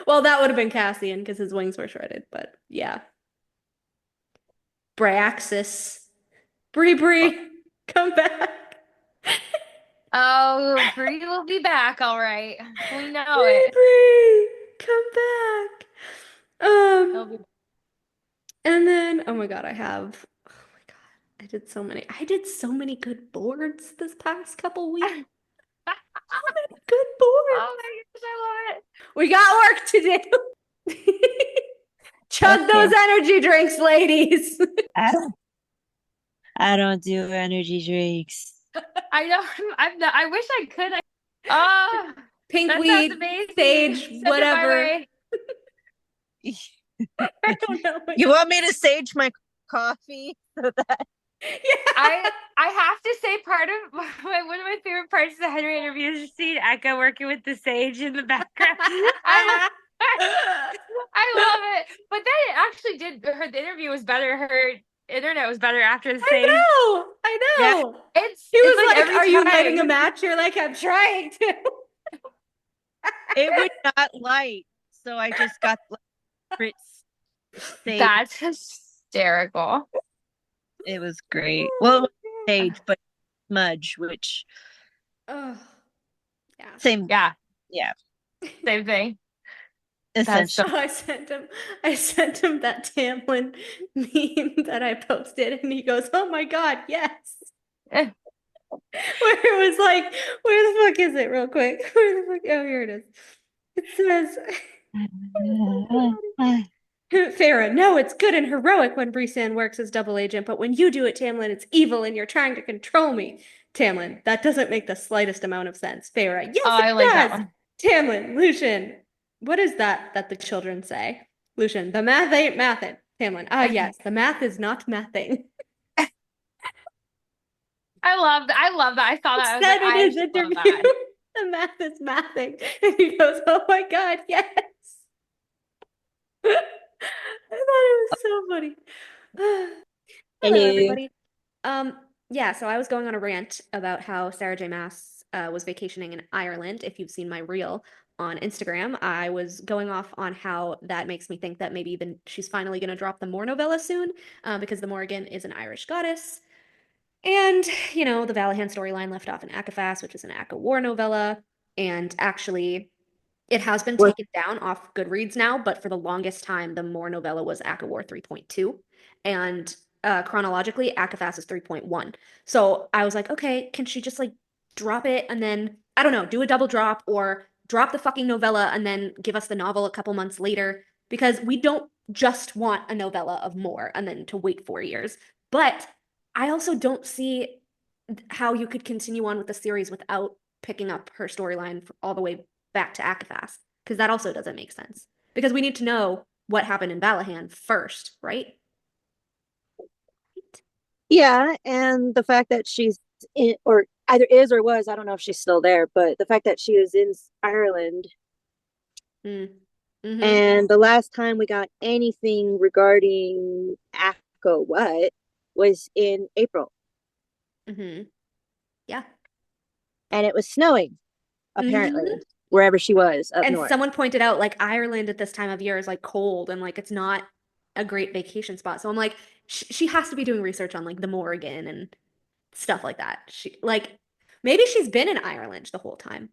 Well, that would have been Cassian because his wings were shredded, but yeah. Bryaxis. Bree, come back. Oh, Bree will be back, all right. We know Bree, come back. He'll be- And then, oh my god, I did so many good boards this past couple weeks. So many good boards. Oh my gosh, I love it. We got work to do. Chug those energy drinks, ladies. I don't do energy drinks. I know. I wish I could. Pink that sounds weed, amazing. sage, Send it my whatever. way. I don't know. You want me to sage my coffee so that Yeah. I have to say, part of one of my favorite parts of the Henry interview is seeing Eka working with the sage in the background. I love it. But then it actually did. The interview was better. Her internet was better after the sage. I know. Yeah. He was like like, every "Are you time. lighting a match?" You're like, "I'm trying to." it would not light. So I just got Fritz sage. That's hysterical. It was great. Well, it was sage, but smudge, which Oh, yeah. same. Yeah. Yeah. Same thing. Essentially. So I sent him that Tamlin meme that I posted, and he goes, "Oh my god, yes!" Eh. Where it was like, "Where the fuck is it?" Real quick, where the fuck? Oh, here it is. It says, "Farah, no, it's good and heroic when Brisand works as double agent, but when you do it, Tamlin, it's evil, and you're trying to control me." Tamlin, that doesn't make the slightest amount of sense. Farah, yes, I it like does. that one. Tamlin, Lucian, what is that the children say? Lucian, the math ain't mathin'. Tamlin, yes, the math is not mathing. I love that. I saw that. I was Said like, in his I love interview, that. the math is mathing. And he goes, "Oh my god, yes." I thought it was so funny. Hello, Hello. everybody. Yeah, so I was going on a rant about how Sarah J. Maas was vacationing in Ireland. If you've seen my reel on Instagram, I was going off on how that makes me think that maybe she's finally going to drop the Moore novella soon, because the Morrigan is an Irish goddess. And, you know, the Valahan storyline left off in Akafas, which is an Aka War novella. And actually, it has been What? taken down off Goodreads now, but for the longest time, the More novella was Aka War 3.2. And chronologically, Akafas is 3.1. So I was like, okay, can she just like drop it and then, I don't know, do a double drop or drop the fucking novella and then give us the novel a couple months later? Because we don't just want a novella of More and then to wait 4 years. But I also don't see how you could continue on with the series without picking up her storyline all the way back to Akafas, because that also doesn't make sense. Because we need to know what happened in Valahan first, right? Yeah, and the fact that she's in, or either is or was, I don't know if she's still there, but the fact that she was in Ireland. Mm-hmm. And the last time we got anything regarding Akko what was in April. Mm-hmm. Yeah. And it was snowing, apparently, wherever she was up And north. someone pointed out, like, Ireland at this time of year is like cold and like it's not a great vacation spot. So I'm like, she has to be doing research on like the Morrigan and stuff like that. She like maybe she's been in Ireland the whole time.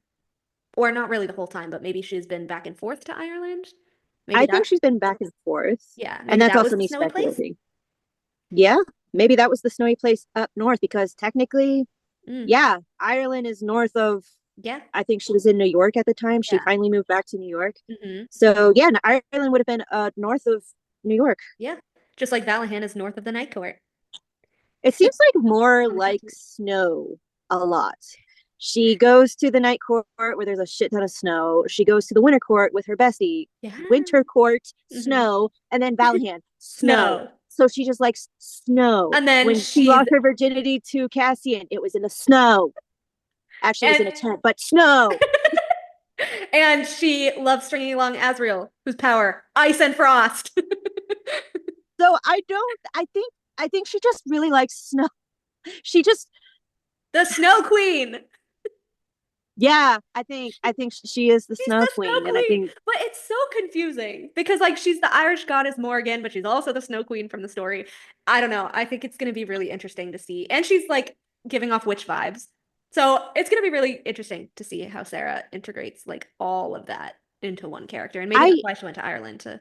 Or not really the whole time, but maybe she's been back and forth to Ireland. Maybe I think she's been back and forth. Yeah, and that's that also was me the snowy place? speculating. Yeah, maybe that was the snowy place up north, because technically, yeah, Ireland is north of. Yeah, I think she was in New York at the time. She Yeah. finally moved back to New York. Mm-hmm. So yeah, Ireland would have been north of New York. Yeah, just like Valahan is north of the Night Court. It seems like more like snow a lot. She goes to the Night Court where there's a shit ton of snow. She goes to the Winter Court with her bestie. Yeah. Winter Court, snow, and then Valahan, snow. So she just likes snow. And then when she lost her virginity to Cassian, it was in the snow. Actually, it was in a tent, but snow. And she loves stringing along Azriel, whose power, ice and frost. So I think she just really likes snow. She just the Snow Queen. Yeah, I think she is the Snow Queen, and I think. But it's so confusing because like she's the Irish goddess Morrigan, but she's also the Snow Queen from the story. I don't know. I think it's gonna be really interesting to see, and she's like giving off witch vibes, so it's gonna be really interesting to see how Sarah integrates like all of that into one character, and maybe that's why she went to Ireland to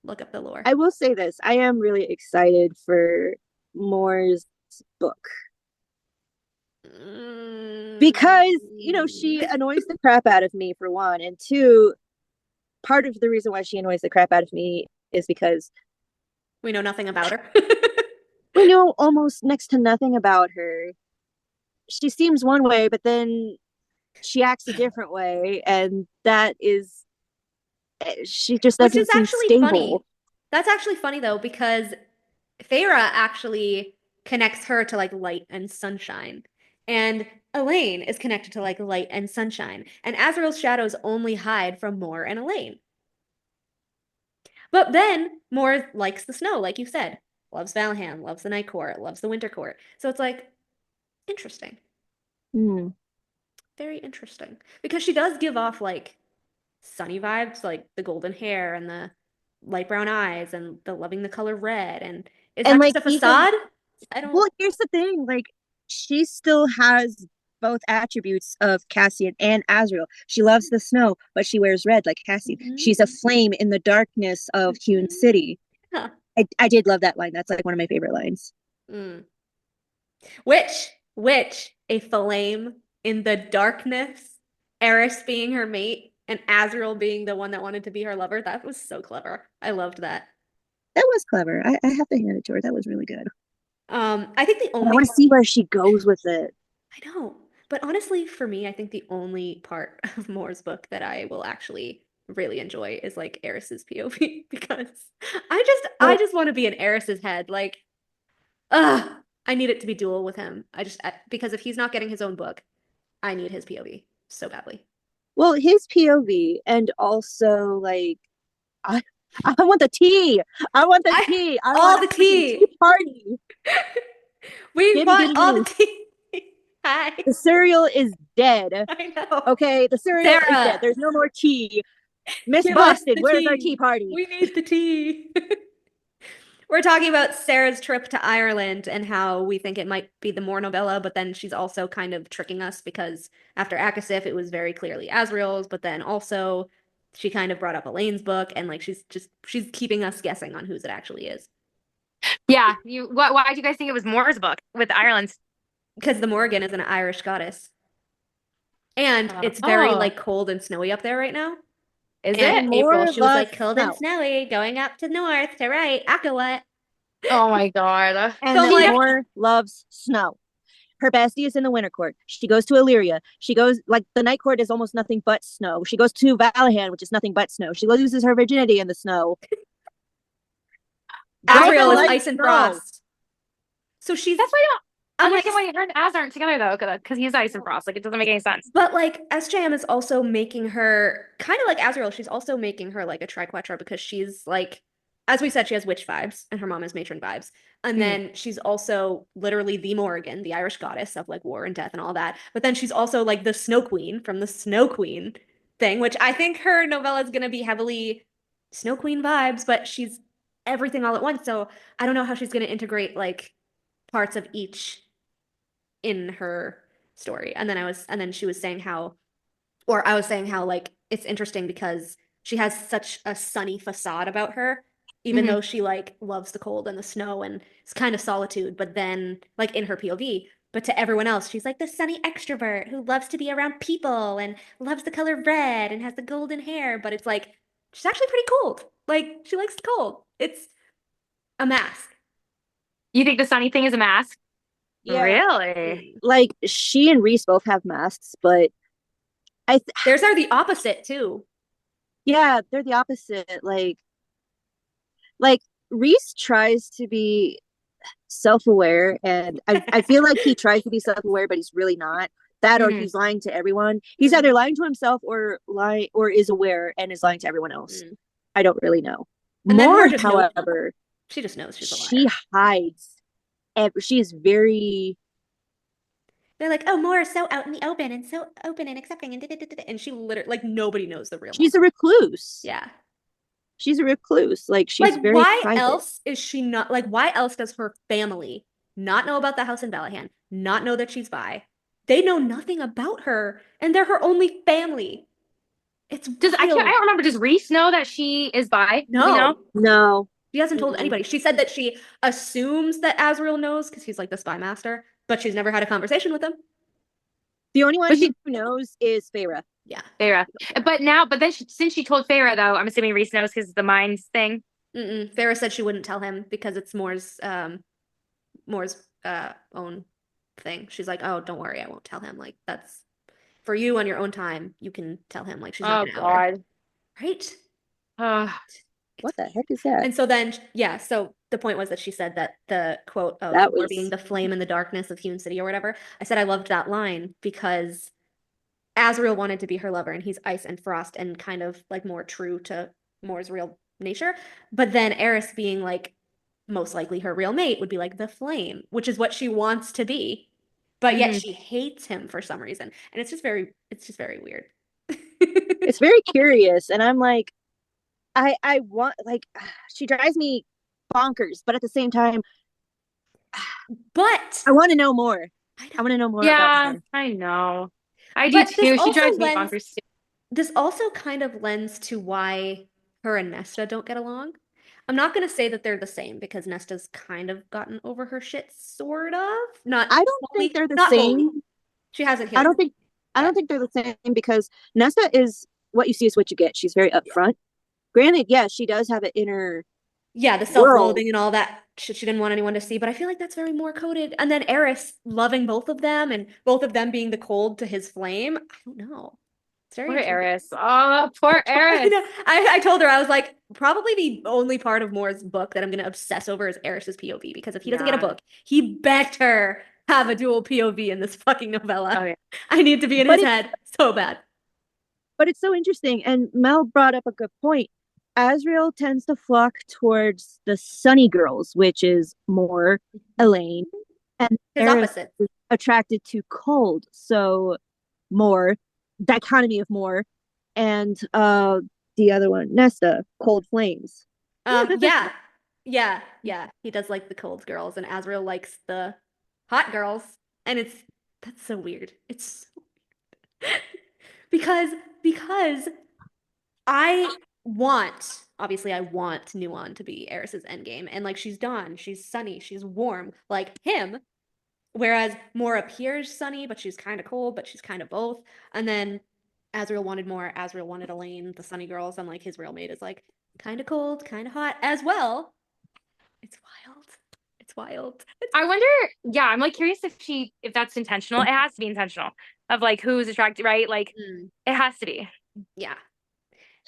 look up the lore. I will say this: I am really excited for Moore's book. Because, you know, she annoys the crap out of me, for one, and two, part of the reason why she annoys the crap out of me is because we know nothing about her. We know almost next to nothing about her. She seems one way, but then she acts a different way, and that is, she just doesn't seem stable. Funny. That's actually funny though, because Feyre actually connects her to like light and sunshine. And Elaine is connected to like light and sunshine. And Azriel's shadows only hide from Mor and Elaine. But then Mor likes the snow, like you said. Loves Valahan, loves the Night Court, loves the Winter Court. So it's like, interesting. Very interesting. Because she does give off like sunny vibes, like the golden hair and the light brown eyes and the loving the color red. And is that like, just a facade? Well, here's the thing, like, she still has both attributes of Cassian and Azriel. She loves the snow, but she wears red like Cassian. She's a flame in the darkness of Hewn City. Yeah. I did love that line. That's like one of my favorite lines. Which a flame in the darkness, Eris being her mate, and Azriel being the one that wanted to be her lover. That was so clever. I loved that. That was clever. I have to hand it to her. That was really good. I think the only I want to see where she goes with it. I know. But honestly, for me, I think the only part of Moore's book that I will actually really enjoy is like Eris's POV, because I just want to be in Eris's head. Like, I need it to be dual with him. Because if he's not getting his own book, I need his POV so badly. Well, his POV, and also like I want the tea. I want the tea. I all want the tea party. We want all the tea. Hi. The cereal is dead. I know. Okay, the cereal is dead. There's no more tea. Miss Boston, where's our tea party? We need the tea. We're talking about Sarah's trip to Ireland and how we think it might be the Moore novella, but then she's also kind of tricking us because after Akasif, it was very clearly Azriel's, but then also she kind of brought up Elaine's book, and like she's keeping us guessing on whose it actually is. Yeah. Why do you guys think it was Moore's book with Ireland's? Because the Morrigan is an Irish goddess. And it's very Oh. like cold and snowy up there right now. Is And it? April, Moore she was like loves cold and snow. snowy, going up to north to right. Aka what? Oh my god. And So, like- Moore loves snow. Her bestie is in the winter court. She goes to Illyria. She goes, like, the night court is almost nothing but snow. She goes to Valahan, which is nothing but snow. She loses her virginity in the snow. Azriel is like ice and snow. frost. So she's That's why I I'm don't like, understand why her and Az aren't together though, because he's ice and frost. Like it doesn't make any sense. but like SJM is also making her kind of like Azriel. She's also making her like a triquetra because she's like, as we said, she has witch vibes and her mom is matron vibes. And then she's also literally the Morrigan, the Irish goddess of like war and death and all that. But then she's also like the Snow Queen from the Snow Queen thing, which I think her novella is going to be heavily Snow Queen vibes, but she's everything all at once. So I don't know how she's going to integrate like parts of each in her story. And then she was saying how, or I was saying how like it's interesting because she has such a sunny facade about her, even though she like loves the cold and the snow and it's kind of solitude, but then like in her POV, but to everyone else, she's like the sunny extrovert who loves to be around people and loves the color red and has the golden hair, but it's like she's actually pretty cold. Like she likes the cold. It's a mask. You think the sunny thing is a mask? Yeah. Really? Like, she and Rhys both have masks, but Theirs are the opposite too. yeah, they're the opposite. Like Rhys tries to be self-aware, and I feel like he tries to be self-aware, but he's really not. That or he's lying to everyone. He's either lying to himself or is aware and is lying to everyone else. I don't really know. And then Moore, Moore just knows. however, She just knows she's a liar. she hides. She is very. They're like, oh, Moore is so out in the open and so open and accepting and da-da-da-da-da," and she literally like nobody knows the real. She's Moore. a recluse. Yeah. She's a recluse. Like she's Like very. why private. else is she not like? Why else does her family not know about the house in Valahan? Not know that she's bi? They know nothing about her, and they're her only family. It's I wild. don't remember. Does Rhys know that she is bi? Do we No. know? No. She hasn't told Mm-mm. anybody. She said that she assumes that Azriel knows because he's like the spy master, but she's never had a conversation with him. The only one But who knows is Feyre. Yeah. Feyre. But then since she told Feyre though, I'm assuming Rhys knows because the minds thing. Feyre said she wouldn't tell him because it's Moore's own thing. She's like, oh, don't worry, I won't tell him. Like that's for you on your own time. You can tell him. Like she's not gonna out her. Right? What the heck is that? And so then, yeah, so the point was that she said that the quote of That Moore was- being the flame in the darkness of Hewn City or whatever, I said I loved that line because Azriel wanted to be her lover and he's ice and frost and kind of like more true to Moore's real nature. But then Eris being like most likely her real mate would be like the flame, which is what she wants to be. But yet she hates him for some reason. And it's just very weird. It's very curious, and I'm like, I want, like, she drives me bonkers, but at the same time, But I want to know more. I want to know more about Yeah, her. I know. I do But this too. She also drives me lends- bonkers too. this also kind of lends to why her and Nesta don't get along. I'm not going to say that they're the same because Nesta's kind of gotten over her shit, sort of. Not I don't fully, think they're the not fully. same. She hasn't healed. I don't think they're the same because Nesta is what you see is what you get. She's very upfront. Granted, yes, she does have an inner. Yeah, the self-loathing and all that shit she didn't want anyone to see, but I feel like that's very more coded. And then Eris loving both of them and both of them being the cold to his flame. I don't know. It's very Poor interesting. Eris. Oh, poor I Eris. know. I told her, I was like, probably the only part of Moore's book that I'm going to obsess over is Eris's POV, because if he doesn't get a Yeah. book, he begged her have a dual POV in this fucking novella. Oh, yeah. I need to be in But his head so bad. But it's so interesting, and Mel brought up a good point. Azriel tends to flock towards the sunny girls, which is Moore, Elaine, and His Eris opposite. is attracted to cold. So Moore, dichotomy of Moore, and the other one, Nesta, cold flames. Yeah. Yeah, he does like the cold girls, and Azriel likes the hot girls, and that's so weird. It's so because because I obviously I want Nuon to be Eris's endgame, and like she's Dawn, she's sunny, she's warm, like him. Whereas Mora appears sunny, but she's kind of cold, but she's kind of both. And then Azriel wanted more. Azriel wanted Elaine, the sunny girls, and like his real mate is like kind of cold, kind of hot as well. It's wild. It's wild. I wonder, yeah, I'm like curious if that's intentional. It has to be intentional of like who's attracted, right? Like it has to be. Yeah.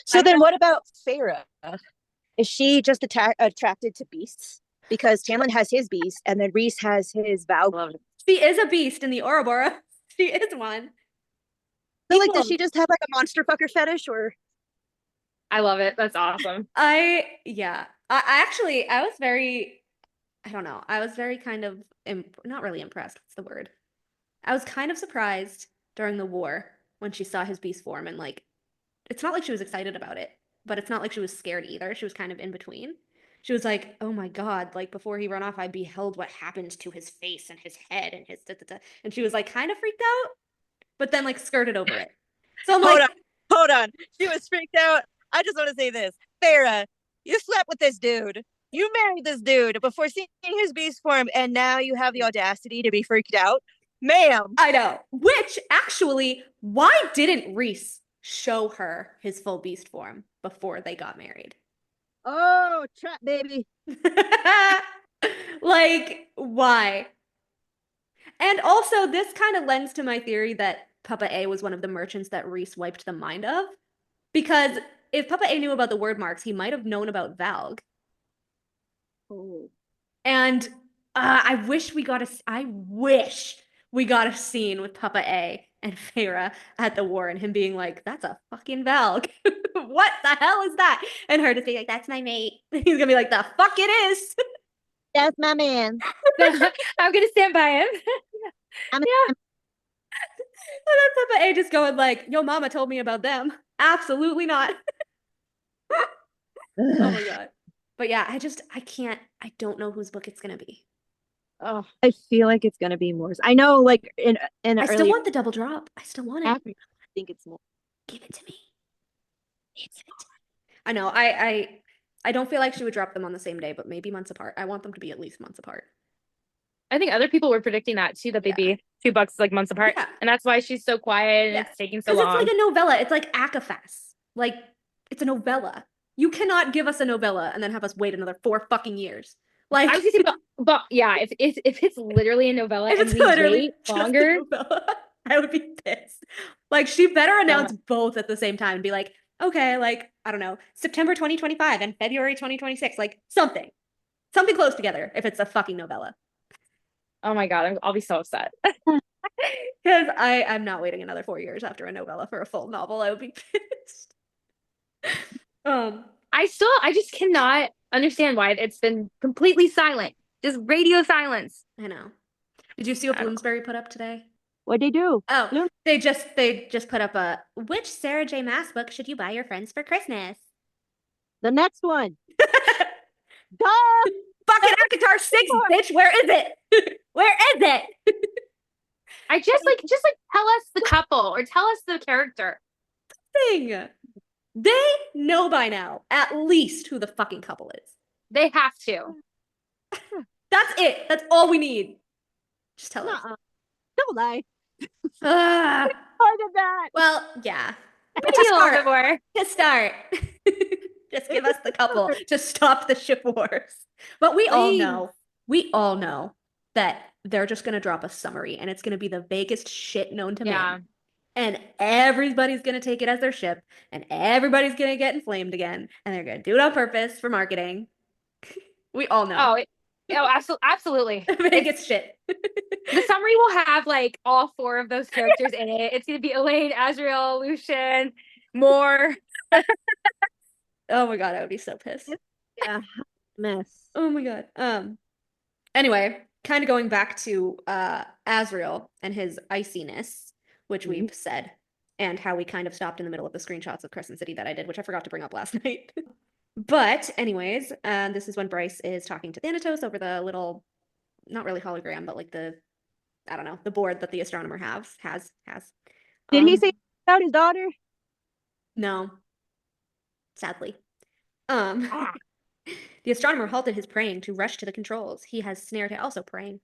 So then what about Feyre? Is she just attracted to beasts? Because Tamlin has his beast, and then Rhys has his Valg. She is a beast in the Ouroboros. She is one. So like, does she just have like a monster fucker fetish, or? I love it. That's awesome. I was very, I don't know. I was very kind of, not really impressed. What's the word? I was kind of surprised during the war when she saw his beast form, and like, it's not like she was excited about it, but it's not like she was scared either. She was kind of in between. She was like, oh my God, like before he ran off, I beheld what happened to his face and his head and his da-da-da. And she was like kind of freaked out, but then like skirted over it. So I'm like, hold on. She was freaked out. I just want to say this. Feyre, you slept with this dude. You married this dude before seeing his beast form, and now you have the audacity to be freaked out? Ma'am. I know. Which, actually, why didn't Rhys show her his full beast form before they got married? Oh, trap baby. Like, why? And also, this kind of lends to my theory that Papa A was one of the merchants that Rhys wiped the mind of. Because if Papa A knew about the word marks, he might have known about Valg. Oh. And I wish we got a scene with Papa A and Feyre at the war, and him being like, that's a fucking Valg. What the hell is that? And her just being like, that's my mate. He's gonna be like, the fuck it is. That's my man. I'm gonna stand by him. And then Papa A just going like, yo, mama told me about them. Absolutely not. Oh my God. But yeah, I don't know whose book it's gonna be. Oh, I feel like it's gonna be Mor's. I know, like in I still want the double drop. I still want it. I think it's more. Give it to me. I know. I don't feel like she would drop them on the same day, but maybe months apart. I want them to be at least months apart. I think other people were predicting that too, that they'd be 2 books like months apart. Yeah. And that's why she's so quiet and it's taking so long. Because it's like a novella. It's like Akafas. Like, it's a novella. You cannot give us a novella and then have us wait another 4 fucking years. Like, I was gonna say, but yeah, if it's literally a novella if and it's we literally wait just a longer, novella, I would be pissed. Like, she better announce both at the same time and be like, okay, like, I don't know, September 2025 and February 2026, like something close together if it's a fucking novella. oh my God, I'll be so upset. Because I'm not waiting another 4 years after a novella for a full novel. I would be pissed. I just cannot understand why it's been completely silent. Just radio silence. I know. Did you see what Bloomsbury put up today? What'd they do? Oh, they just put up a, which Sarah J. Maas book should you buy your friends for Christmas? The next one. Duh! Fucking Akatar 6, bitch! Where is it? Where is it? I just like tell us the couple or tell us the character. Thing. They know by now at least who the fucking couple is. They have to. That's it. That's all we need. Just tell us. Don't lie. Harder than that. Well, yeah. Maybe a little bit more. To start. Just give us the couple to stop the ship wars. But we all know that they're just going to drop a summary and it's going to be the vaguest shit known to man. And everybody's going to take it as their ship and everybody's going to get inflamed again and they're going to do it on purpose for marketing. We all know. Absolutely. The vaguest shit. The summary will have like all 4 of those characters in it. It's going to be Elaine, Azriel, Lucien, Mor. Oh my God, I would be so pissed. Yeah. Mess. Oh my God. Anyway, kind of going back to Azriel and his iciness, which we've said, and how we kind of stopped in the middle of the screenshots of Crescent City that I did, which I forgot to bring up last night. But anyways, this is when Bryce is talking to Thanatos over the little, not really hologram, but like the, I don't know, the board that the astronomer has. Did he say about his daughter? No, sadly. The astronomer halted his praying to rush to the controls. He has snared him, also praying.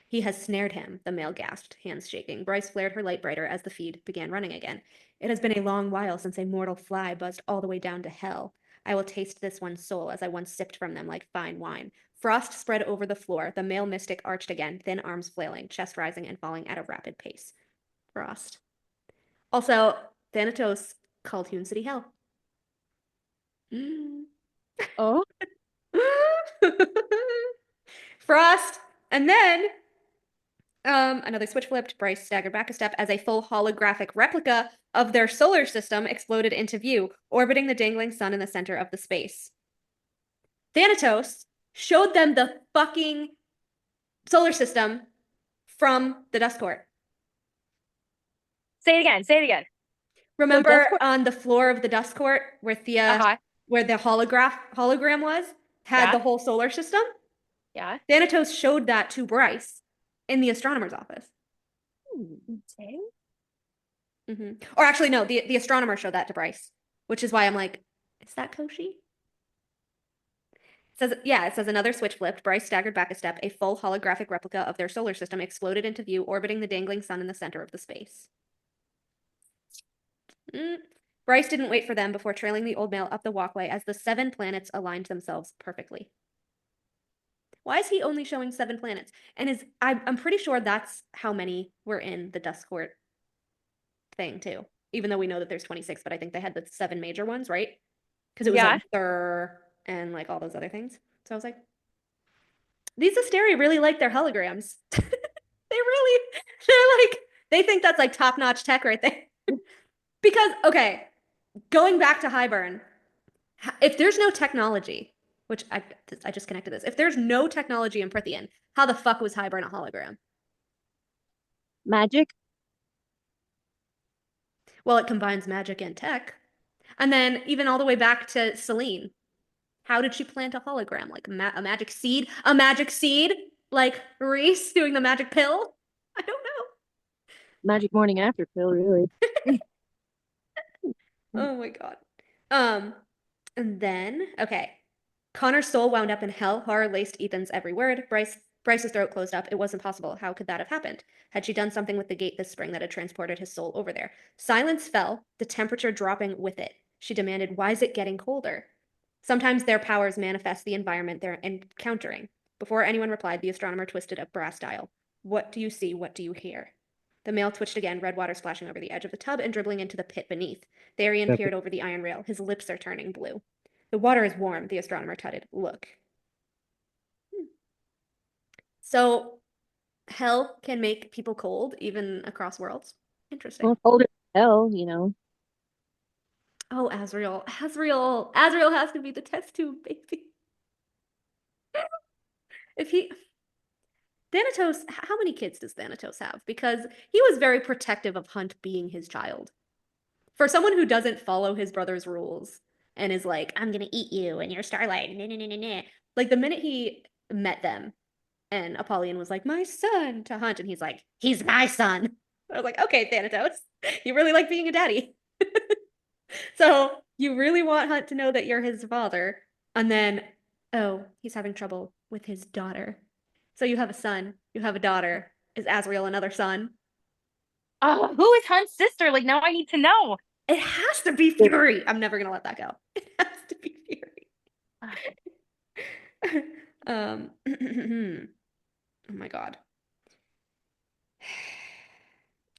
He has snared him, the male gasped, hands shaking. Bryce flared her light brighter as the feed began running again. It has been a long while since a mortal fly buzzed all the way down to hell. I will taste this one's soul as I once sipped from them like fine wine. Frost spread over the floor. The male mystic arched again, thin arms flailing, chest rising and falling at a rapid pace. Frost. Also, Thanatos called Hewn City hell. Oh. Frost. And then another switch flipped. Bryce staggered back a step as a full holographic replica of their solar system exploded into view, orbiting the dangling sun in the center of the space. Thanatos showed them the fucking solar system from the dust court. Say it again. Remember on the floor of the dust court where where the hologram was, had the whole solar system? Yeah. Thanatos showed that to Bryce in the astronomer's office. Okay. Or actually, no, the astronomer showed that to Bryce, which is why I'm like, is that Koshi? It says another switch flipped. Bryce staggered back a step. A full holographic replica of their solar system exploded into view, orbiting the dangling sun in the center of the space. Bryce didn't wait for them before trailing the old male up the walkway as the 7 planets aligned themselves perfectly. Why is he only showing 7 planets? And I'm pretty sure that's how many were in the dust court thing too. Even though we know that there's 26, but I think they had the 7 major ones, right? Because it was like Thur and like all those other things. So I was like, these Asteri really like their holograms. They think that's like top-notch tech right there. Because, okay, going back to Highburn, if there's no technology, which I just connected this, if there's no technology in Prithian, how the fuck was Highburn a hologram? Magic? Well, it combines magic and tech. And then even all the way back to Selene. How did she plant a hologram? Like a magic seed? A magic seed? Like Rhys doing the magic pill? I don't know. Magic morning after pill, really. Oh my god. And then, okay. Connor's soul wound up in hell. Horror laced Ethan's every word. Bryce's throat closed up. It wasn't possible. How could that have happened? Had she done something with the gate this spring that had transported his soul over there? Silence fell, the temperature dropping with it. She demanded, why is it getting colder? Sometimes their powers manifest the environment they're encountering. Before anyone replied, the astronomer twisted a brass dial. What do you see? What do you hear? The male twitched again, red water splashing over the edge of the tub and dribbling into the pit beneath. Tharian peered over the iron rail. His lips are turning blue. The water is warm, the astronomer tutted. Look. So, hell can make people cold, even across worlds. Interesting. Well, colder than hell, you know. Oh, Azriel. Azriel has to be the test tube, baby. Thanatos, how many kids does Thanatos have? Because he was very protective of Hunt being his child. For someone who doesn't follow his brother's rules and is like, I'm gonna eat you and you're Starlight, like the minute he met them and Apollyon was like, my son to Hunt, and he's like, he's my son. I was like, okay, Thanatos, you really like being a daddy. So you really want Hunt to know that you're his father, and then, oh, he's having trouble with his daughter. So you have a son, you have a daughter. Is Azriel another son? Oh, who is Hunt's sister? Like, now I need to know. It has to be Fury. I'm never gonna let that go. It has to be Fury. Oh my god.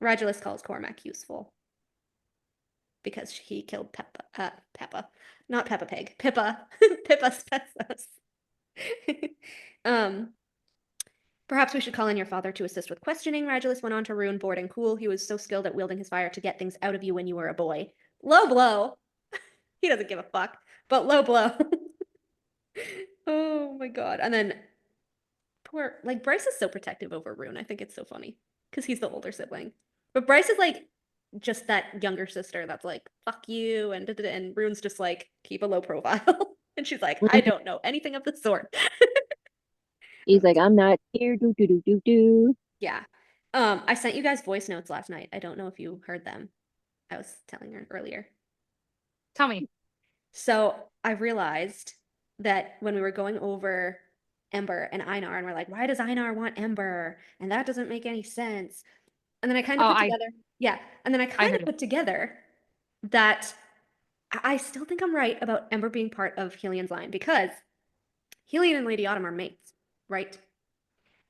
Regulus calls Cormac useful because he killed Peppa, not Peppa Pig, Pippa, Pippa Spezos. Perhaps we should call in your father to assist with questioning. Regulus went on to ruin board and cool. He was so skilled at wielding his fire to get things out of you when you were a boy. Low blow. He doesn't give a fuck, but low blow. Oh my god. And then Bryce is so protective over Rune. I think it's so funny because he's the older sibling. But Bryce is like just that younger sister that's like, fuck you, and Rune's just like, keep a low profile. And she's like, I don't know anything of the sort. He's like, I'm not here. Do do do do do. Yeah. I sent you guys voice notes last night. I don't know if you heard them. I was telling her earlier. Tell me. So I realized that when we were going over Ember and Einar, and we're like, why does Einar want Ember? And that doesn't make any sense. And then I kind of put together, yeah. And then I kind of put together that I still think I'm right about Ember being part of Helian's line, because Helian and Lady Autumn are mates, right?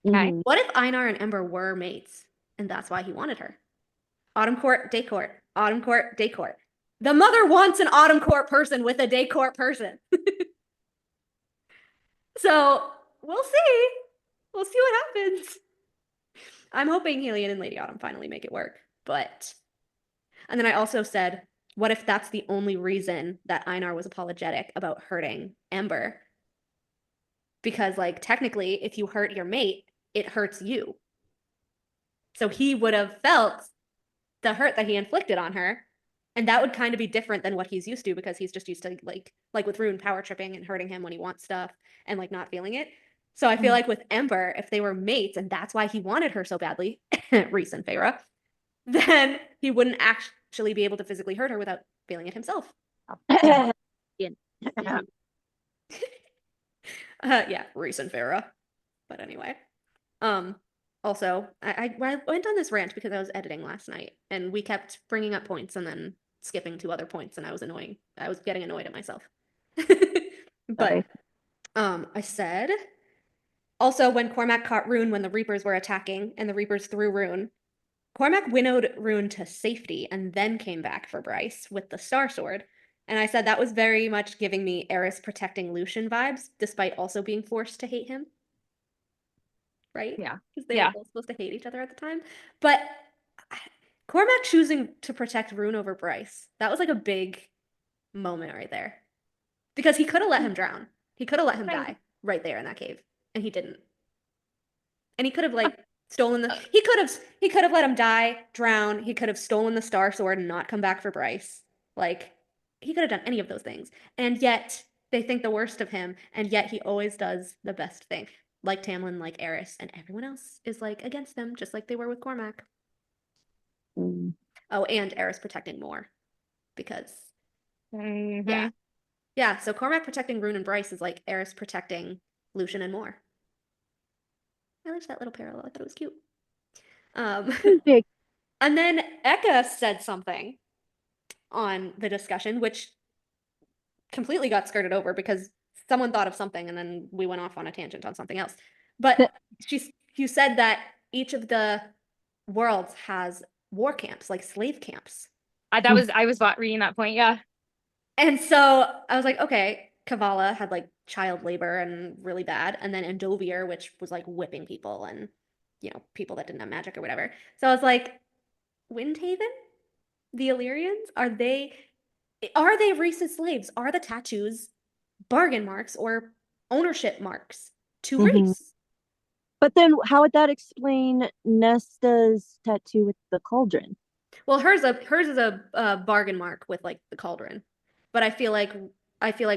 Okay. Mhm. What if Einar and Ember were mates, and that's why he wanted her? Autumn court, day court, autumn court, day court. The mother wants an autumn court person with a day court person. So we'll see. We'll see what happens. I'm hoping Helian and Lady Autumn finally make it work. And then I also said, what if that's the only reason that Einar was apologetic about hurting Ember? Because, like, technically, if you hurt your mate, it hurts you. So he would have felt the hurt that he inflicted on her, and that would kind of be different than what he's used to, because he's just used to like with Rune power tripping and hurting him when he wants stuff and like not feeling it. So I feel like with Ember, if they were mates and that's why he wanted her so badly, Rhys and Feyre, then he wouldn't actually be able to physically hurt her without feeling it himself. Yeah. Yeah, Rhys and Feyre. But anyway, also, I went on this rant because I was editing last night, and we kept bringing up points and then skipping to other points, and I was annoying. I was getting annoyed at myself. But I said, also, when Cormac caught Rune when the Reapers were attacking and the Reapers threw Rune, Cormac winnowed Rune to safety and then came back for Bryce with the Star Sword. And I said that was very much giving me Eris protecting Lucian vibes, despite also being forced to hate him. Right? Yeah. Because they were both supposed to hate each other at the time. But Cormac choosing to protect Rune over Bryce, that was like a big moment right there. Because he could have let him drown. He could have let him die right there in that cave. And he didn't. And he could have like stolen the he could have let him die, drown, he could have stolen the Star Sword and not come back for Bryce. Like, he could have done any of those things. And yet they think the worst of him, and yet he always does the best thing. Like Tamlin, like Eris, and everyone else is like against them, just like they were with Cormac. Oh, and Eris protecting more, because yeah. So Cormac protecting Rune and Bryce is like Eris protecting Lucian and more. I liked that little parallel. I thought it was cute. And then Eka said something on the discussion, which completely got skirted over because someone thought of something and then we went off on a tangent on something else. But you said that each of the worlds has war camps, like slave camps. I was reading that point, yeah. And so I was like, okay, Kavala had like child labor and really bad, and then Endovier, which was like whipping people and, you know, people that didn't have magic or whatever. So I was like, Windhaven? The Illyrians? Are they Rhys's slaves? Are the tattoos bargain marks or ownership marks to Rhys? But then how would that explain Nesta's tattoo with the cauldron? Well, hers is a bargain mark with like the cauldron. But I feel like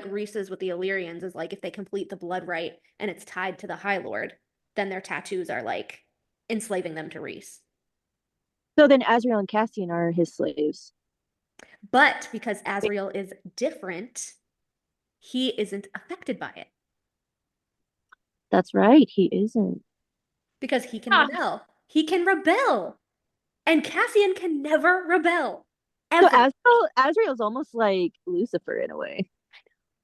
Rhys's with the Illyrians is like if they complete the blood rite and it's tied to the High Lord, then their tattoos are like enslaving them to Rhys. So then Azriel and Cassian are his slaves. But because Azriel is different, he isn't affected by it. That's right, he isn't. Because he can rebel. He can rebel. And Cassian can never rebel. Ever. So Azriel's almost like Lucifer in a way.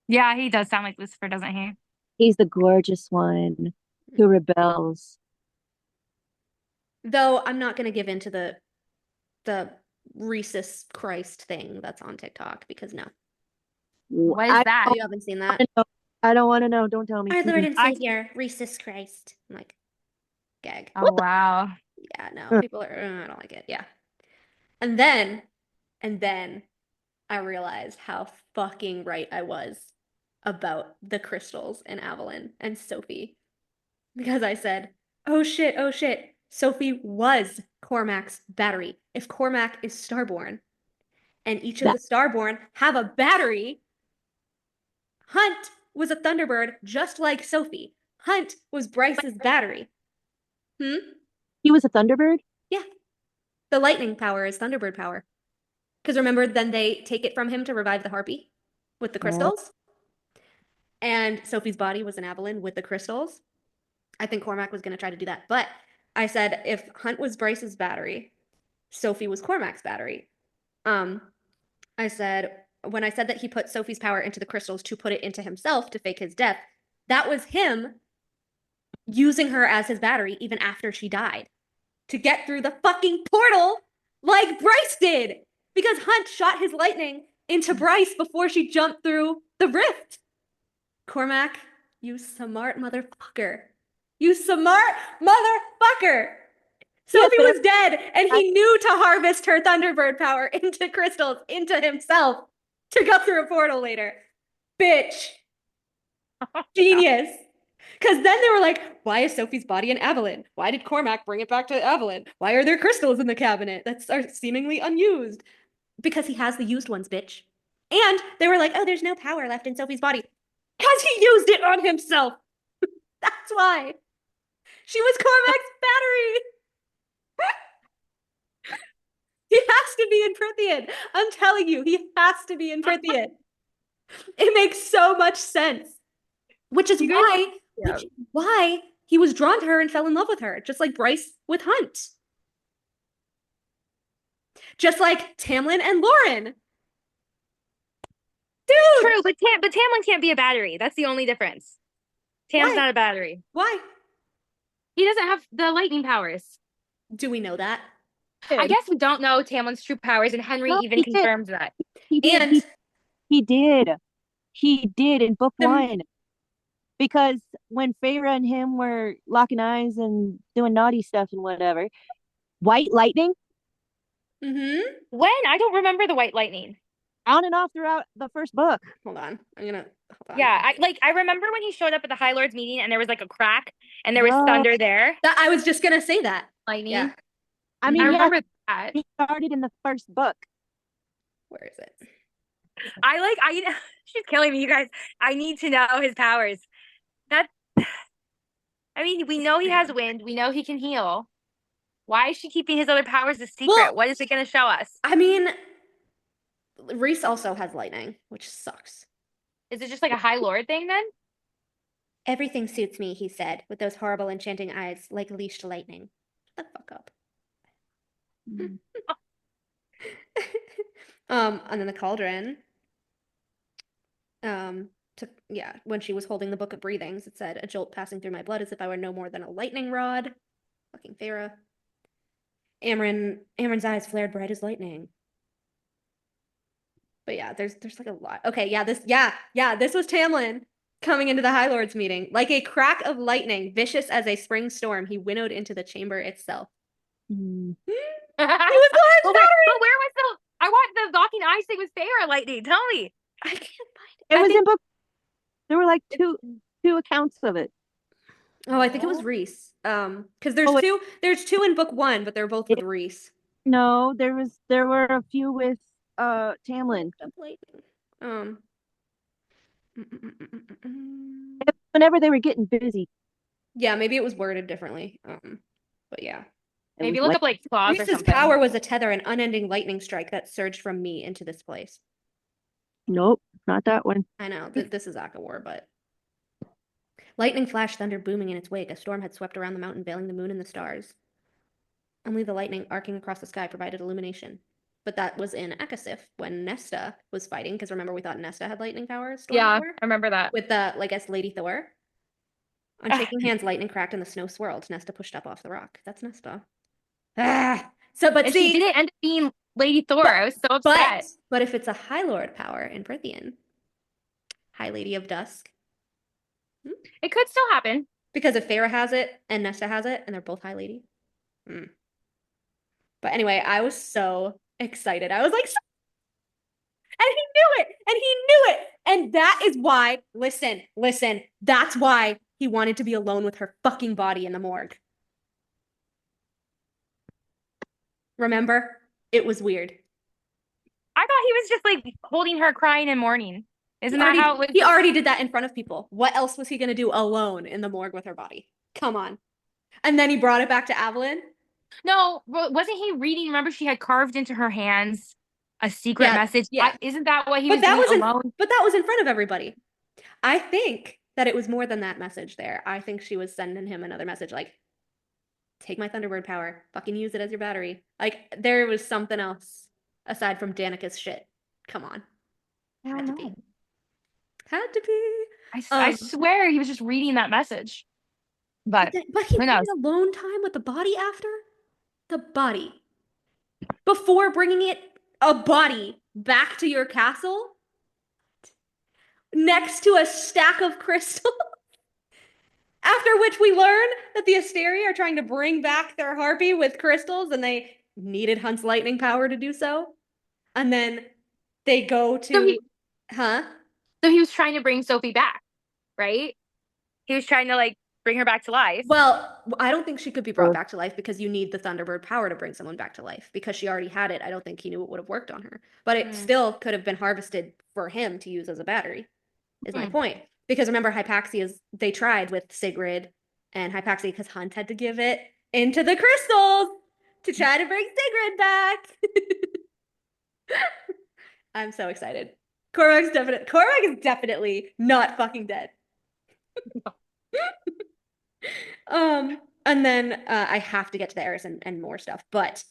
Yeah, he does sound like Lucifer, doesn't he? He's the gorgeous one who rebels. Though I'm not going to give into the Rhesus Christ thing that's on TikTok, because no. What is that? You haven't seen that? I don't want to know. Don't tell me. Our Lord and Savior, Rhesus Christ. I'm like, gag. Oh, wow. Yeah, no, people are, I don't like it. Yeah. And then I realized how fucking right I was about the crystals in Aelin and Sophie. Because I said, oh shit, Sophie was Cormac's battery. If Cormac is Starborn, and each of the Starborn have a battery, Hunt was a Thunderbird just like Sophie. Hunt was Bryce's battery. He was a Thunderbird? Yeah. The lightning power is Thunderbird power. Because remember, then they take it from him to revive the Harpy with the crystals. And Sophie's body was an Aelin with the crystals. I think Cormac was going to try to do that. But I said if Hunt was Bryce's battery, Sophie was Cormac's battery. I said, when I said that he put Sophie's power into the crystals to put it into himself to fake his death, that was him using her as his battery even after she died to get through the fucking portal like Bryce did, because Hunt shot his lightning into Bryce before she jumped through the rift. Cormac, you smart motherfucker. You smart motherfucker. Sophie was dead, and he knew to harvest her Thunderbird power into crystals, into himself, to go through a portal later. Bitch. Genius. Because then they were like, why is Sophie's body an Aelin? Why did Cormac bring it back to Aelin? Why are there crystals in the cabinet that are seemingly unused? Because he has the used ones, bitch. And they were like, oh, there's no power left in Sophie's body. Because he used it on himself. That's why. She was Cormac's battery. He has to be in Prithian. I'm telling you, he has to be in Prithian. It makes so much sense. Which is why he was drawn to her and fell in love with her, just like Bryce with Hunt. Just like Tamlin and Lauren. Dude! True, but Tamlin can't be a battery. That's the only difference. Tam's not a battery. Why? He doesn't have the lightning powers. Do we know that? I guess we don't know Tamlin's true powers, and Henry even confirms that. He did. He did in book 1. Because when Feyre and him were locking eyes and doing naughty stuff and whatever, white lightning. Mm-hmm. When? I don't remember the white lightning. On and off throughout the first book. Hold on. Hold on. Yeah, I remember when he showed up at the High Lords meeting and there was like a crack and there was thunder there. I was just gonna say that. Lightning. Yeah. I mean, I remember that. He started in the first book. Where is it? She's killing me, you guys. I need to know his powers. I mean, we know he has wind. We know he can heal. Why is she keeping his other powers a secret? Well, what is it going to show us? I mean, Rhys also has lightning, which sucks. Is it just like a High Lord thing then? Everything suits me, he said, with those horrible enchanting eyes like leashed lightning. Shut the fuck up. And then the cauldron. When she was holding the Book of Breathings, it said, a jolt passing through my blood as if I were no more than a lightning rod. Fucking Feyre. Amren's eyes flared bright as lightning. But yeah, there's like a lot. Okay, this was Tamlin coming into the High Lords meeting. Like a crack of lightning, vicious as a spring storm, he winnowed into the chamber itself. He was Clarence but where was the I want the locking eyes thing with Feyre lightning. Tell me. I can't find it. It was in book. There were like two accounts of it. Oh, I think it was Rhys. Because there's two in book 1, but they're both with Rhys. No, there were a few with Tamlin. Whenever they were getting busy. Yeah, maybe it was worded differently. But yeah. Maybe look up like claws or Rhys's something. power was a tether, an unending lightning strike that surged from me into this place. Nope, not that one. I know, this is Akawar, but... Lightning flash, thunder booming in its wake. A storm had swept around the mountain, veiling the moon and the stars. Only the lightning arcing across the sky provided illumination. But that was in Akasif when Nesta was fighting, because remember we thought Nesta had lightning powers? Yeah, I remember that. With the, as Lady Thor. On shaking hands, lightning cracked and the snow swirled. Nesta pushed up off the rock. That's Nesta. But she didn't end up being Lady Thor. I was so upset. But if it's a High Lord power in Prithian, High Lady of Dusk. It could still happen. Because if Feyre has it and Nesta has it, and they're both High Lady. But anyway, I was so excited. I was like, and he knew it! And he knew it! And that is why, listen, that's why he wanted to be alone with her fucking body in the morgue. Remember? It was weird. I thought he was just like holding her, crying and mourning. Isn't that how it was? He already did that in front of people. What else was he going to do alone in the morgue with her body? Come on. And then he brought it back to Evelyn. No, wasn't he reading? Remember, she had carved into her hands a secret message. Yeah. Isn't that what he was doing alone? But that was in front of everybody. I think that it was more than that message there. I think she was sending him another message like, take my Thunderbird power, fucking use it as your battery. Like, there was something else aside from Danica's shit. Come on. Had to be. Had to be. I swear he was just reading that message. But he had alone time with the body after? The body. Before bringing a body back to your castle? Next to a stack of crystals? After which we learn that the Asteri are trying to bring back their harpy with crystals and they needed Hunt's lightning power to do so. And then they go to... So he was trying to bring Sophie back, right? He was trying to, like, bring her back to life. Well, I don't think she could be brought back to life because you need the Thunderbird power to bring someone back to life. Because she already had it, I don't think he knew it would have worked on her. But it still could have been harvested for him to use as a battery, is my point. Because remember, they tried with Sigrid and Hypaxia because Hunt had to give it into the crystals to try to bring Sigrid back. I'm so excited. Cormac is definitely not fucking dead. And then I have to get to the Eris and more stuff. But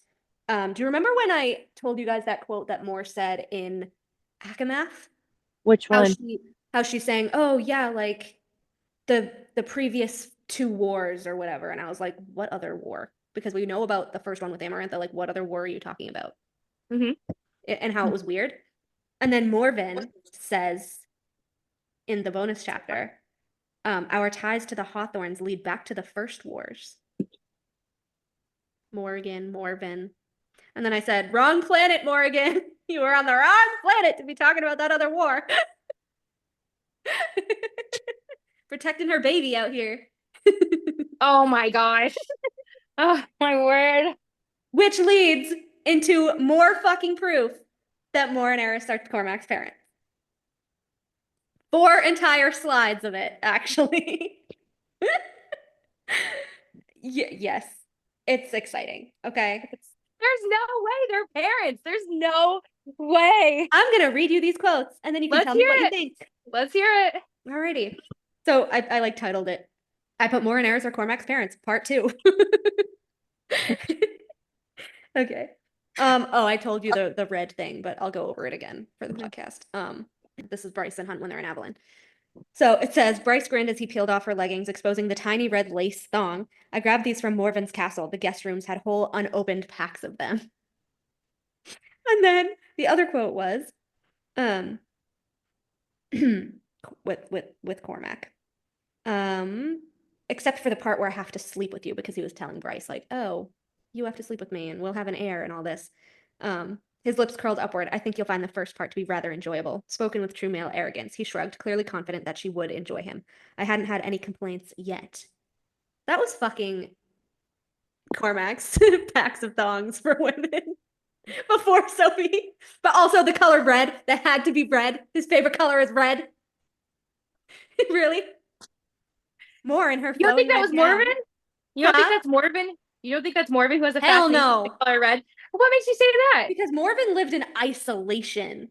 do you remember when I told you guys that quote that Moore said in Akamath? Which one? How she's saying, oh yeah, like the previous 2 wars or whatever. And I was like, what other war? Because we know about the first one with Amarantha, like what other war are you talking about? And how it was weird. And then Morven says in the bonus chapter, our ties to the Hawthorns lead back to the first wars. Morrigan, Morven. And then I said, wrong planet, Morrigan. You were on the wrong planet to be talking about that other war. Protecting her baby out here. Oh my gosh. Oh my word. Which leads into more fucking proof that Mor and Eris are Cormac's parents. 4 entire slides of it, actually. Yes. It's exciting, okay? There's no way they're parents. There's no way. I'm going to read you these quotes, and then you can tell me what you think. Let's hear it. Alrighty. So I like titled it, I put Mor and Eris are Cormac's parents, part 2. Okay. I told you the red thing, but I'll go over it again for the podcast. This is Bryce and Hunt when they're in Evelyn. So it says, Bryce grinned as he peeled off her leggings, exposing the tiny red lace thong. I grabbed these from Morven's castle. The guest rooms had whole unopened packs of them. And then the other quote was, with Cormac. Except for the part where I have to sleep with you, because he was telling Bryce, like, oh, you have to sleep with me and we'll have an heir and all this. His lips curled upward. I think you'll find the first part to be rather enjoyable. Spoken with true male arrogance. He shrugged, clearly confident that she would enjoy him. I hadn't had any complaints yet. That was fucking Cormac's packs of thongs for women before Sophie. But also the color red. That had to be red. His favorite color is red. Really? More in her. You don't think that was Morven? You don't think that's Morven? You don't think that's Morven who has a fascination with color red? What makes you say that? Because Morven lived in isolation.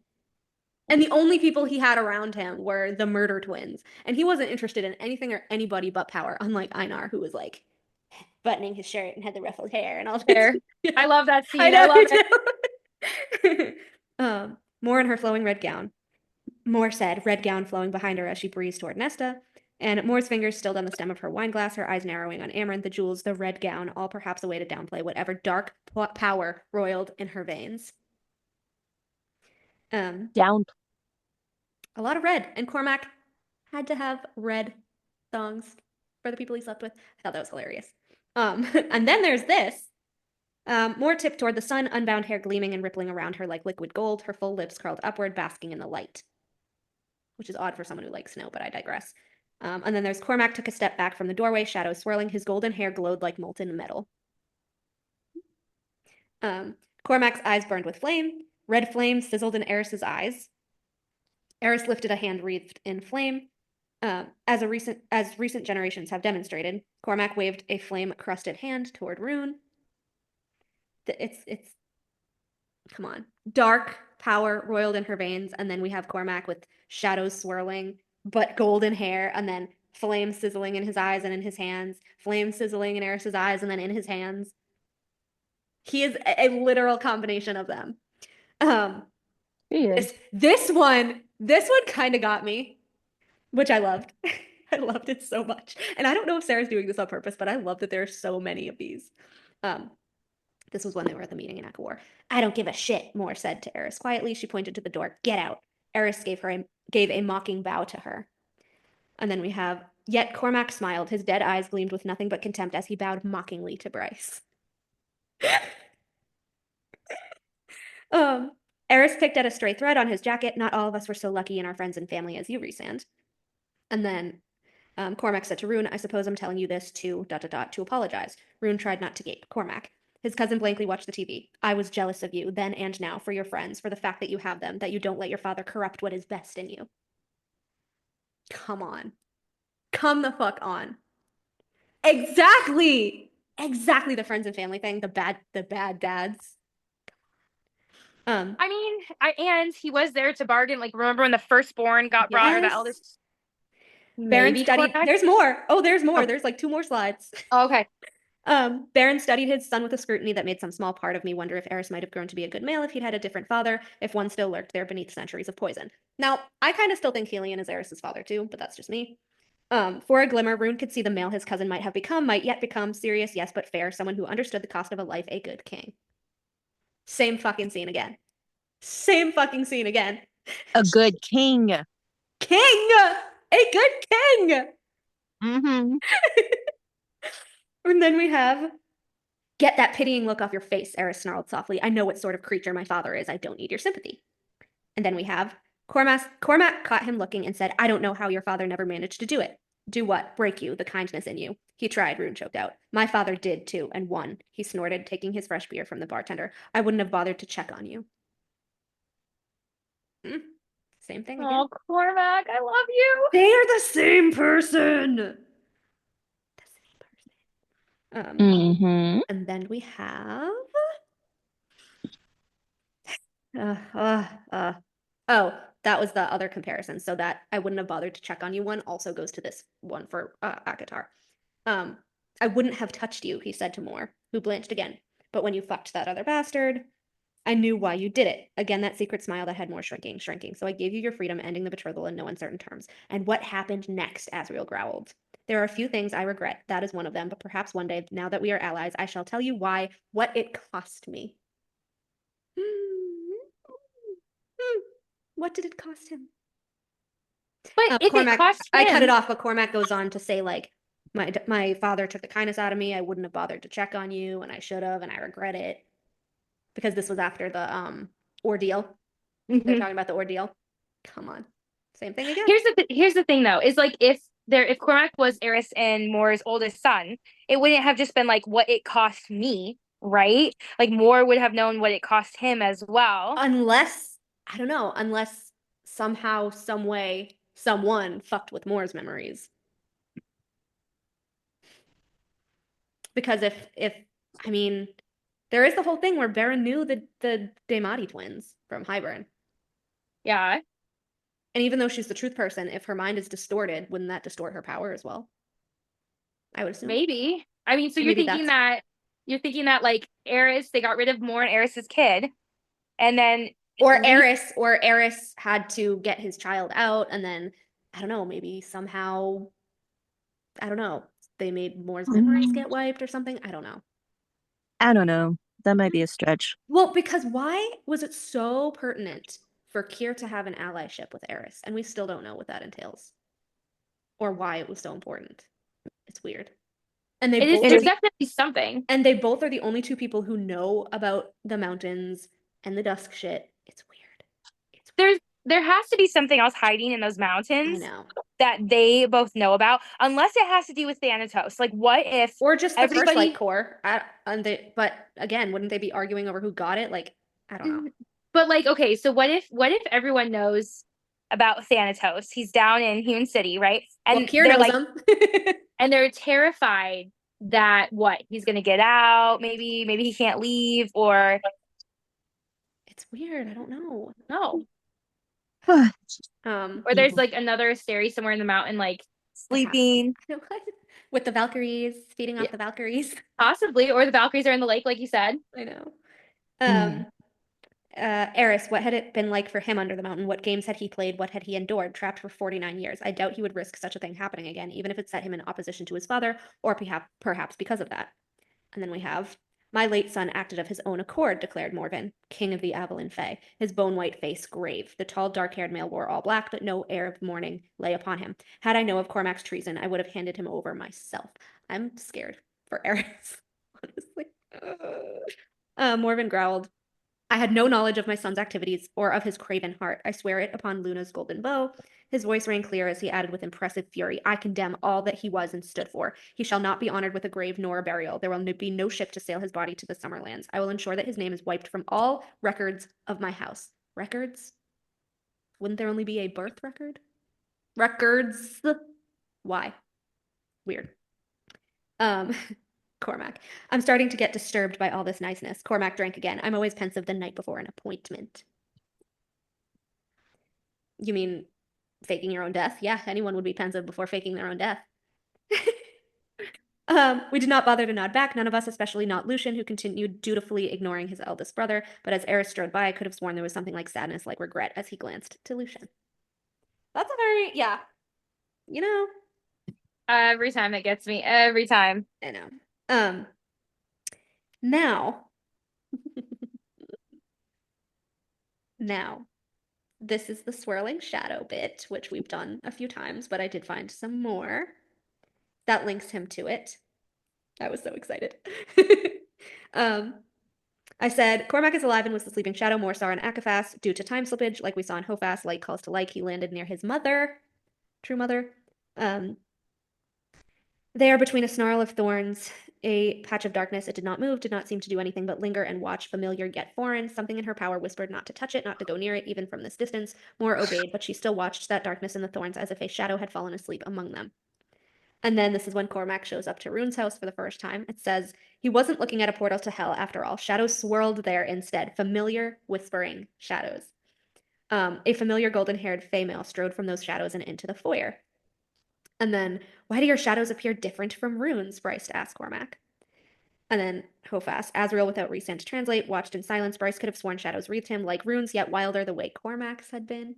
And the only people he had around him were the murder twins. And he wasn't interested in anything or anybody but power, unlike Einar, who was like buttoning his shirt and had the ruffled hair and all that. I love that scene. I love it. More in her flowing red gown. More said, red gown flowing behind her as she breezed toward Nesta. And Moore's fingers stilled on the stem of her wine glass, her eyes narrowing on Amaranth, the jewels, the red gown, all perhaps a way to downplay whatever dark power roiled in her veins. Down. A lot of red, and Cormac had to have red thongs for the people he slept with. I thought that was hilarious. And then there's this. Moore tipped toward the sun, unbound hair gleaming and rippling around her like liquid gold, her full lips curled upward, basking in the light. Which is odd for someone who likes snow, but I digress. And then there's Cormac took a step back from the doorway, shadows swirling. His golden hair glowed like molten metal. Cormac's eyes burned with flame. Red flame sizzled in Eris's eyes. Eris lifted a hand wreathed in flame. As recent generations have demonstrated, Cormac waved a flame-crusted hand toward Rune. It's come on. Dark power roiled in her veins, and then we have Cormac with shadows swirling, but golden hair, and then flame sizzling in his eyes and in his hands, flame sizzling in Eris's eyes and then in his hands. He is a literal combination of them. This one kind of got me, which I loved. I loved it so much. And I don't know if Sarah's doing this on purpose, but I love that there are so many of these. This was when they were at the meeting in Echo War. I don't give a shit, Moore said to Eris quietly. She pointed to the door. Get out. Eris gave a mocking bow to her. And then we have, yet Cormac smiled. His dead eyes gleamed with nothing but contempt as he bowed mockingly to Bryce. Eris picked at a stray thread on his jacket. Not all of us were so lucky in our friends and family as you, Rhysand. And then Cormac said to Rune, I suppose I'm telling you this to ... to apologize. Rune tried not to gape. Cormac. His cousin blankly watched the TV. I was jealous of you, then and now, for your friends, for the fact that you have them, that you don't let your father corrupt what is best in you. Come on. Come the fuck on. Exactly the friends and family thing, the bad dads. I mean, and he was there to bargain. Like, remember when the firstborn got brought, or the eldest? Baron studied. Cormac? There's more. Oh, there's more. Oh. There's like 2 more slides. Oh, okay. Baron studied his son with a scrutiny that made some small part of me wonder if Eris might have grown to be a good male if he'd had a different father, if one still lurked there beneath centuries of poison. Now, I kind of still think Fillin is Eris's father too, but that's just me. For a glimmer, Rune could see the male his cousin might yet become, serious, yes, but fair, someone who understood the cost of a life, a good king. Same fucking scene again. A good king. King! A good king! Mm-hmm. And then we have, get that pitying look off your face, Eris snarled softly. I know what sort of creature my father is. I don't need your sympathy. And then we have, Cormac caught him looking and said, I don't know how your father never managed to do it. Do what? Break you, the kindness in you. He tried, Rune choked out. My father did too, and won, he snorted, taking his fresh beer from the bartender. I wouldn't have bothered to check on you. Same thing again. Oh, Cormac, I love you. They are the same person. And then we have oh, that was the other comparison. So that I wouldn't have bothered to check on you one also goes to this one for Akatar. I wouldn't have touched you, he said to Moore, who blanched again. But when you fucked that other bastard, I knew why you did it. Again, that secret smile that had more shrinking. So I gave you your freedom, ending the betrothal in no uncertain terms. And what happened next? Azriel growled. There are a few things I regret. That is one of them. But perhaps one day, now that we are allies, I shall tell you what it cost me. What did it cost him? But if Cormac, it cost him... I cut it off, but Cormac goes on to say, like, my father took the kindness out of me. I wouldn't have bothered to check on you, and I should have, and I regret it. Because this was after the ordeal. They're talking about the ordeal. Come on. Same thing again. Here's the thing though, is like if Cormac was Eris and Moore's oldest son, it wouldn't have just been like what it cost me, right? Like Moore would have known what it cost him as well. Unless somehow, some way, someone fucked with Moore's memories. Because if I mean, there is the whole thing where Baron knew the Daemati twins from Hybern. Yeah. And even though she's the truth person, if her mind is distorted, wouldn't that distort her power as well? I would assume. Maybe. I mean, so you're thinking that like Eris, they got rid of Moore and Eris's kid, and then Eris had to get his child out, and then I don't know, maybe somehow they made Moore's memories get wiped or something. I don't know. That might be a stretch. Well, because why was it so pertinent for Keir to have an allyship with Eris? And we still don't know what that entails. Or why it was so important. It's weird. And there's definitely something. And they both are the only 2 people who know about the mountains and the dusk shit. It's weird. there has to be something else hiding in those I mountains know. that they both know about, unless it has to do with Thanatos. Like, what if Or just the first everybody? light core. But again, wouldn't they be arguing over who got it? Like, I don't know. But like, okay, so what if everyone knows about Thanatos? He's down in Human City, right? Well, And Kier they're knows like, them. and they're terrified that he's gonna get out, maybe he can't leave, or It's weird. I don't know. no. Um, Or there's like another Asteri somewhere in the mountain, like sleeping. with the Valkyries, feeding off Yeah. the Valkyries. Possibly, or the Valkyries are in the lake, like you said. I know. Eris, what had it been like for him under the mountain? What games had he played? What had he endured? Trapped for 49 years. I doubt he would risk such a thing happening again, even if it set him in opposition to his father, or perhaps because of that. And then we have, my late son acted of his own accord, declared Morgan, king of the Aelin Fae, his bone-white face grave. The tall, dark-haired male wore all black, but no air of mourning lay upon him. Had I known of Cormac's treason, I would have handed him over myself. I'm scared for Eris, honestly. Morven growled, I had no knowledge of my son's activities or of his craven heart. I swear it upon Luna's golden bow. His voice rang clear as he added with impressive fury, I condemn all that he was and stood for. He shall not be honored with a grave nor a burial. There will be no ship to sail his body to the Summerlands. I will ensure that his name is wiped from all records of my house. Records? Wouldn't there only be a birth record? Records? Why? Weird. Cormac. I'm starting to get disturbed by all this niceness. Cormac drank again. I'm always pensive the night before an appointment. You mean faking your own death? Yeah, anyone would be pensive before faking their own death. We did not bother to nod back, none of us, especially not Lucian, who continued dutifully ignoring his eldest brother, but as Eris strode by, I could have sworn there was something like sadness, like regret, as he glanced to Lucian. That's a very, yeah, you know. Every time it gets me, every time. I know. Now, this is the swirling shadow bit, which we've done a few times, but I did find some more that links him to it. I was so excited. I said, Cormac is alive and was the sleeping shadow, Morsar and Akafas. Due to time slippage, like we saw in Hofas, like calls to like, he landed near his mother, true mother. There, between a snarl of thorns, a patch of darkness, it did not move, did not seem to do anything but linger and watch, familiar yet foreign. Something in her power whispered not to touch it, not to go near it, even from this distance. Mor obeyed, but she still watched that darkness in the thorns as if a shadow had fallen asleep among them. And then this is when Cormac shows up to Rune's house for the first time. It says, he wasn't looking at a portal to hell after all. Shadows swirled there instead, familiar, whispering shadows. A familiar golden-haired female strode from those shadows and into the foyer. And then, why do your shadows appear different from Rune's? Bryce asked Cormac. And then Hofas, Azriel without Rhys to translate, watched in silence. Bryce could have sworn shadows wreathed him like Rune's, yet wilder the way Cormac's had been.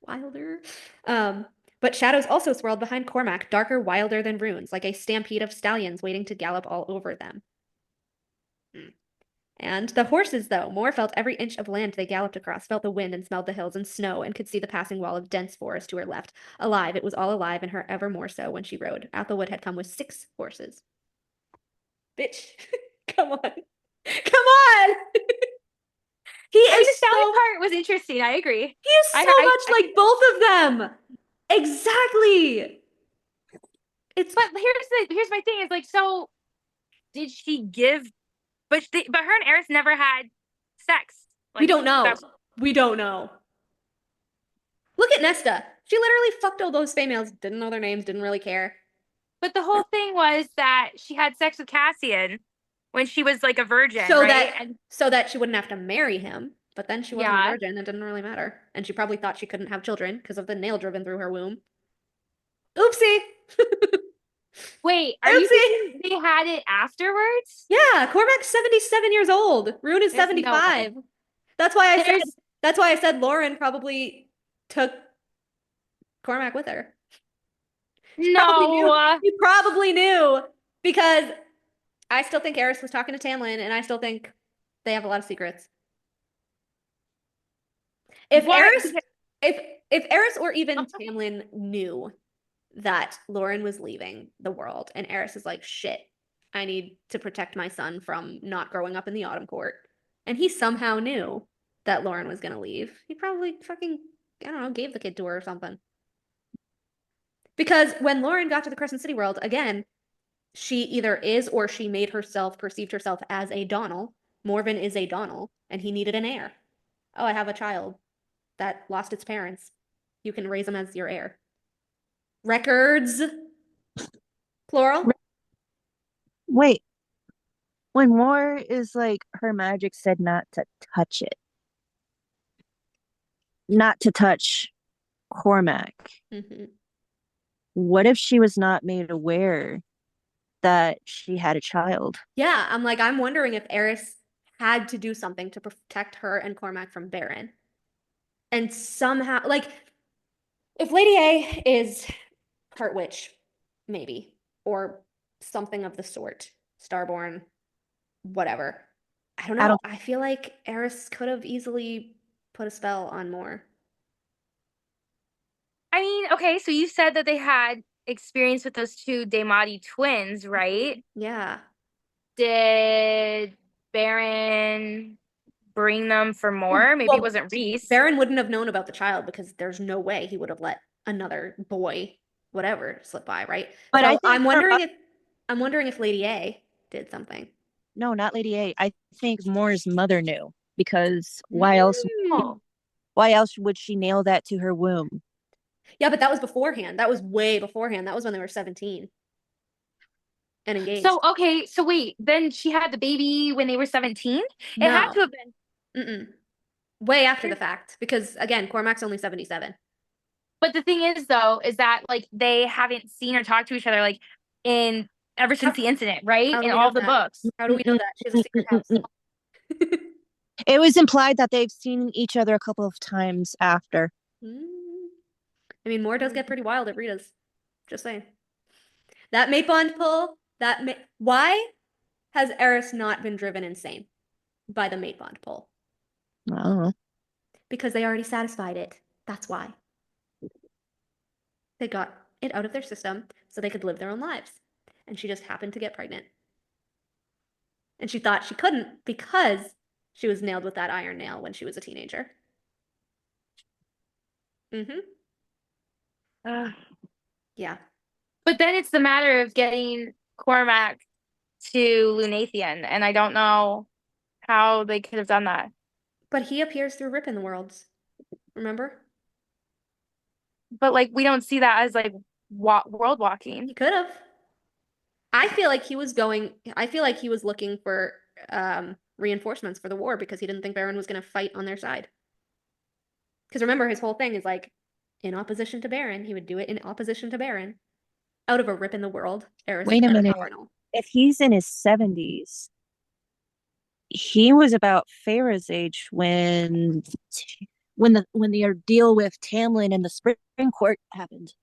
Wilder. But shadows also swirled behind Cormac, darker, wilder than Rune's, like a stampede of stallions waiting to gallop all over them. And the horses, though, Mor felt every inch of land they galloped across, felt the wind and smelled the hills and snow, and could see the passing wall of dense forest to her left. Alive, it was all alive, and her ever more so when she rode. Athelwood had come with 6 horses. Bitch, come on. Come on! He is The stallion so... part was interesting, I agree. He is so much like both of them! Exactly! But here's my thing, is like, so did she give... But her and Eris never had sex. Like, we don't know. We don't know. Look at Nesta. She literally fucked all those females, didn't know their names, didn't really care. But the whole thing was that she had sex with Cassian when she was like a virgin, so right? So that she wouldn't have to marry him. But then she wasn't a virgin. It didn't really matter. And she probably thought she couldn't have children because of the nail driven through her womb. Oopsie. Wait, are you saying they had it afterwards? Yeah, Cormac's 77 years old. Rune is 75. That's why I said Lauren probably took Cormac with her. No. He probably knew because I still think Eris was talking to Tamlin, and I still think they have a lot of secrets. If Eris or even Tamlin knew that Lauren was leaving the world, and Eris is like, shit, I need to protect my son from not growing up in the Autumn Court, and he somehow knew, that Lauren was gonna leave. He probably fucking, I don't know, gave the kid to her or something. Because when Lauren got to the Crescent City world, again, she either is or she perceived herself as a Donnell. Morven is a Donnell, and he needed an heir. Oh, I have a child that lost its parents. You can raise him as your heir. Records, plural. Wait, when Moore is like, her magic said not to touch it, not to touch Cormac. Mm-hmm. What if she was not made aware that she had a child? Yeah, I'm wondering if Eris had to do something to protect her and Cormac from Baron. And somehow, like, if Lady A is part witch, maybe, or something of the sort, Starborn, whatever. I don't know. I feel like Eris could have easily put a spell on Moore. I mean, okay, so you said that they had experience with those two Daemati twins, right? Yeah. Did Baron bring them for more? Maybe Well, it wasn't Rhys. Baron wouldn't have known about the child because there's no way he would have let another boy, whatever, slip by, right? But so I think I'm wondering if Lady A did something. No, not Lady A. I think Moore's mother knew, because why else would she nail that to her womb? Yeah, but that was beforehand. That was way beforehand. That was when they were 17 and engaged. So, okay, so wait, then she had the baby when they were 17? No. It had to have been. Way after the fact, because again, Cormac's only 77. But the thing is, though, is that like they haven't seen or talked to each other like ever since the incident, right? In all the books. How do we know that? She has a secret house. It was implied that they've seen each other a couple of times after. I mean, Moore does get pretty wild at Rita's. Just saying. That mate bond pull, why has Eris not been driven insane by the mate bond pull? Oh. Because they already satisfied it. That's why. They got it out of their system so they could live their own lives. And she just happened to get pregnant. And she thought she couldn't because she was nailed with that iron nail when she was a teenager. Yeah. But then it's the matter of getting Cormac to Lunathian, and I don't know how they could have done that. But he appears through Rip in the Worlds. Remember? But like we don't see that as like world walking. He could have. I feel like he was looking for reinforcements for the war because he didn't think Baron was going to fight on their side. Because remember, his whole thing is like, in opposition to Baron, he would do it in opposition to Baron. Out of a Rip in the World, Eris. Wait a minute. If he's in his 70s, he was about Farah's age when the ordeal with Tamlin and the Spring Court happened.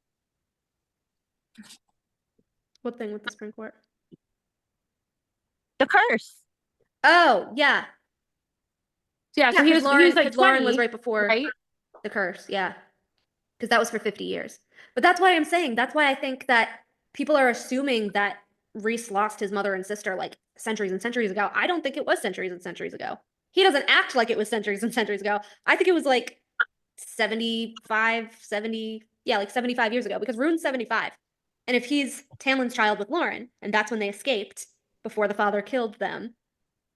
What thing with the Spring Court? The curse. Oh, yeah. Yeah, so he was like 20, Lauren was right before the curse, yeah. Because that was for 50 years. But that's why I'm saying, that's why I think that people are assuming that Rhys lost his mother and sister like centuries and centuries ago. I don't think it was centuries and centuries ago. He doesn't act like it was centuries and centuries ago. I think it was like 75 years ago, because Rune's 75. And if he's Tamlin's child with Lauren, and that's when they escaped before the father killed them,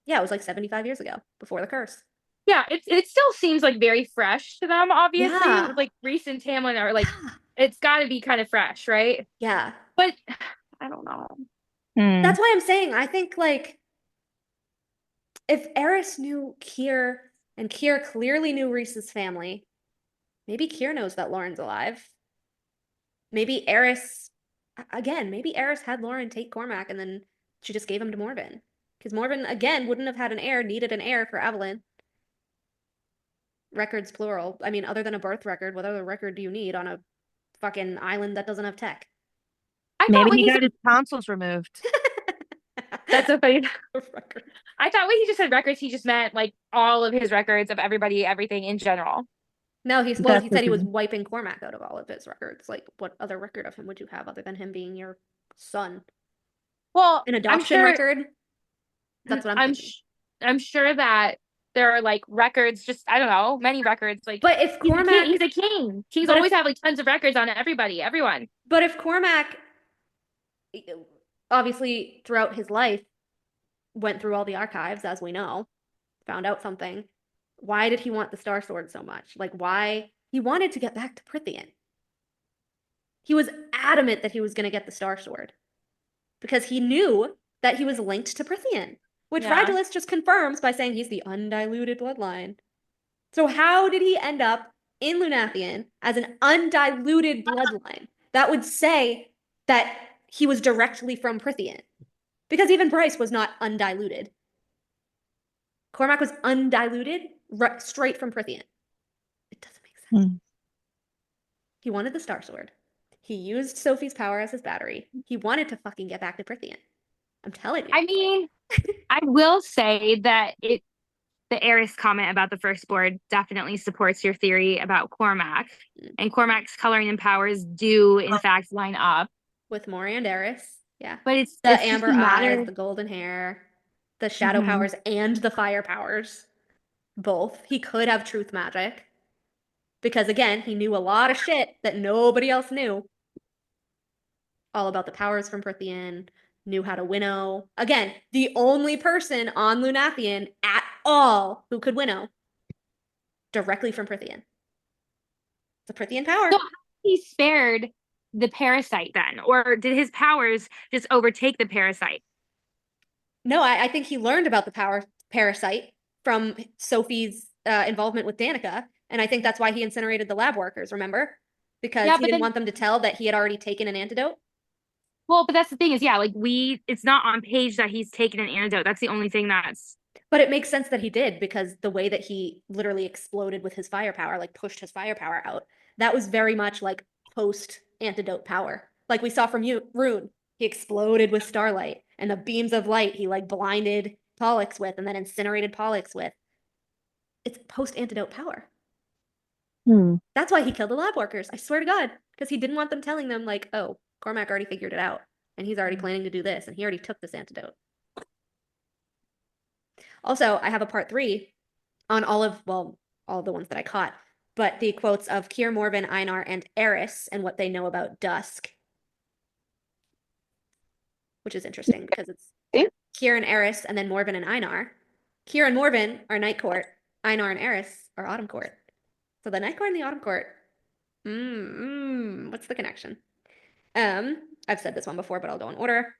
yeah, it was like 75 years ago, before the curse. Yeah, it still seems like very fresh to them, obviously. Yeah. Like Rhys and Tamlin are like, it's got to be kind of fresh, right? Yeah. But I don't know. That's why I'm saying, I think like if Eris knew Kier, and Kier clearly knew Rhys's family, maybe Kier knows that Lauren's alive. Maybe Eris had Lauren take Cormac and then she just gave him to Morven. Because Morven, again, wouldn't have had an heir, needed an heir for Evelyn. Records plural. I mean, other than a birth record, what other record do you need on a fucking island that doesn't have tech? Maybe he got his tonsils removed. That's so funny. Record. I thought when he just said records, he just meant like all of his records of everybody, everything in general. No, he said he was wiping Cormac out of all of his records. Like, what other record of him would you have other than him being your son? Well, an adoption record? That's what I'm thinking. I'm sure that there are like records, just I don't know, many records. Like, But if Cormac, he's a king. Kings But if- always have like tons of records on everyone. but if Cormac, obviously throughout his life, went through all the archives, as we know, found out something, why did he want the Star Sword so much? Like, why? He wanted to get back to Prythian. He was adamant that he was going to get the Star Sword because he knew that he was linked to Prythian, which Yeah. Rigelus just confirms by saying he's the undiluted bloodline. So how did he end up in Lunathian as an undiluted bloodline? That would say that he was directly from Prythian. Because even Bryce was not undiluted. Cormac was undiluted, straight from Prythian. It doesn't make sense. He wanted the Star Sword. He used Sophie's power as his battery. He wanted to fucking get back to Prythian. I'm telling you. I mean, I will say that the Eris comment about the firstborn definitely supports your theory about Cormac. And Cormac's coloring and powers do, in fact, line up. With Mori and Eris, yeah. But it's The just amber a eyes, matter. the golden hair, the shadow powers, and the fire powers. Both. He could have truth magic. Because again, he knew a lot of shit that nobody else knew. All about the powers from Prythian, knew how to winnow. Again, the only person on Lunathian at all who could winnow directly from Prythian. It's a Prythian power. So how he spared the parasite then? Or did his powers just overtake the parasite? No, I think he learned about the parasite from Sophie's involvement with Danica. And I think that's why he incinerated the lab workers, remember? Because he didn't want them to tell that he had already taken an antidote. Well, but that's the thing is, yeah, like it's not on page that he's taken an antidote. That's the only thing that's. But it makes sense that he did because the way that he literally exploded with his firepower, like pushed his firepower out, that was very much like post-antidote power. Like we saw from Rune, he exploded with starlight and the beams of light he like blinded Pollux with and then incinerated Pollux with. It's post-antidote power. That's why he killed the lab workers. I swear to God, because he didn't want them telling them like, oh, Cormac already figured it out and he's already planning to do this and he already took this antidote. Also, I have a part 3 on all of the ones that I caught, but the quotes of Kier, Morven, Einar, and Eris and what they know about Dusk, which is interesting because it's Kier and Eris and then Morven and Einar. Kier and Morven are Night Court. Einar and Eris are Autumn Court. So the Night Court and the Autumn Court. What's the connection? I've said this one before, but I'll go in order.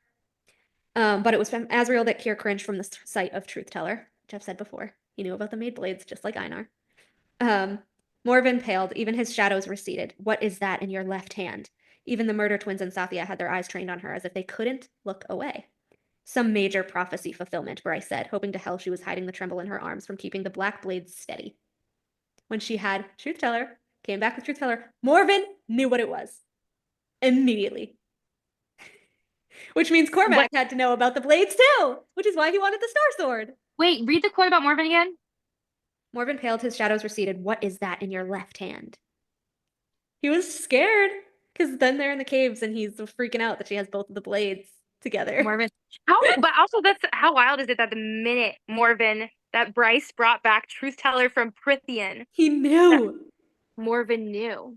But it was from Azriel that Kier cringed from the sight of Truth Teller, which I've said before. He knew about the Maid Blades, just like Einar. Morven paled, even his shadows receded. What is that in your left hand? Even the murder twins and Sathia had their eyes trained on her as if they couldn't look away. Some major prophecy fulfillment, Bryce said, hoping to hell she was hiding the tremble in her arms from keeping the black blades steady. When she had Truth Teller, came back with Truth Teller, Morven knew what it was. Immediately. Which means Cormac had to know about the blades too, which is why he wanted the Star Sword. Wait, read the quote about Morven again. Morven paled, his shadows receded. What is that in your left hand? He was scared because then they're in the caves and he's freaking out that she has both of the blades together. Morven. But also how wild is it that the minute that Bryce brought back Truth Teller from Prythian, he knew. Morven knew.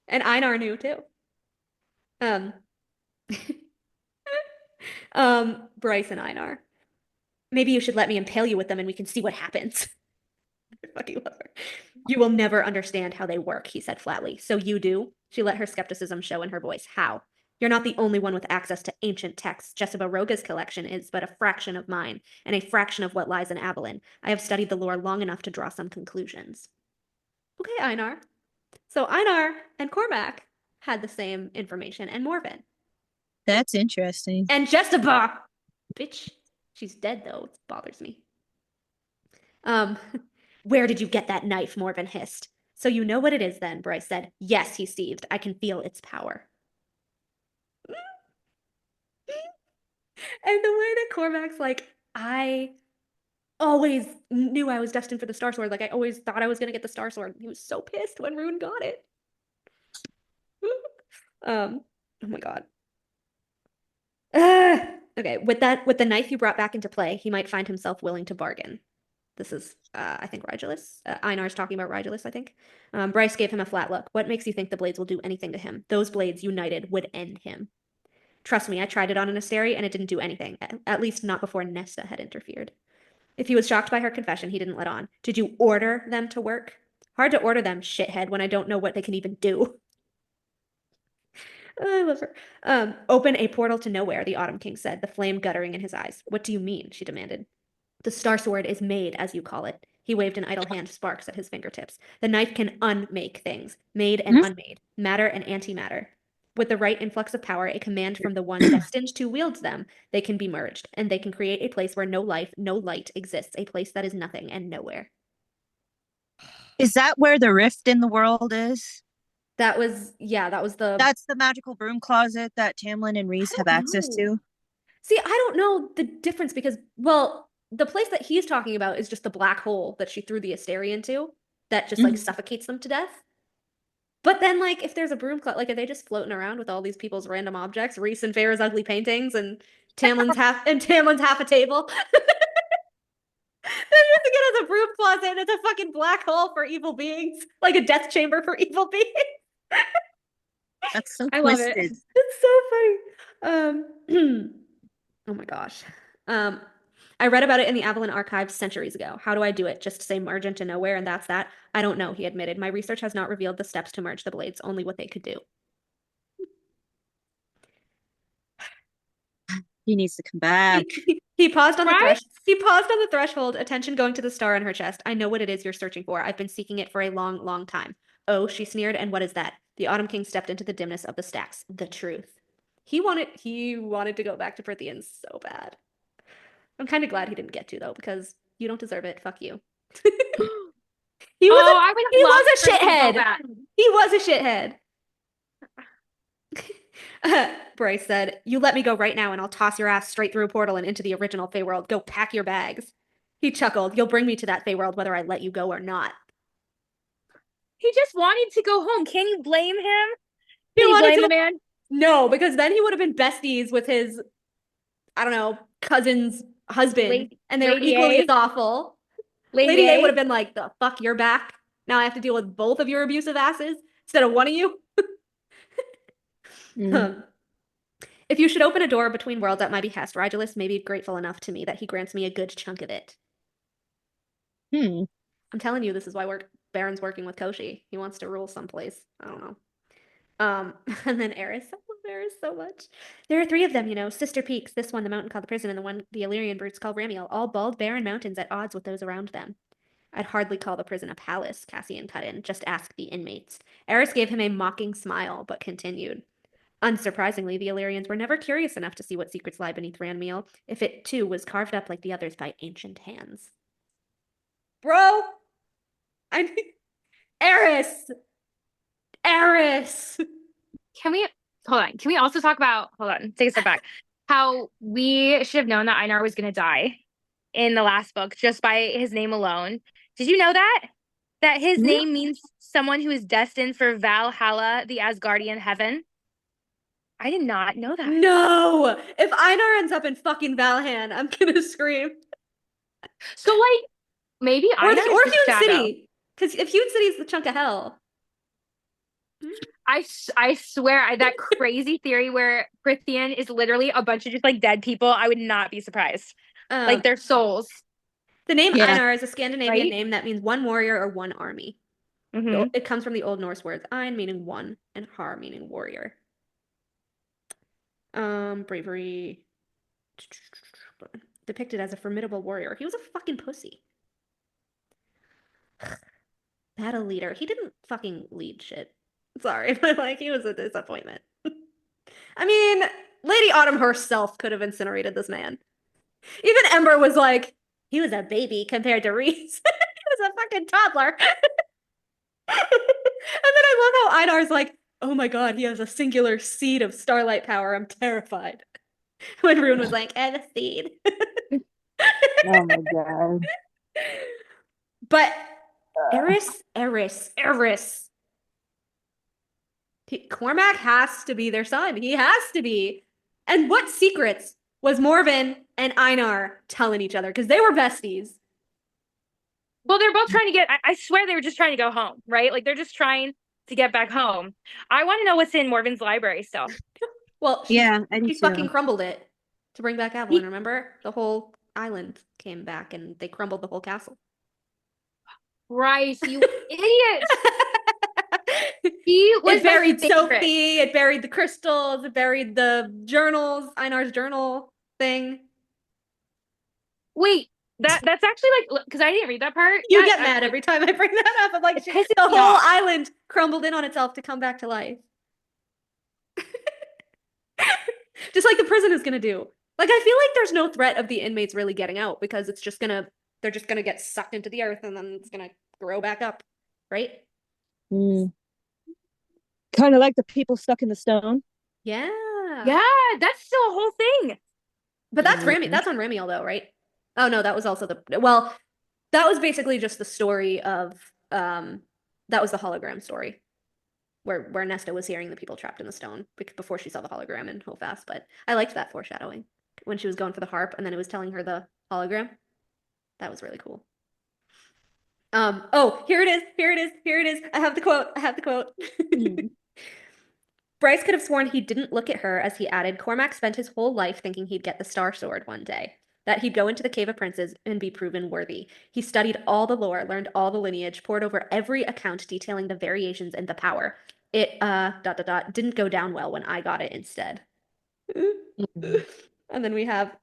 And Einar knew too. Bryce and Einar. Maybe you should let me impale you with them and we can see what happens. I fucking love her. You will never understand how they work, he said flatly. So you do? She let her skepticism show in her voice. How? You're not the only one with access to ancient texts. Jessica Roga's collection is but a fraction of mine, and a fraction of what lies in Aelin. I have studied the lore long enough to draw some conclusions. Okay, Einar. So Einar and Cormac had the same information, and Morven. That's interesting. And Jessica! Bitch. She's dead, though. It bothers me. Where did you get that knife? Morven hissed. So you know what it is then, Bryce said. Yes, he seethed. I can feel its power. And the way that Cormac's like, I always knew I was destined for the Star Sword. Like, I always thought I was going to get the Star Sword. He was so pissed when Rune got it. Oh my God. Okay, with the knife you brought back into play, he might find himself willing to bargain. This is, I think, Rigelus. Einar's talking about Rigelus, I think. Bryce gave him a flat look. What makes you think the blades will do anything to him? Those blades, united, would end him. Trust me, I tried it on an Asteri, and it didn't do anything. At least not before Nesta had interfered. If he was shocked by her confession, he didn't let on. Did you order them to work? Hard to order them, shithead, when I don't know what they can even do. I love her. Open a portal to nowhere, the Autumn King said, the flame guttering in his eyes. What do you mean? She demanded. The Star Sword is made, as you call it. He waved an idle hand sparks at his fingertips. The knife can unmake things, made and unmade, matter and antimatter. With the right influx of power, a command from the one destined to wield them, they can be merged, and they can create a place where no life, no light exists, a place that is nothing and nowhere. Is that where the rift in the world is? That was the... That's the magical broom closet that Tamlin and Rhys have access to? See, I don't know the difference because, well, the place that he's talking about is just the black hole that she threw the Asteri into that just, like, suffocates them to death. But then, like, if there's a broom closet, like, are they just floating around with all these people's random objects? Rhys and Feyre's ugly paintings and Tamlin's half a table? They're using it as a broom closet and it's a fucking black hole for evil beings. Like a death chamber for evil beings. That's so I twisted. love it. It's so funny. Oh my gosh. I read about it in the Avalon archives centuries ago. How do I do it? Just say merge into nowhere and that's that? I don't know, he admitted. My research has not revealed the steps to merge the blades, only what they could do. He needs to come back. He paused on the threshold, attention going to the star on her chest. I know what it is you're searching for. I've been seeking it for a long, long time. Oh, she sneered, and what is that? The Autumn King stepped into the dimness of the stacks. The truth. He wanted to go back to Prithian so bad. I'm kind of glad he didn't get to, though, because you don't deserve it. Fuck you. He was a shithead. He was a shithead. Bryce said, you let me go right now and I'll toss your ass straight through a portal and into the original Feyworld. Go pack your bags. He chuckled. You'll bring me to that Feyworld whether I let you go or not. He just wanted to go home. Can you blame him? Can you blame the man? No, because then he would have been besties with his, I don't know, cousin's husband. And they were equally as awful. Lady A would have been like, the fuck, you're back? Now I have to deal with both of your abusive asses instead of one of you? If you should open a door between worlds at my behest, Rigelus may be grateful enough to me that he grants me a good chunk of it. I'm telling you, this is why Baron's working with Koshi. He wants to rule someplace. I don't know. And then Eris. I love Eris so much. There are 3 of them, you know, sister peaks. This one, the mountain called the prison, and the one the Illyrian brutes call Ramiel. All bald, barren mountains at odds with those around them. I'd hardly call the prison a palace, Cassian cut in. Just ask the inmates. Eris gave him a mocking smile, but continued. Unsurprisingly, the Illyrians were never curious enough to see what secrets lie beneath Ramiel, if it, too, was carved up like the others by ancient hands. Bro! Eris! Can we also talk about, take a step back, how we should have known that Einar was going to die in the last book just by his name alone. Did you know that? That his name means someone who is destined for Valhalla, the Asgardian heaven? I did not know that. No! If Einar ends up in fucking Valhan, I'm gonna scream. So, like, maybe Einar or Hewn City. Because if Hewn City is the chunk of hell. I swear, that crazy theory where Prithian is literally a bunch of just, like, dead people, I would not be surprised. Like, their souls. The name Einar is a Scandinavian name that means one warrior or one army. It comes from the Old Norse words Ein meaning one and Har meaning warrior. Bravery. Depicted as a formidable warrior. He was a fucking pussy. Battle leader. He didn't fucking lead shit. Sorry, but like he was a disappointment. I mean, Lady Autumn herself could have incinerated this man. Even Ember was like, he was a baby compared to Rhys. He was a fucking toddler. And then I love how Einar's like, oh my god, he has a singular seed of starlight power. I'm terrified. When Rune was like, and a seed. Oh my god. But Eris. Cormac has to be their son. He has to be. And what secrets was Morven and Einar telling each other? Because they were besties. Well, they're both trying to get, I swear they were just trying to go home, right? Like they're just trying to get back home. I want to know what's in Morven's library still. Well, Yeah, I do she fucking too. crumbled it to bring back Evelyn, remember? The whole island came back and they crumbled the whole castle. Right, you idiot. He was It buried my favorite. Sophie, it buried the crystals, it buried the journals, Einar's journal thing. Wait, that's actually like, because I didn't read that part. You yet. get mad every time I bring that up. I'm like, It the pisses me whole off. island crumbled in on itself to come back to life. Just like the prison is gonna do. Like, I feel like there's no threat of the inmates really getting out because they're just gonna get sucked into the earth and then it's gonna grow back up, right? Kind of like the people stuck in the stone. Yeah. Yeah, that's still a whole thing. But that's Remy. That's on Remiel though, right? Oh no, that was also that was basically just the story of that was the hologram story. Where Nesta was hearing the people trapped in the stone before she saw the hologram in Hofast. But I liked that foreshadowing when she was going for the harp and then it was telling her the hologram. That was really cool. Oh, here it is. I have the quote. Bryce could have sworn he didn't look at her as he added, Cormac spent his whole life thinking he'd get the Star Sword one day, that he'd go into the Cave of Princes and be proven worthy. He studied all the lore, learned all the lineage, pored over every account detailing the variations and the power. It, didn't go down well when I got it instead. And then we have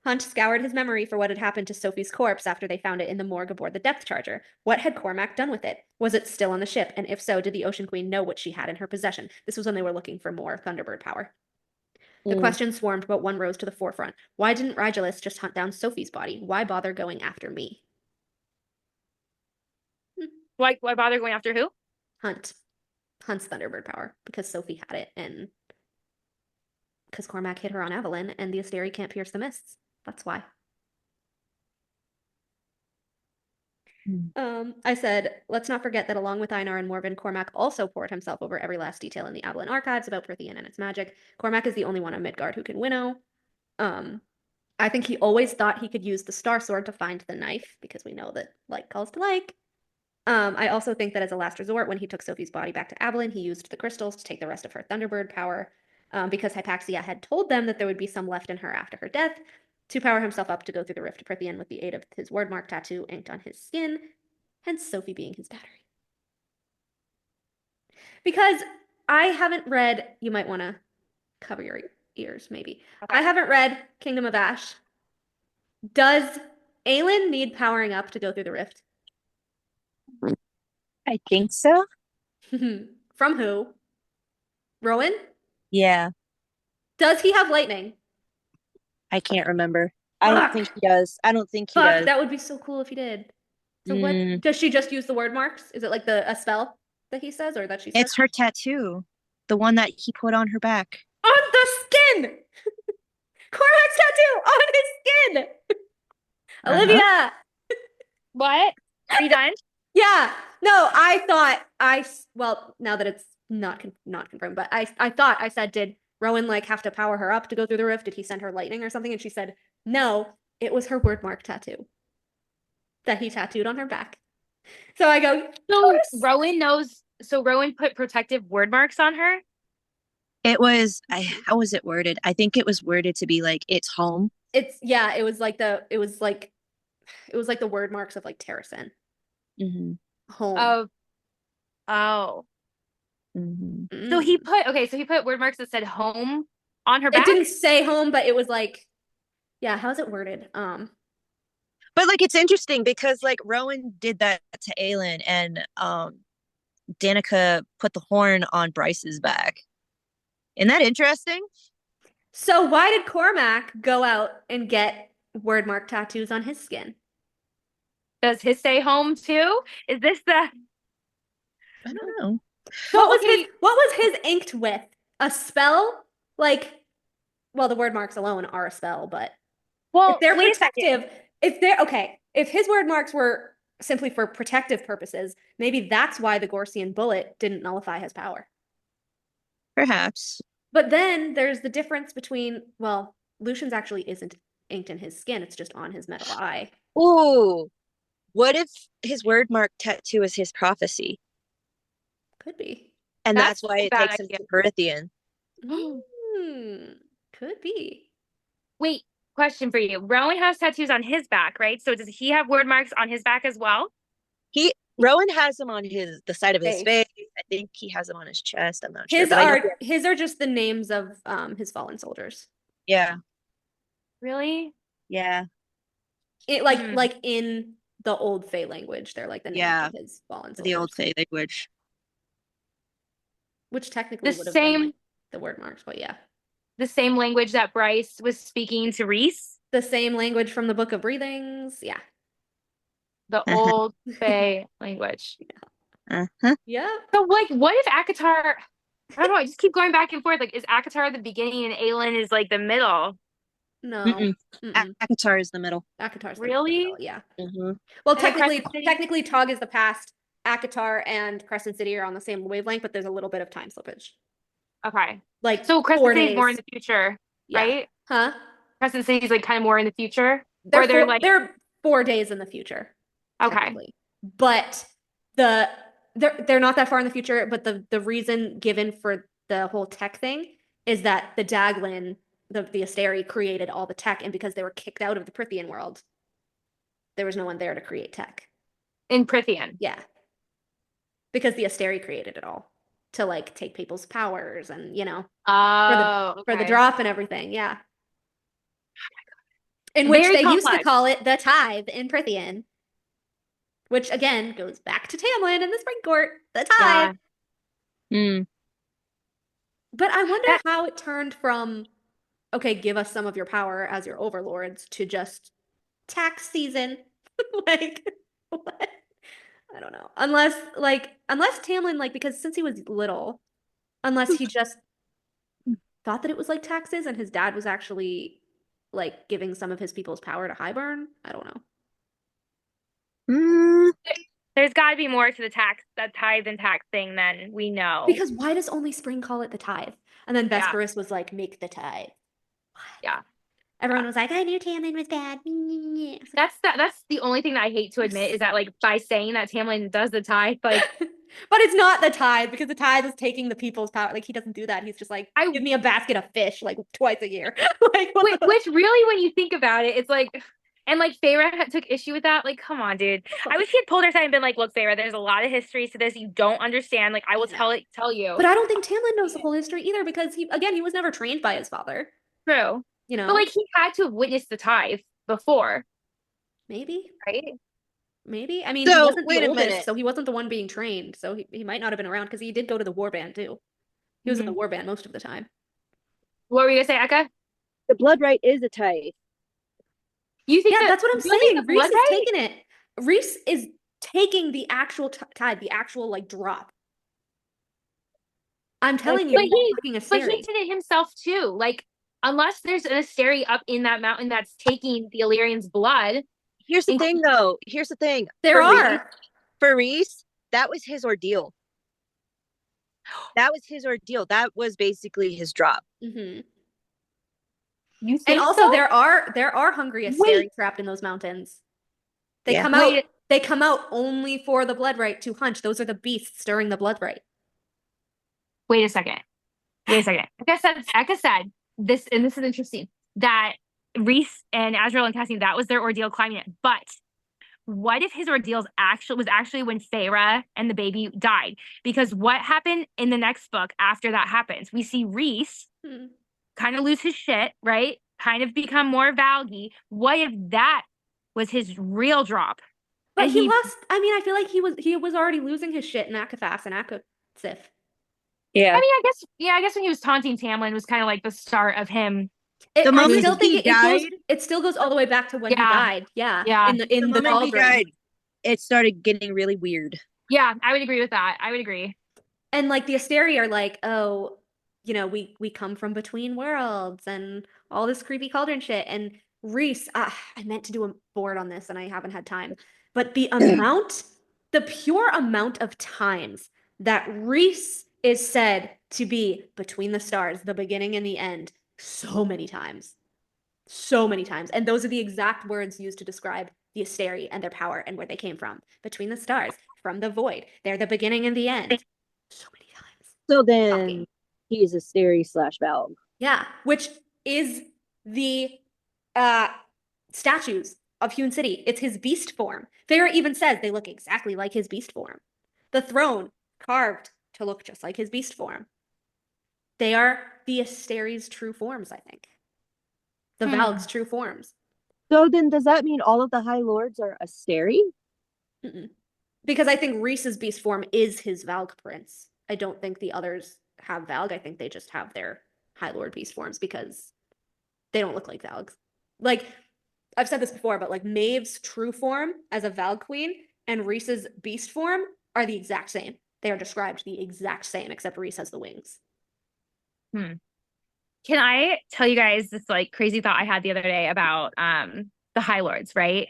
Hunt scoured his memory for what had happened to Sophie's corpse after they found it in the morgue aboard the Depth Charger. What had Cormac done with it? Was it still on the ship? And if so, did the Ocean Queen know what she had in her possession? This was when they were looking for more Thunderbird power. The questions swarmed, but one rose to the forefront. Why didn't Rigelus just hunt down Sophie's body? Why bother going after me? Why bother going after who? Hunt's Thunderbird power, because Sophie had it, and because Cormac hit her on Evelyn, and the Asteri can't pierce the mists. That's why. I said, let's not forget that along with Einar and Morven, Cormac also poured himself over every last detail in the Aelin archives about Prythian and its magic. Cormac is the only one on Midgard who can winnow. I think he always thought he could use the Star Sword to find the knife, because we know that like calls to like. I also think that as a last resort, when he took Sophie's body back to Aelin, he used the crystals to take the rest of her Thunderbird power, because Hypaxia had told them that there would be some left in her after her death, to power himself up to go through the rift to Prythian with the aid of his wordmark tattoo inked on his skin, hence Sophie being his battery. Because I haven't read, you might want to cover your ears, maybe. Okay. I haven't read Kingdom of Ash. Does Aelin need powering up to go through the rift? I think so. From who? Rowan? Yeah, Does he have lightning? I can't remember. I don't think he does. I don't think he Fuck, does. that would be so cool if he did. So what? Does she just use the word marks? Is it like a spell that he says or that she says? It's her tattoo, the one that he put on her back. On the skin! Cormac's tattoo on his skin! Olivia! What? Are you done? Yeah. No, I thought well, now that it's not confirmed, but I thought I said, did Rowan like have to power her up to go through the rift? Did he send her lightning or something? And she said, no, it was her wordmark tattoo that he tattooed on her back. So I go, So yes! Rowan knows. So Rowan put protective word marks on her. It was, how was it worded? I think it was worded to be like, it's home. It was like the word marks of like Terrasen. Home. Oh. So he put word marks that said home on her back. It didn't say home, but it was like, yeah, how's it worded? But like it's interesting because like Rowan did that to Aelin, and Danica put the horn on Bryce's back. Isn't that interesting? So why did Cormac go out and get wordmark tattoos on his skin? Does his say home too? Is this the? I don't know. What was his inked with? A spell? Like, well, the word marks alone are a spell, but if they're protective, if his word marks were simply for protective purposes, maybe that's why the Gorsian bullet didn't nullify his power. Perhaps. But then there's the difference between, well, Lucian's actually isn't inked in his skin, it's just on his metal eye. Ooh, what if his word mark tattoo is his prophecy? Could be. And That's that's why not a it bad takes him idea. to Prithian. Could be. Wait, question for you. Rowan has tattoos on his back, right? So does he have word marks on his back as well? Rowan has them on the side of his Face. face. I think he has them on his chest. I'm not sure. But I know His are just the names of his fallen soldiers. yeah. Really? Yeah. It like in the old Fae language, they're like the names Yeah. of his fallen soldiers. The old Fae language. Which technically The would have been same like the word marks, but yeah. the same language that Bryce was speaking to Rhys? The same language from the Book of Breathings. Yeah. The old Fae language. Uh-huh. Yeah. So like what if ACOTAR, I don't know, I just keep going back and forth. Like is ACOTAR the beginning and Aelin is like the middle? No. Mm-mm. Mm-mm. ACOTAR is the middle. ACOTAR's the Really? middle, yeah. Mm-hmm. Well, And the Crescent City? technically Tog is the past. ACOTAR and Crescent City are on the same wavelength, but there's a little bit of time slippage. Okay. Like So Crescent 4 City is days. more in the future, Yeah. right? Huh? Crescent City is like kind of more in the future? They're Or they're like they're 4 days in the future. okay. Technically. But they're not that far in the future, but the reason given for the whole tech thing is that the Daglin, the Asteri created all the tech, and because they were kicked out of the Prithian world, there was no one there to create tech. In Prithian. Yeah. Because the Asteri created it all to like take people's powers and, you know, Oh, for the okay. drop and everything. Yeah. In which Very they used to complex. call it the Tithe in Prithian. Which again goes back to Tamlin and the Spring Court, the Tithe. Yeah. Mm. But I wonder how it turned from, okay, give us some of your power as your overlords, to just tax season. Like, what? I don't know. Unless Tamlin, like, because since he was little, unless he just thought that it was like taxes and his dad was actually like giving some of his people's power to Highburn. I don't know. Mm. There's got to be more to the tax, that tithe and tax thing than we know. Because why does only Spring call it the Tithe? And then Yeah. Vesperus was like, make the Tithe. What? Yeah. Everyone was like, I knew Tamlin was bad. It's like, That's the only thing that I hate to admit is that like by saying that Tamlin does the tithe, like but it's not the Tithe, because the Tithe is taking the people's power. Like, he doesn't do that. He's just like, give me a basket of fish like twice a year. Like, what which really, when you think about it, it's like, and like Feyre took issue with that. Like, come on, dude. I wish he had pulled her aside and been like, look, Feyre, there's a lot of histories to this you don't understand. Like, I will tell you. But I don't think Tamlin knows the whole history either, because he was never trained by his father. True. You know? But like he had to have witnessed the tithe before. Maybe. Right? Maybe. I mean, So, he wasn't wait the a oldest, minute. so he wasn't the one being trained. So he might not have been around, because he did go to the warband too. He was in the warband most of the time. What were you gonna say, Eka? The blood right is a tithe. You think That's what I'm really saying. the Rhys blood is right? taking it. Rhys is taking the actual tithe, the actual like drop. I'm telling you, But he fucking did it himself too. Like, unless there's an Asteri up in that mountain that's taking the Illyrian's blood. Here's the thing, though. Here's the thing. For Rhys, that was his ordeal. That was his ordeal. That was basically his drop. Mm-hmm. You think And also, so? there are hungry Asteri trapped in those mountains. They come out. They come out only for the blood right to hunt. Those are the beasts during the blood right. Wait a second. Eka said this, and this is interesting, that Rhys and Azriel and Cassian, that was their ordeal climbing it. But what if his ordeal was actually when Feyre and the baby died? Because what happened in the next book after that happens? We see Rhys kind of lose his shit, right? Kind of become more Valgy. What if that was his real drop? But he lost. I mean, I feel like he was already losing his shit in Akathas and Akasif. Yeah. I mean, I guess when he was taunting Tamlin was kind of like the start of him. The moment I still think he died, it still goes all the way back to when he died. Yeah. Yeah. In the moment he died, it started getting really weird. Yeah, I would agree with that. I would agree. And like the Asteri are like, oh, you know, we come from between worlds and all this creepy cauldron shit. And Rhys, I meant to do a board on this and I haven't had time. But the pure amount of times that Rhys is said to be between the stars, the beginning and the end, so many times. And those are the exact words used to describe the Asteri and their power and where they came from. Between the stars, from the void. They're the beginning and the end. So many times. So then Shocking. he's a Asteri / Valg. Yeah, which is the statues of Hewn City. It's his beast form. Feyre even says they look exactly like his beast form. The throne carved to look just like his beast form. They are the Asteri's true forms, I think. The Valg's true forms. So then does that mean all of the High Lords are Asteri? Because I think Rhys's beast form is his Valg prince. I don't think the others have Valg. I think they just have their High Lord beast forms because they don't look like Valgs. Like, I've said this before, but like Maeve's true form as a Valg queen and Rhys's beast form are the exact same. They are described the exact same, except Rhys has the wings. Can I tell you guys this like crazy thought I had the other day about the High Lords, right?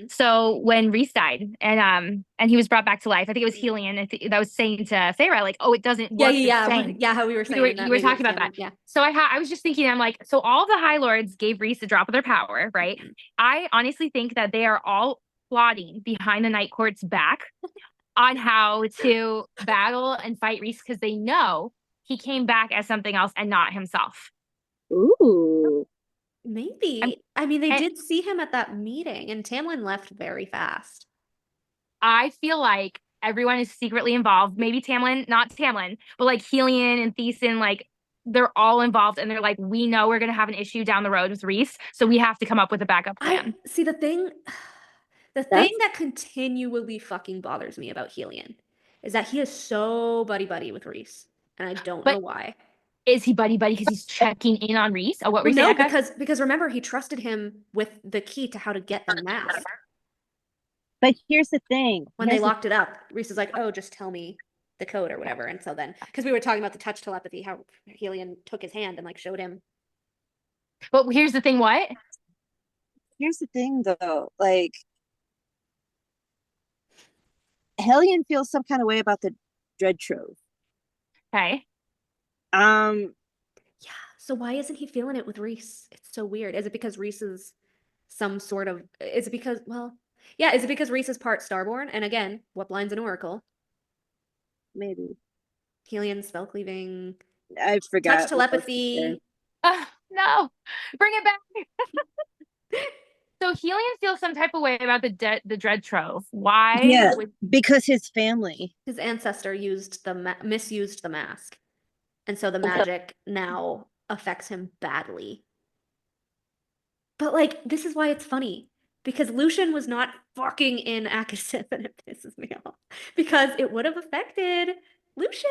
So when Rhys died and he was brought back to life, I think it was Helion that was saying to Feyre, like, oh, it doesn't work the same. Yeah, how we were saying you were talking about that. Yeah. So I was just thinking, I'm like, so all the High Lords gave Rhys a drop of their power, right? I honestly think that they are all plotting behind the Night Court's back on how to battle and fight Rhys because they know he came back as something else and not himself. Ooh. Maybe. I mean, they did see him at that meeting, and Tamlin left very fast. I feel like everyone is secretly involved. Maybe Tamlin, not Tamlin, but like Helion and Thesan, like they're all involved, and they're like, we know we're gonna have an issue down the road with Rhys, so we have to come up with a backup plan. See, the thing that continually fucking bothers me about Helion is that he is so buddy-buddy with Rhys, and I don't know why. Is he buddy-buddy because he's checking in on Rhys? Or what were you saying, No, because remember, he trusted him with the key to how to get the mask. But here's the thing. When they locked it up, Rhys is like, oh, just tell me the code or whatever. And so then, because we were talking about the touch telepathy, how Helion took his hand and like showed him. But here's the thing, what? Here's the thing, though. Like, Helion feels some kind of way about the Dread Trove. Okay. Yeah. So why isn't he feeling it with Rhys? It's so weird. Is it because Rhys is some sort of? Is it because? Well, yeah. Is it because Rhys is part Starborn? And again, what blinds an oracle? Maybe. Helion spell cleaving. I forgot. Touch telepathy. No, bring it back. So Helion feels some type of way about the Dread Trove. Why? Yeah, because his family, his ancestor misused the mask. And so the magic now affects him badly. But, like, this is why it's funny. Because Lucian was not fucking in Akasith, and it pisses me off. Because it would have affected Lucian.